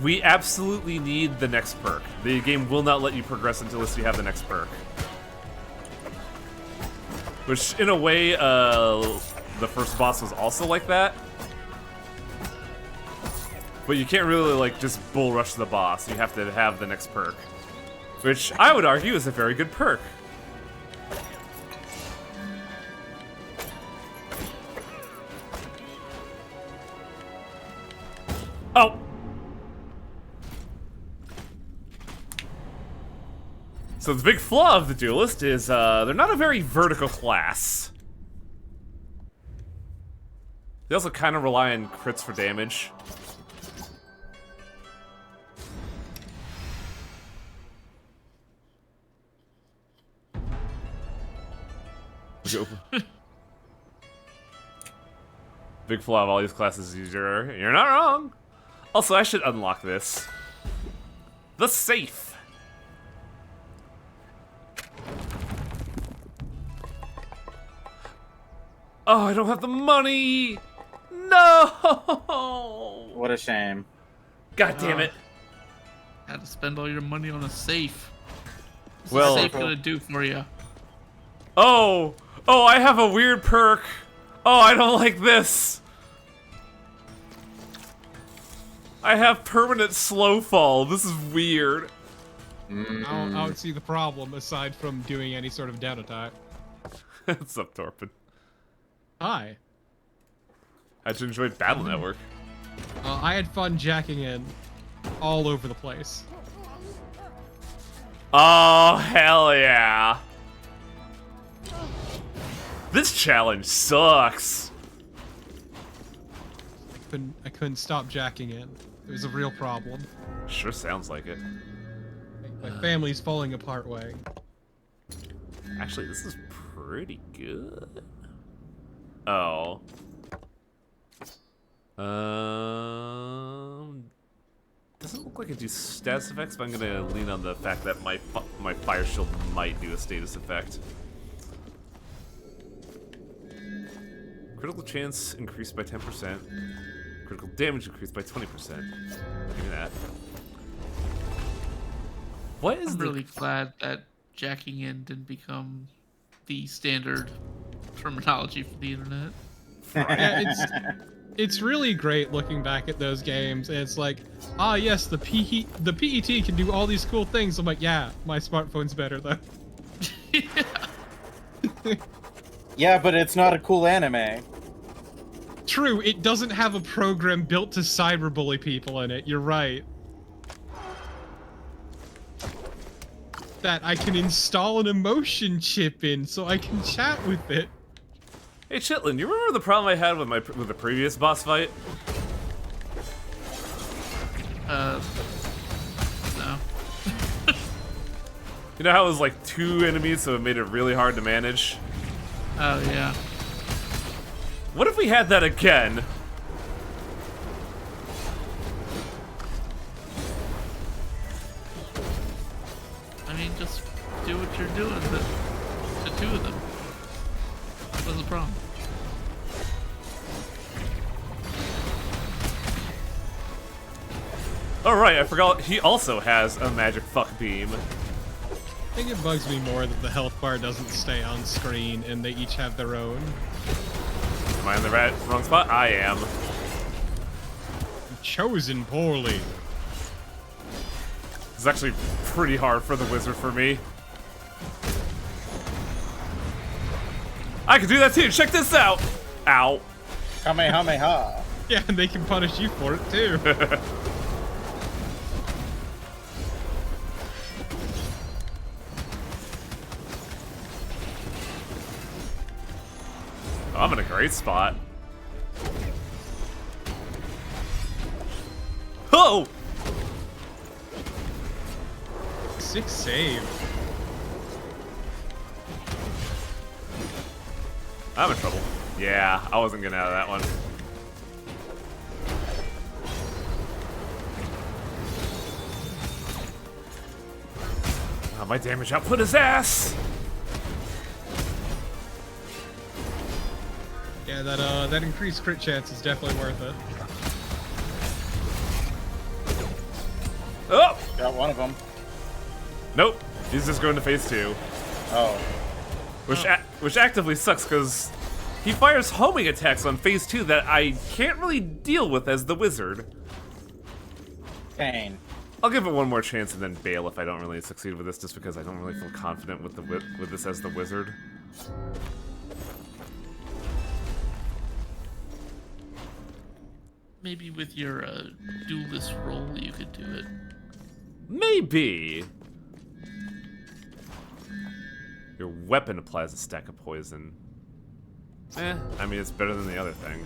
we absolutely need the next perk. The game will not let you progress until you have the next perk. Which, in a way, the first boss was also like that. But you can't really, like, just bull rush the boss. You have to have the next perk. Which, I would argue, is a very good perk. Oh! So the big flaw of the Duelist is they're not a very vertical class. They also kind of rely on crits for damage. Big flaw of all these classes is you're not wrong. Also, I should unlock this. The safe. Oh, I don't have the money. No. What a shame. God damn it. Had to spend all your money on a safe. What's Well- a safe gonna do for you? Oh, I have a weird perk. Oh, I don't like this. I have permanent slow fall. This is weird. I don't see the problem aside from doing any sort of down attack. What's up, Torpin? Hi. How'd you enjoy Battle Network? I had fun jacking in all over the place. Oh, hell yeah. This challenge sucks. I couldn't stop jacking in. It was a real problem. Sure sounds like it. My family's falling apart way. Actually, this is pretty good. Oh. Doesn't look like it do status effects, but I'm gonna lean on the fact that my fire shield might do a status effect. Critical chance increased by 10%. Critical damage increased by 20%. Give me that. What is I'm the... really glad that jacking in didn't become the standard terminology for the internet. Yeah, it's really great looking back at those games, and it's like, ah yes, the PET can do all these cool things. I'm like, yeah, my smartphone's better though. Yeah, but it's not a cool anime. True, it doesn't have a program built to cyberbully people in it. You're right. That I can install an emotion chip in so I can chat with it. Hey Chitlin, you remember the problem I had with the previous boss fight? No. You know how it was like 2 enemies, so it made it really hard to manage? Oh, yeah. What if we had that again? I mean, just do what you're doing to 2 of them. What's the problem? Oh right, I forgot he also has a magic fuck beam. I think it bugs me more that the health bar doesn't stay on screen and they each have their own. Am I in the wrong spot? I am. Chosen poorly. It's actually pretty hard for the wizard for me. I can do that too, check this out! Ow. Kamehameha. Yeah, and they can punish you for it too. I'm in a great spot. Oh! 6 save. I'm in trouble. Yeah, I wasn't getting out of that one. Oh, my damage output is ass! Yeah, that increased crit chance is definitely worth it. Oh! Got one of them. Nope. He's just going to phase 2. Oh. Which actively sucks, because he fires homing attacks on phase 2 that I can't really deal with as the wizard. Pain. I'll give it one more chance and then bail if I don't really succeed with this, just because I don't really feel confident with this as the wizard. maybe with your duelist role, you could do it. Maybe. Your weapon applies a stack of poison. I mean, it's better than the other thing.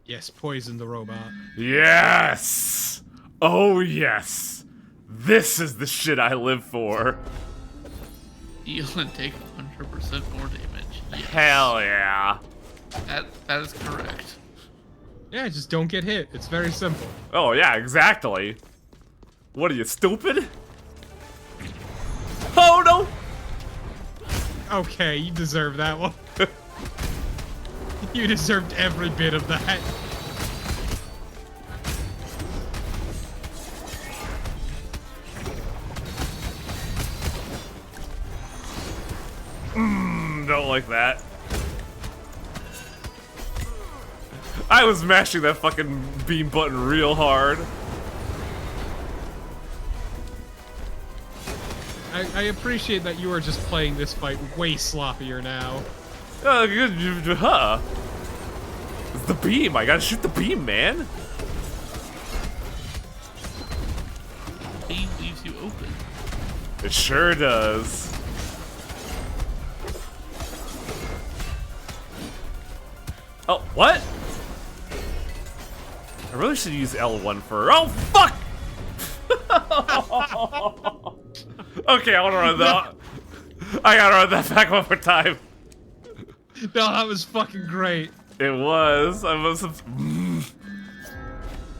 Yes, poison the robot. Yes! Oh, yes! This is the shit I live for. Heal and take 100% more damage. Yes. Hell yeah. That is correct. Yeah, just don't get hit. It's very simple. Oh, yeah, exactly. What are you, stupid? Oh, no! Okay, you deserve that one. You deserved every bit of that. Don't like that. I was mashing that fucking beam button real hard. I appreciate that you are just playing this fight way sloppier now. Huh? It's the beam. I gotta shoot the beam, man. He leaves you open. It sure does. Oh, what? I really should use L1 for. Oh, fuck! Okay, I wanna run that. I gotta run that back one more time. No, that was fucking great. It was. I was.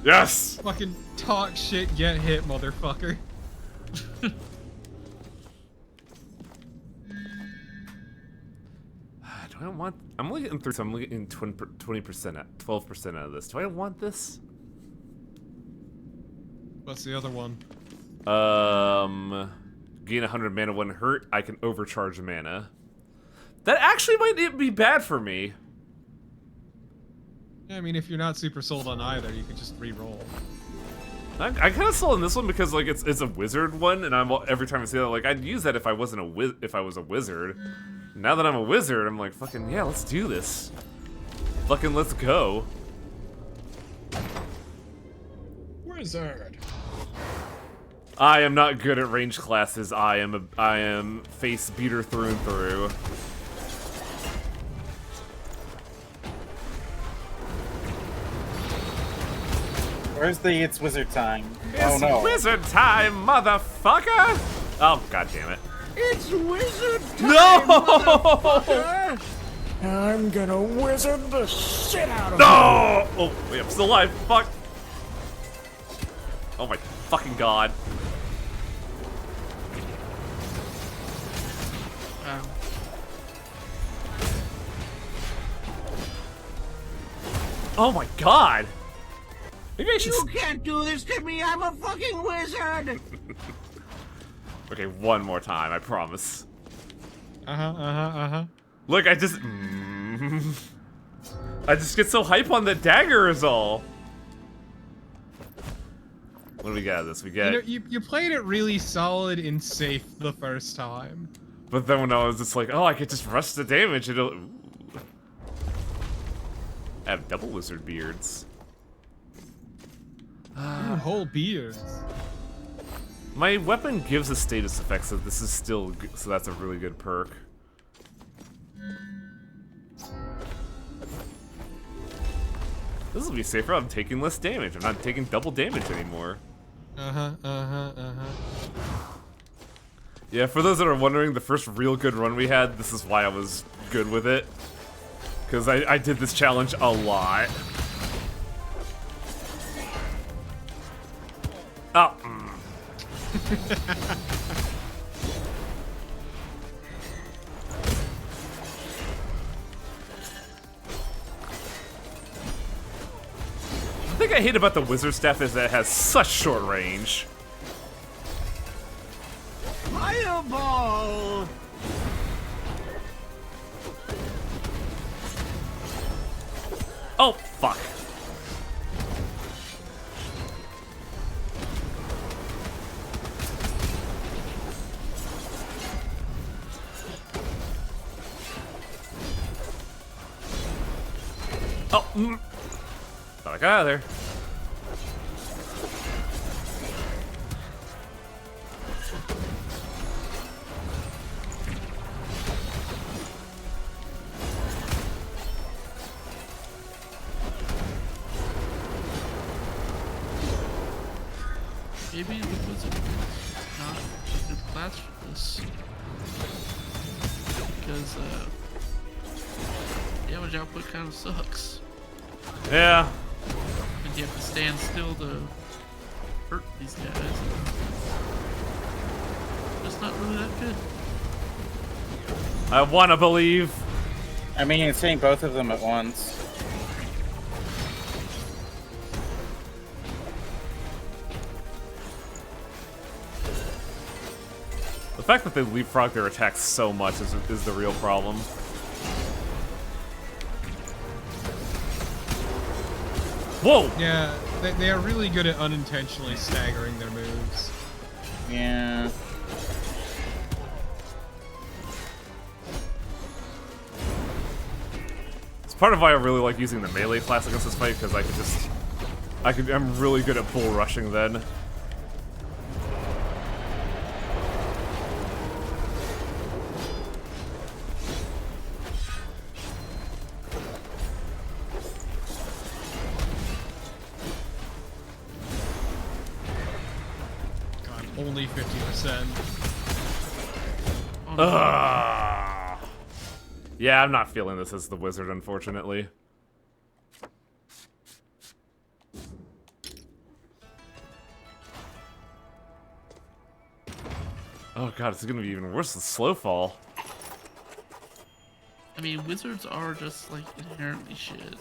Yes! Fucking talk shit, get hit, motherfucker. Do I want? I'm only getting through, so I'm only getting 20% at 12% out of this. Do I want this? What's the other one? Gain 100 mana when hurt. I can overcharge mana. That actually might be bad for me. Yeah, I mean, if you're not super sold on either, you can just re-roll. I kind of sold on this one because like it's a wizard one, and every time I see that, like I'd use that if I wasn't if I was a wizard. Now that I'm a wizard, I'm like fucking yeah, let's do this. Fucking let's go. Wizard. I am not good at range classes. I am face beater through and through. Where's the it's wizard time? It's Oh no. wizard time, motherfucker! Oh, god damn it. It's wizard time, No! motherfucker! I'm gonna wizard the shit out of you. No! Oh, wait, I'm still alive. Fuck. Oh my fucking god. Wow. Oh my god. Maybe I should. You can't do this to me. I'm a fucking wizard. Okay, one more time. I promise. Uh-huh. Look, I just get so hype on the dagger is all. What do we got out of this? We You get. know, you played it really solid and safe the first time. But then when I was just like, oh, I could just rush the damage, it'll. Ooh. I have double wizard beards. Ooh, whole beards. My weapon gives a status effect, so this is still good, so that's a really good perk. This will be safer. I'm taking less damage. I'm not taking double damage anymore. Yeah, for those that are wondering, the first real good run we had, this is why I was good with it. Because I did this challenge a lot. Oh. The thing I hate about the wizard staff is that it has such short range. Fireball. Oh, fuck. Oh, thought I got out of there. Maybe the wizard is not a good class for this. Because, damage output kind of sucks. Yeah. And you have to stand still to hurt these guys. Just not really that good. I wanna believe. I mean, it's saying both of them at once. The fact that they leapfrog their attacks so much is the real problem. Whoa! Yeah, they are really good at unintentionally staggering their moves. Yeah. It's part of why I really like using the melee class against this fight, because I'm really good at bull rushing then. God, only 50%. Oh, no. Ugh. Yeah, I'm not feeling this as the wizard, unfortunately. Oh god, it's gonna be even worse than slow fall. I mean, wizards are just, like, inherently shit.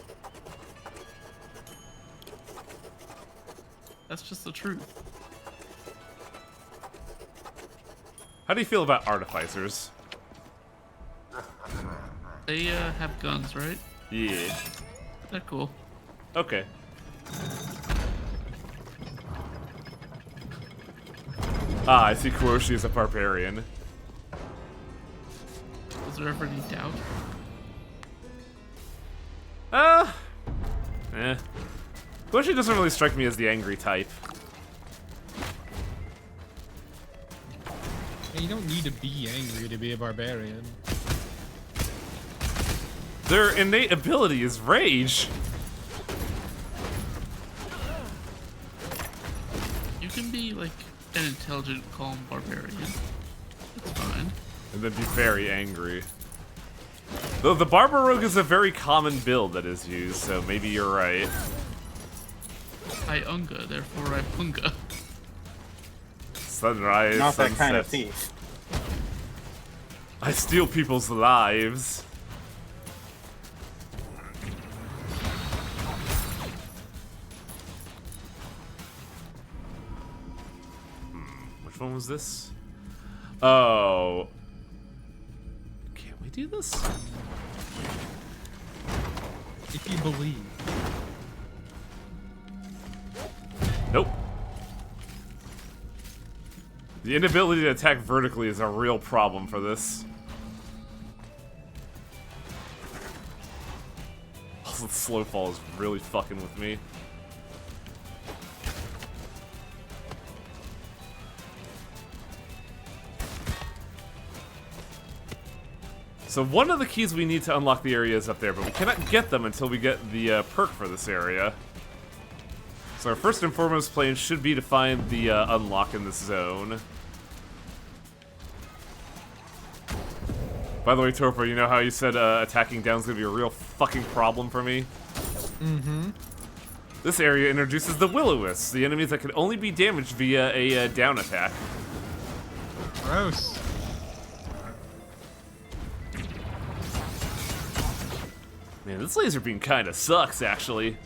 That's just the truth. How do you feel about artificers? They, have guns, right? Yeah. They're cool. Okay. Ah, I see Kuroshi as a barbarian. Was there ever any doubt? Kuroshi doesn't really strike me as the angry type. Hey, you don't need to be angry to be a barbarian. Their innate ability is rage. You can be, like, an intelligent, calm barbarian. It's fine. And then be very angry. Though the Barber Rogue is a very common build that is used, so maybe you're right. I unga, therefore I punga. Sunrise, Not that kind of sunset. thief. I steal people's lives. Which one was this? Oh. Can't we do this? If you believe. Nope. The inability to attack vertically is a real problem for this. Also, the slow fall is really fucking with me. So one of the keys we need to unlock the area is up there, but we cannot get them until we get the perk for this area. So our first and foremost plan should be to find the unlock in this zone. By the way, Torpo, you know how you said attacking down is going to be a real fucking problem for me? Mm-hmm. This area introduces the Will-O-Wisps, the enemies that can only be damaged via a down attack. Gross. Man, this laser beam kinda sucks, actually.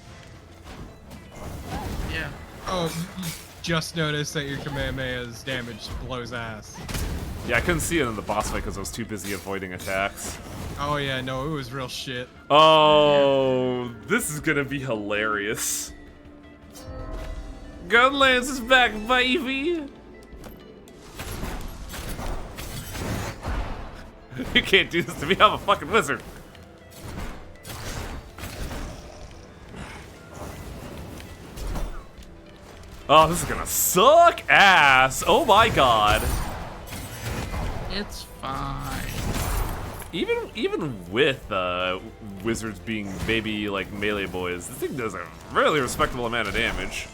Yeah. Oh, you just noticed that your Kamehameha's damage blows ass. Yeah, I couldn't see it in the boss fight because I was too busy avoiding attacks. Oh yeah, no, it was real shit. Oh, this is gonna be hilarious. Gunlance is back, baby! You can't do this to me, I'm a fucking wizard. Oh, this is gonna suck ass. Oh my god. It's fine. Even with wizards being maybe like melee boys, this thing does a really respectable amount of damage.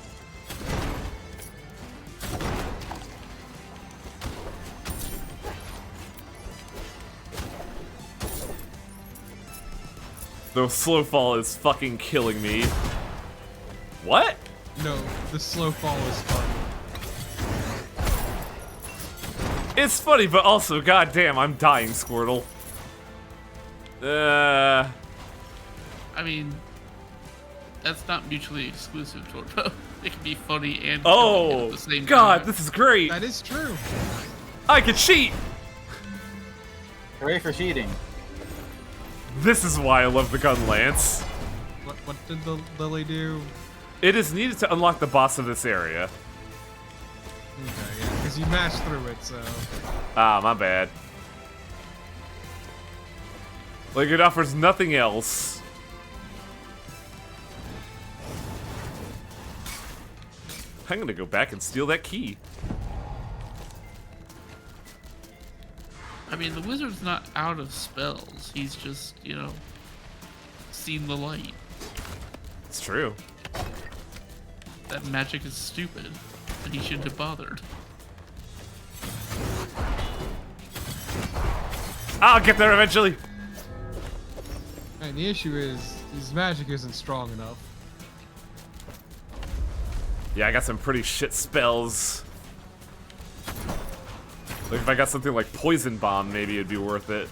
The slow fall is fucking killing me. What? No, the slow fall is fun. It's funny, but also, goddamn, I'm dying, Squirtle. I mean, that's not mutually exclusive, Torpo. It can be funny and killing Oh, at the same God, time. this is great. That is true. I can cheat. Hooray for cheating. This is why I love the gun lance. What did the lily do? It is needed to unlock the boss of this area. Okay, yeah, because you mashed through it, so. Ah, my bad. Like, it offers nothing else. I'm gonna go back and steal that key. I mean, the wizard's not out of spells. He's just, you know, seen the light. It's true. That magic is stupid, and he shouldn't have bothered. I'll get there eventually. And the issue is, his magic isn't strong enough. Yeah, I got some pretty shit spells. Like, if I got something like Poison Bomb, maybe it'd be worth it.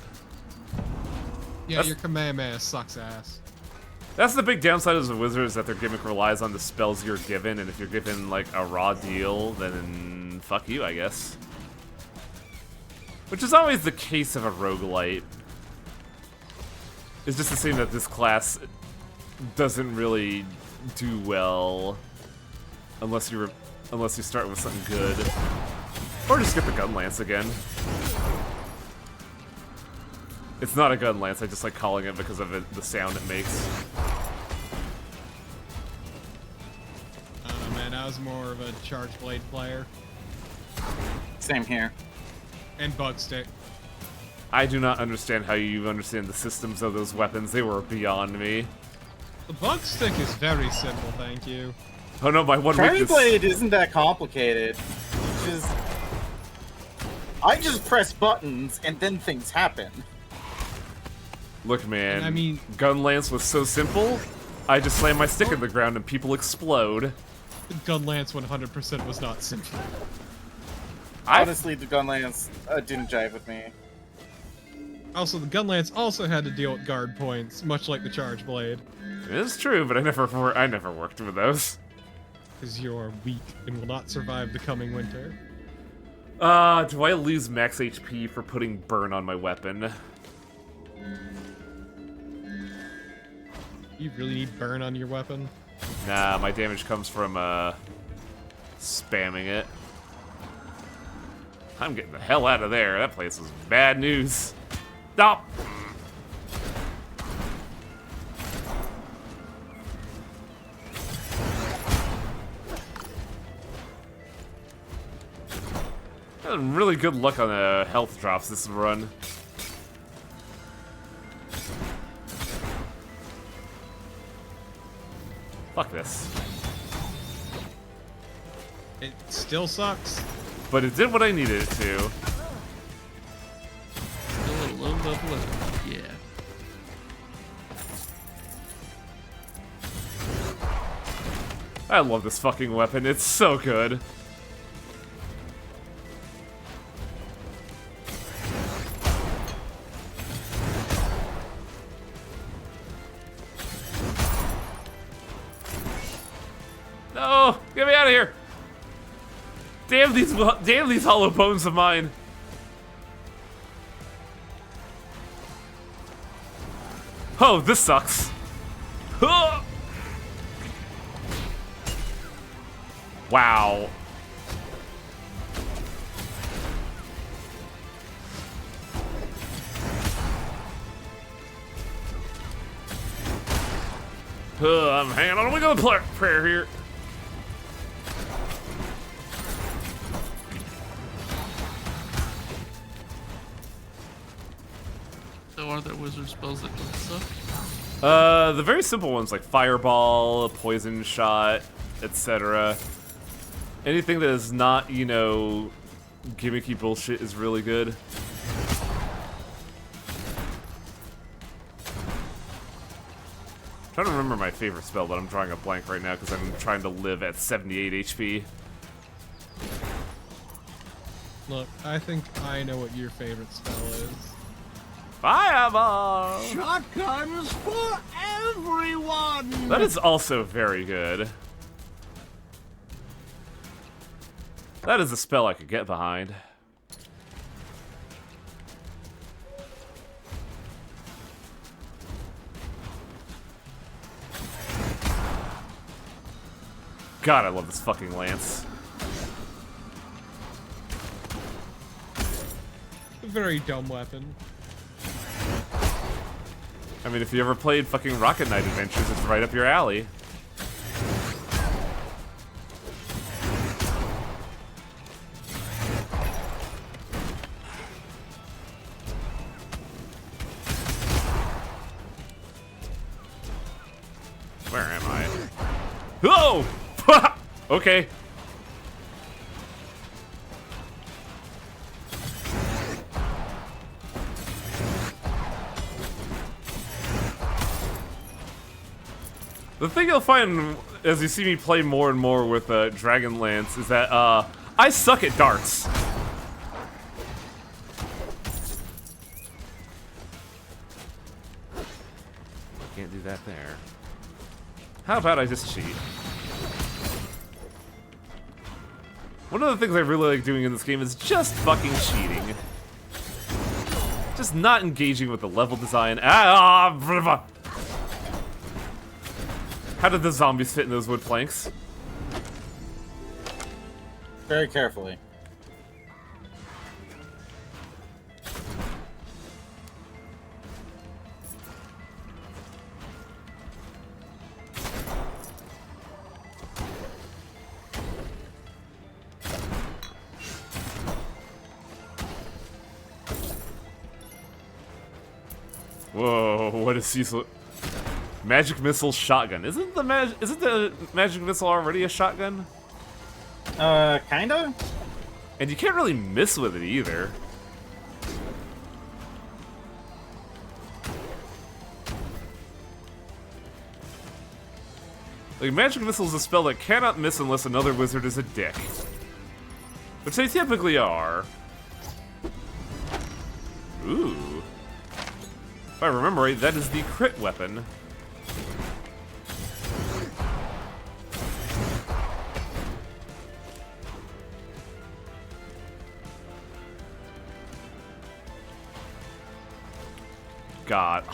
Yeah, That's- your Kamehameha sucks ass. That's the big downside of the wizards, that their gimmick relies on the spells you're given, and if you're given, like, a raw deal, then fuck you, I guess. Which is always the case of a roguelite. It's just the same that this class doesn't really do well unless you start with something good. Or just get the gun lance again. It's not a gun lance, I just like calling it because of the sound it makes. I don't know, man, I was more of a Charge Blade player. Same here. And Bug Stick. I do not understand how you understand the systems of those weapons. They were beyond me. The Bug Stick is very simple, thank you. Oh no, my one Charge weakness. Blade isn't that complicated. I just press buttons and then things happen. Look, man. And I mean- gun lance was so simple. I just slam my stick in the ground and people explode. The Gun Lance 100% was not simple. Honestly, the gun lance didn't jive with me. Also, the Gun Lance also had to deal with guard points, much like the Charge Blade. It is true, but I never worked with those. Because you're weak and will not survive the coming winter. Do I lose max HP for putting burn on my weapon? You really need burn on your weapon? Nah, my damage comes from, spamming it. I'm getting the hell out of there. That place was bad news. Stop! Had really good luck on the health drops this run. Fuck this. It still sucks. But it did what I needed it to. Still a low level, yeah. I love this fucking weapon. It's so good. No! Get me out of here! Damn these hollow bones of mine. Oh, this sucks. Huh! Wow. I'm hanging on a wiggle prayer here. are there wizard spells that don't suck? The very simple ones like Fireball, Poison Shot, etc. Anything that is not, you know, gimmicky bullshit is really good. I'm trying to remember my favorite spell, but I'm drawing a blank right now because I'm trying to live at 78 HP. Look, I think I know what your favorite spell is. Fireball! Shotguns for everyone! That is also very good. That is a spell I could get behind. God, I love this fucking lance. A very dumb weapon. I mean, if you ever played fucking Rocket Knight Adventures, it's right up your alley. Where am I? Oh! Okay. The thing you'll find as you see me play more and more with Dragonlance is that I suck at darts. Can't do that there. How about I just cheat? One of the things I really like doing in this game is just fucking cheating. Just not engaging with the level design. How did the zombies fit in those wood planks? Very carefully. Whoa, what is Cecil? Magic missile shotgun. Isn't the magic missile already a shotgun? Kinda? And you can't really miss with it either. Like, magic missile is a spell that cannot miss unless another wizard is a dick. Which they typically are. Ooh. If I remember right, that is the crit weapon. God.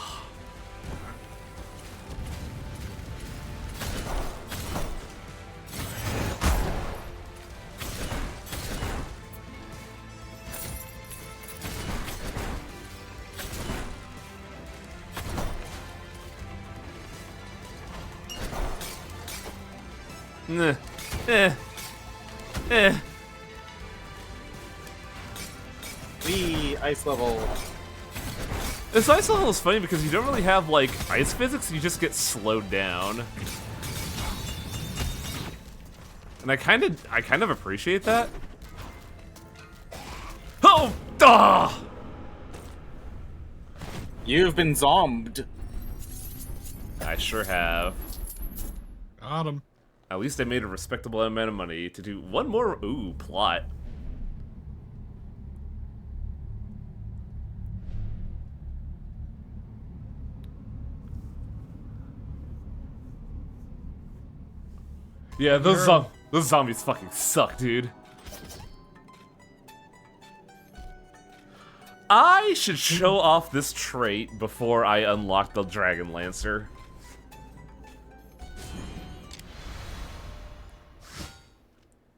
Nah. The ice level. This ice level is funny because you don't really have, like, ice physics, you just get slowed down. And I kind of appreciate that. Oh! Ah! You've been zombed. I sure have. Got him. At least I made a respectable amount of money to do one more, plot. Yeah, those zombies fucking suck, dude. I should show off this trait before I unlock the Dragon Lancer.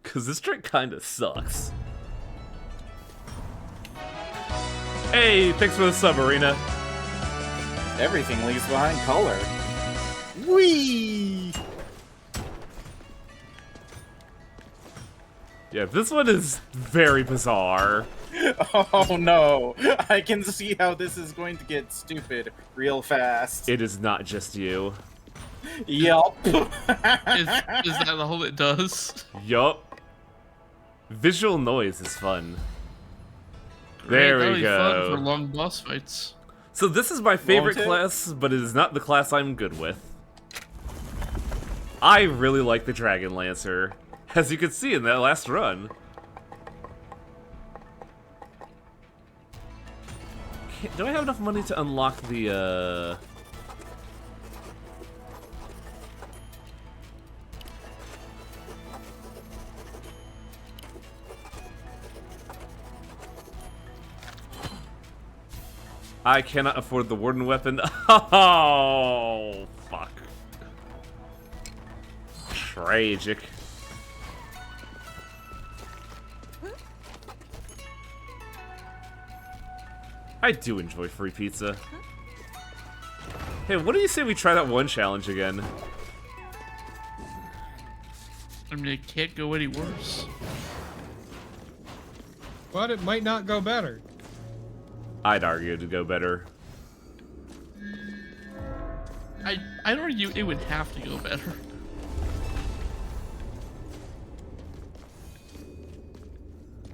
Cause this trait kinda sucks. Hey, thanks for the sub, Arena. Everything leaves behind color. Whee! Yeah, this one is very bizarre. Oh no, I can see how this is going to get stupid real fast. It is not just you. Yup. Is that all it does? Yup. Visual noise is fun. There That'll we be fun go. for long boss fights. So this is my favorite Won't it? class, but it is not the class I'm good with. I really like the Dragon Lancer, as you can see in that last run. Do I have enough money to unlock the, I cannot afford the Warden weapon. Oh, fuck. Tragic. I do enjoy free pizza. Hey, what do you say we try that one challenge again? I mean, it can't go any worse. But it might not go better. I'd argue to go better. I'd argue it would have to go better.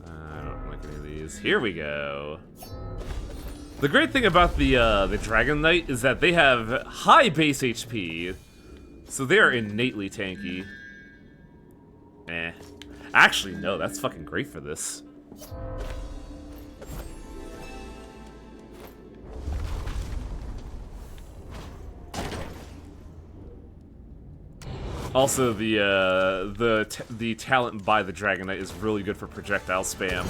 I don't like any of these. Here we go. The great thing about the Dragon Knight is that they have high base HP, so they are innately tanky. Eh. Actually, no, that's fucking great for this. Also, the talent by the Dragon Knight is really good for projectile spam.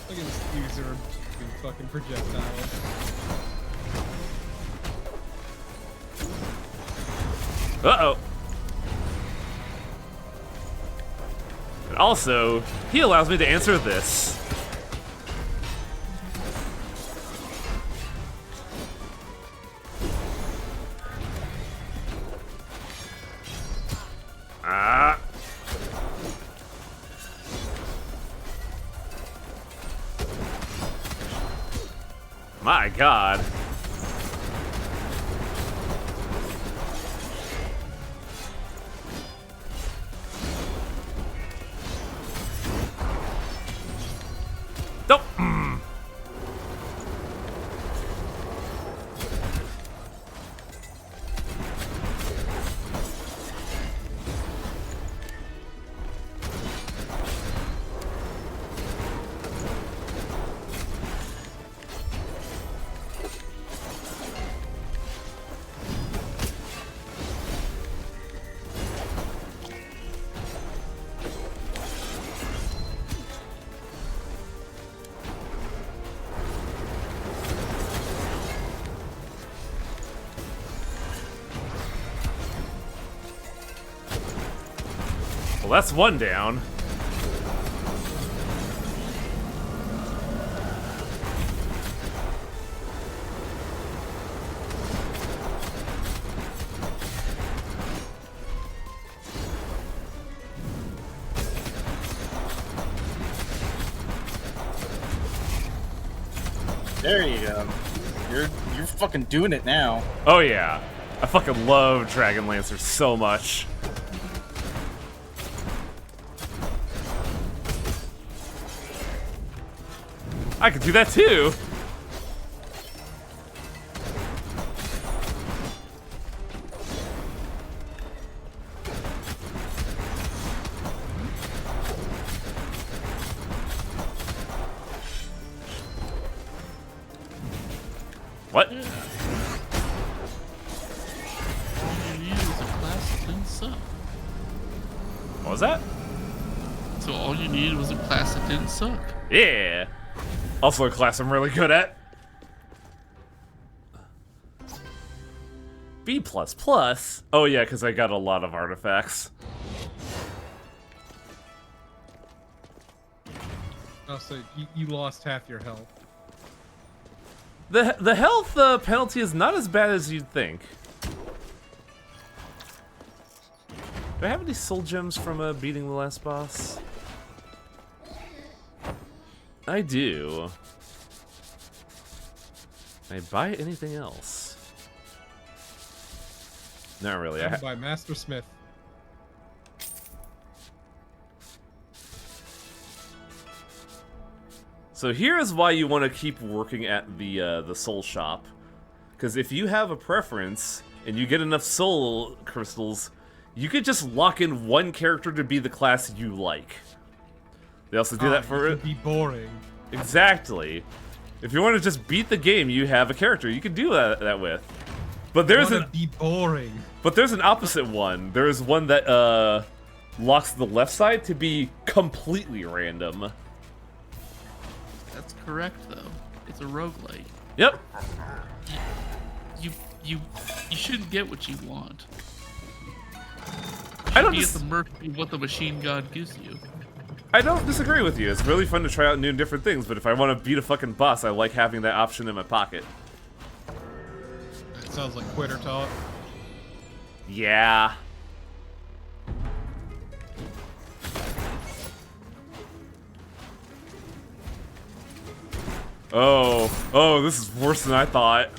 Look at this user fucking projectiles. Uh-oh. And also, he allows me to answer this. Ah. My God. Nope. Well, that's one down. There you go. You're fucking doing it now. Oh yeah. I fucking love Dragon Lancer so much. I could do that too. What? All you need is a class that didn't suck. What was that? So all you needed was a class that didn't suck. Yeah. Also a class I'm really good at. B++? Oh yeah, because I got a lot of artifacts. Oh, so you lost half your health. The health penalty is not as bad as you'd think. Do I have any soul gems from beating the last boss? I do. Can I buy anything else? Not really. By Master Smith. So here is why you want to keep working at the soul shop, because if you have a preference and you get enough soul crystals, you could just lock in one character to be the class you like. They also do that for it. Be boring. Exactly. If you want to just beat the game, you have a character you can do that with. But there's be boring. But there's an opposite one. There's one that locks the left side to be completely random. That's correct, though. It's a roguelite. Yep. You shouldn't get what you want. I don't be at the mercy of what the machine god gives you. I don't disagree with you. It's really fun to try out new and different things, but if I want to beat a fucking boss, I like having that option in my pocket. That sounds like quitter talk. Yeah. Oh, this is worse than I thought.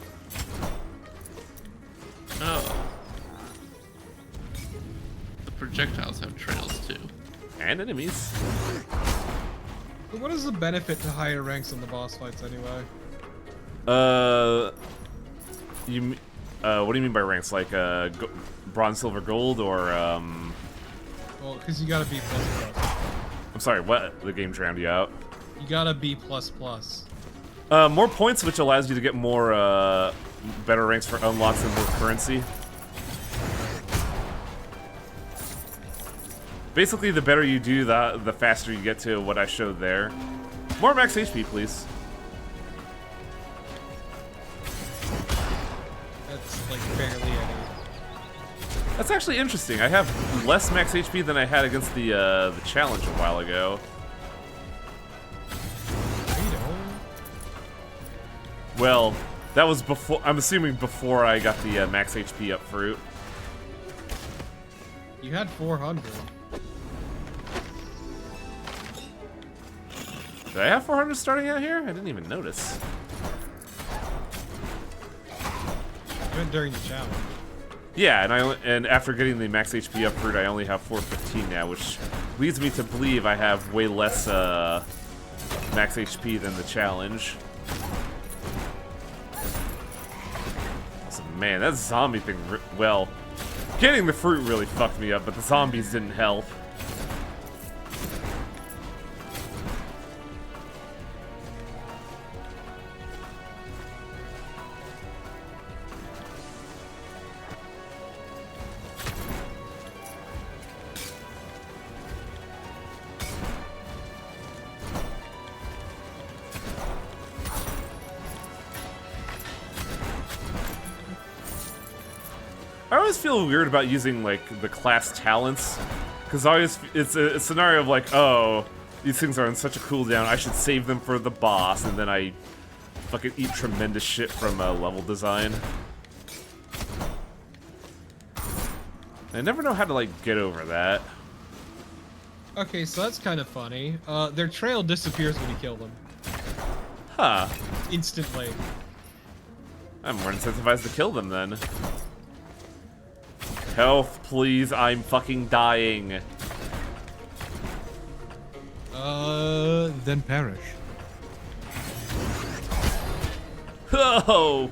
Oh. The projectiles have trails, too. And enemies. What is the benefit to higher ranks in the boss fights, anyway? What do you mean by ranks? Like, bronze, silver, gold, or, Well, because you gotta be ++. I'm sorry, what? The game drowned you out. You gotta be ++. More points, which allows you to get more, better ranks for unlocks and more currency. Basically, the better you do, the faster you get to what I showed there. More max HP, please. That's, like, barely any. That's actually interesting. I have less max HP than I had against the challenge a while ago. Well, that was before. I'm assuming before I got the max HP up fruit. You had 400. Did I have 400 starting out here? I didn't even notice. Even during the challenge. Yeah, and after getting the max HP up fruit, I only have 415 now, which leads me to believe I have way less max HP than the challenge. So, man, that zombie thing, well, getting the fruit really fucked me up, but the zombies didn't help. I always feel weird about using, like, the class talents, because it's a scenario of, like, oh, these things are on such a cooldown, I should save them for the boss, and then I fucking eat tremendous shit from level design. I never know how to, like, get over that. Okay, so that's kind of funny. Their trail disappears when you kill them. Huh. Instantly. I'm more incentivized to kill them, then. Health, please, I'm fucking dying. Then perish. Oh!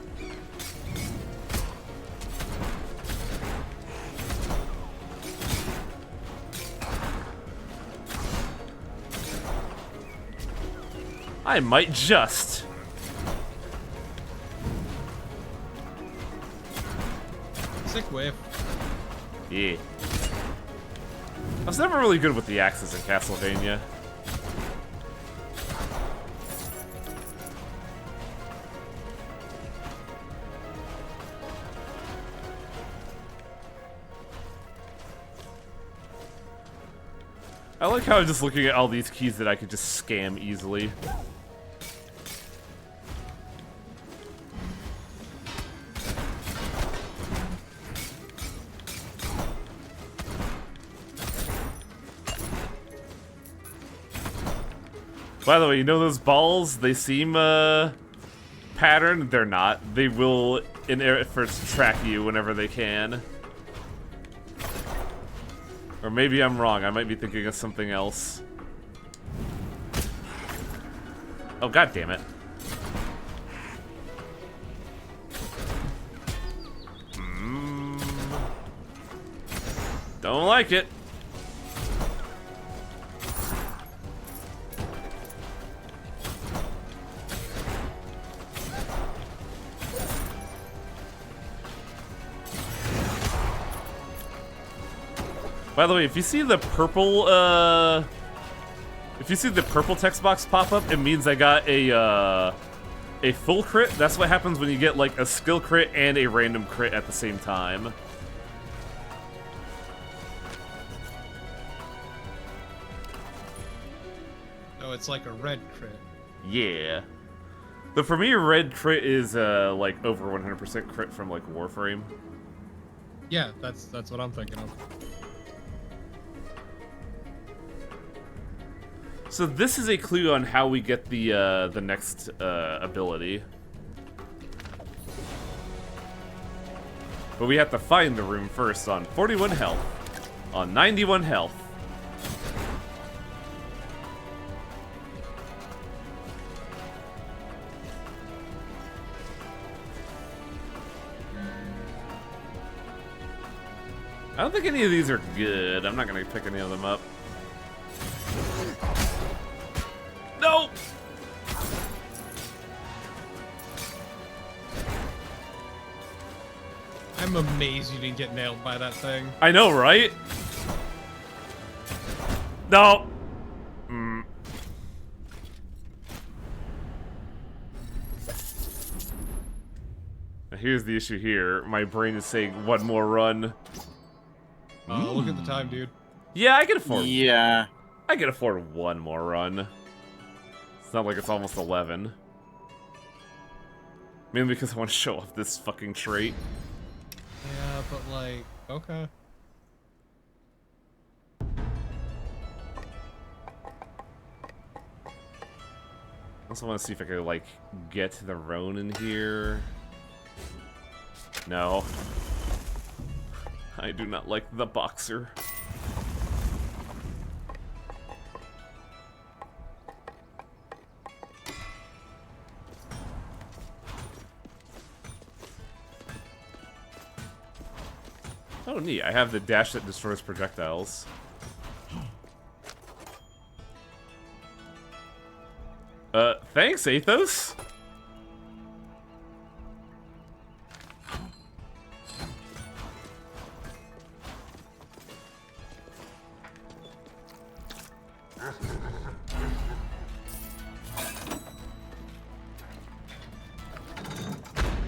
I might just. Sick whiff. Yeah. I was never really good with the axes in Castlevania. I like how I'm just looking at all these keys that I could just scam easily. By the way, you know those balls? They seem, patterned. They're not. They will, in efforts to track you whenever they can. Or maybe I'm wrong. I might be thinking of something else. Oh, god damn it. Don't like it. By the way, if you see the purple, text box pop up, it means I got a full crit. That's what happens when you get, like, a skill crit and a random crit at the same time. Oh, it's like a red crit. Yeah. But for me, red crit is, like, over 100% crit from, like, Warframe. Yeah, that's what I'm thinking of. So this is a clue on how we get the next ability. But we have to find the room first on 41 health. On 91 health. I don't think any of these are good. I'm not gonna pick any of them up. No! I'm amazed you didn't get nailed by that thing. I know, right? No! Now here's the issue here. My brain is saying one more run. Look at the time, dude. Yeah, I can afford. Yeah. I can afford one more run. It's not like it's almost 11. Mainly because I want to show off this fucking trait. Yeah, but like, okay. I also want to see if I could, like, get the Ronin here. No. I do not like the boxer. Oh, neat. I have the dash that destroys projectiles. Thanks, Athos.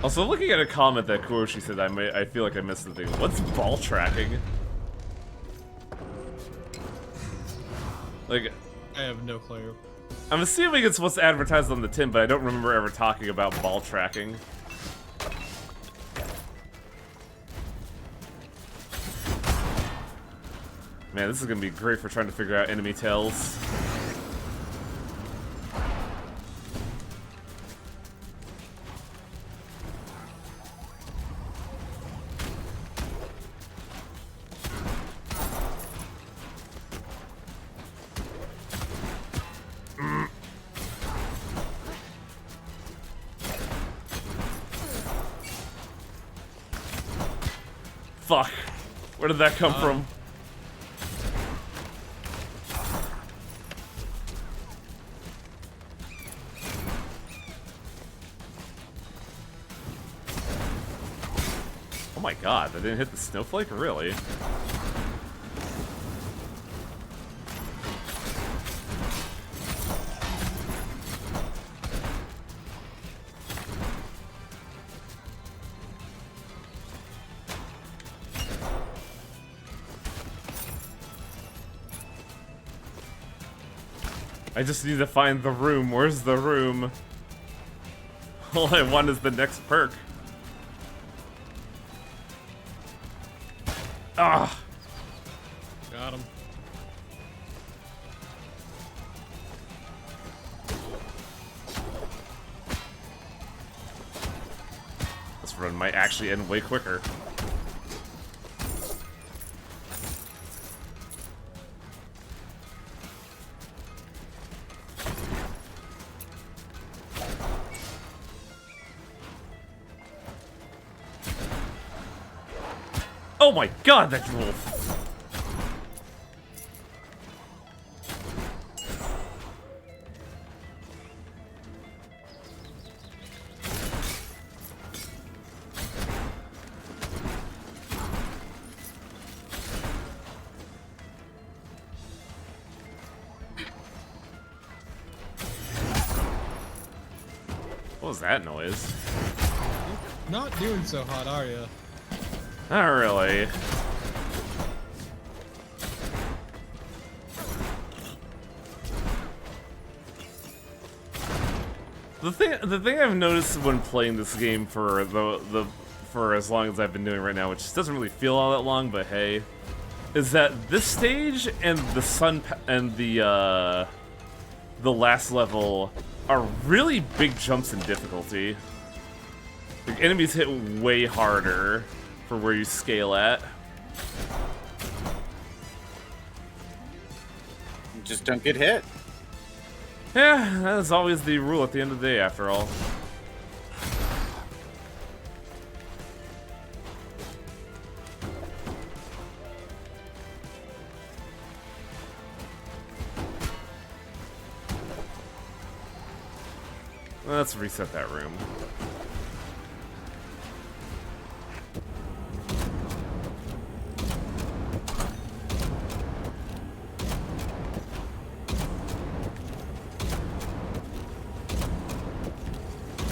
Also, looking at a comment that Kuroshi said, I feel like I missed the thing. What's ball tracking? Like, I have no clue. I'm assuming it's what's advertised on the tin, but I don't remember ever talking about ball tracking. Man, this is gonna be great for trying to figure out enemy tells. Fuck. Where did that come from? Oh my god, that didn't hit the snowflake? Really? I just need to find the room. Where's the room? All I want is the next perk. Ah! Got him. This run might actually end way quicker. Oh my god, that wolf! What was that noise? Not doing so hot, are you? Not really. The thing I've noticed when playing this game for for as long as I've been doing right now, which doesn't really feel all that long, but hey, is that this stage and the last level are really big jumps in difficulty. The enemies hit way harder for where you scale at. Just don't get hit. Yeah, that's always the rule at the end of the day, after all. Let's reset that room.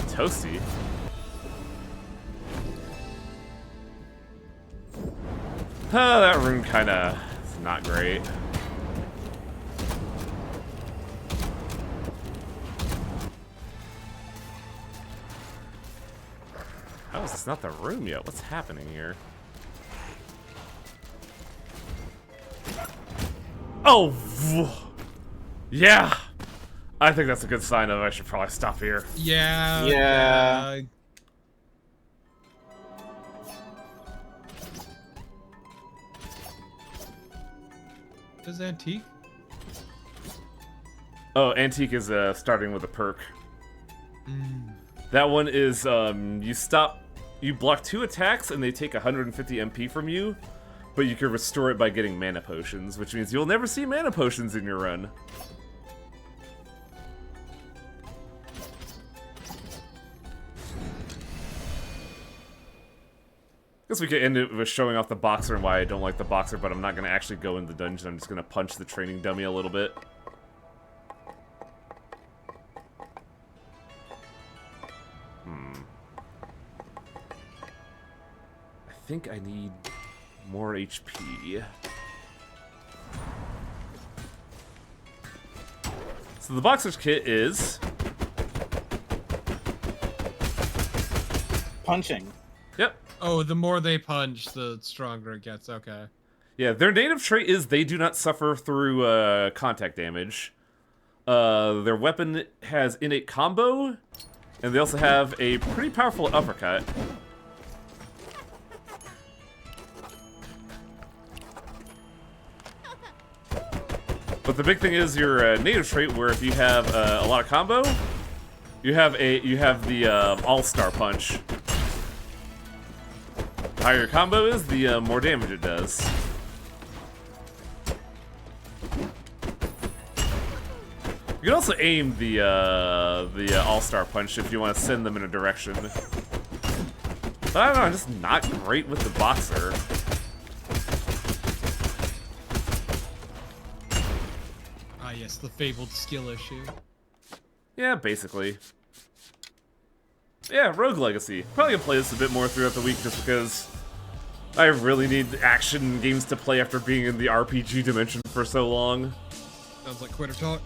Toasty. That room kinda is not great. Oh, it's not the room yet. What's happening here? Oh! Yeah! I think that's a good sign of I should probably stop here. Yeah. Yeah. Does Antique? Oh, Antique is starting with a perk. That one is you block 2 attacks and they take 150 MP from you, but you can restore it by getting mana potions, which means you'll never see mana potions in your run. Guess we could end it with showing off the boxer and why I don't like the boxer, but I'm not going to actually go in the dungeon. I'm just going to punch the training dummy a little bit. I think I need more HP. So the boxer's kit is... Punching. Yep. Oh, the more they punch, the stronger it gets. Okay. Yeah, their native trait is they do not suffer through contact damage. Their weapon has innate combo, and they also have a pretty powerful uppercut. But the big thing is your native trait, where if you have a lot of combo, you have the all-star punch. The higher your combo is, the more damage it does. You can also aim the all-star punch if you want to send them in a direction. But I don't know, I'm just not great with the boxer. Ah, yes, the fabled skill issue. Yeah, basically. Yeah, Rogue Legacy. Probably gonna play this a bit more throughout the week just because I really need action games to play after being in the RPG dimension for so long. Sounds like quitter talk.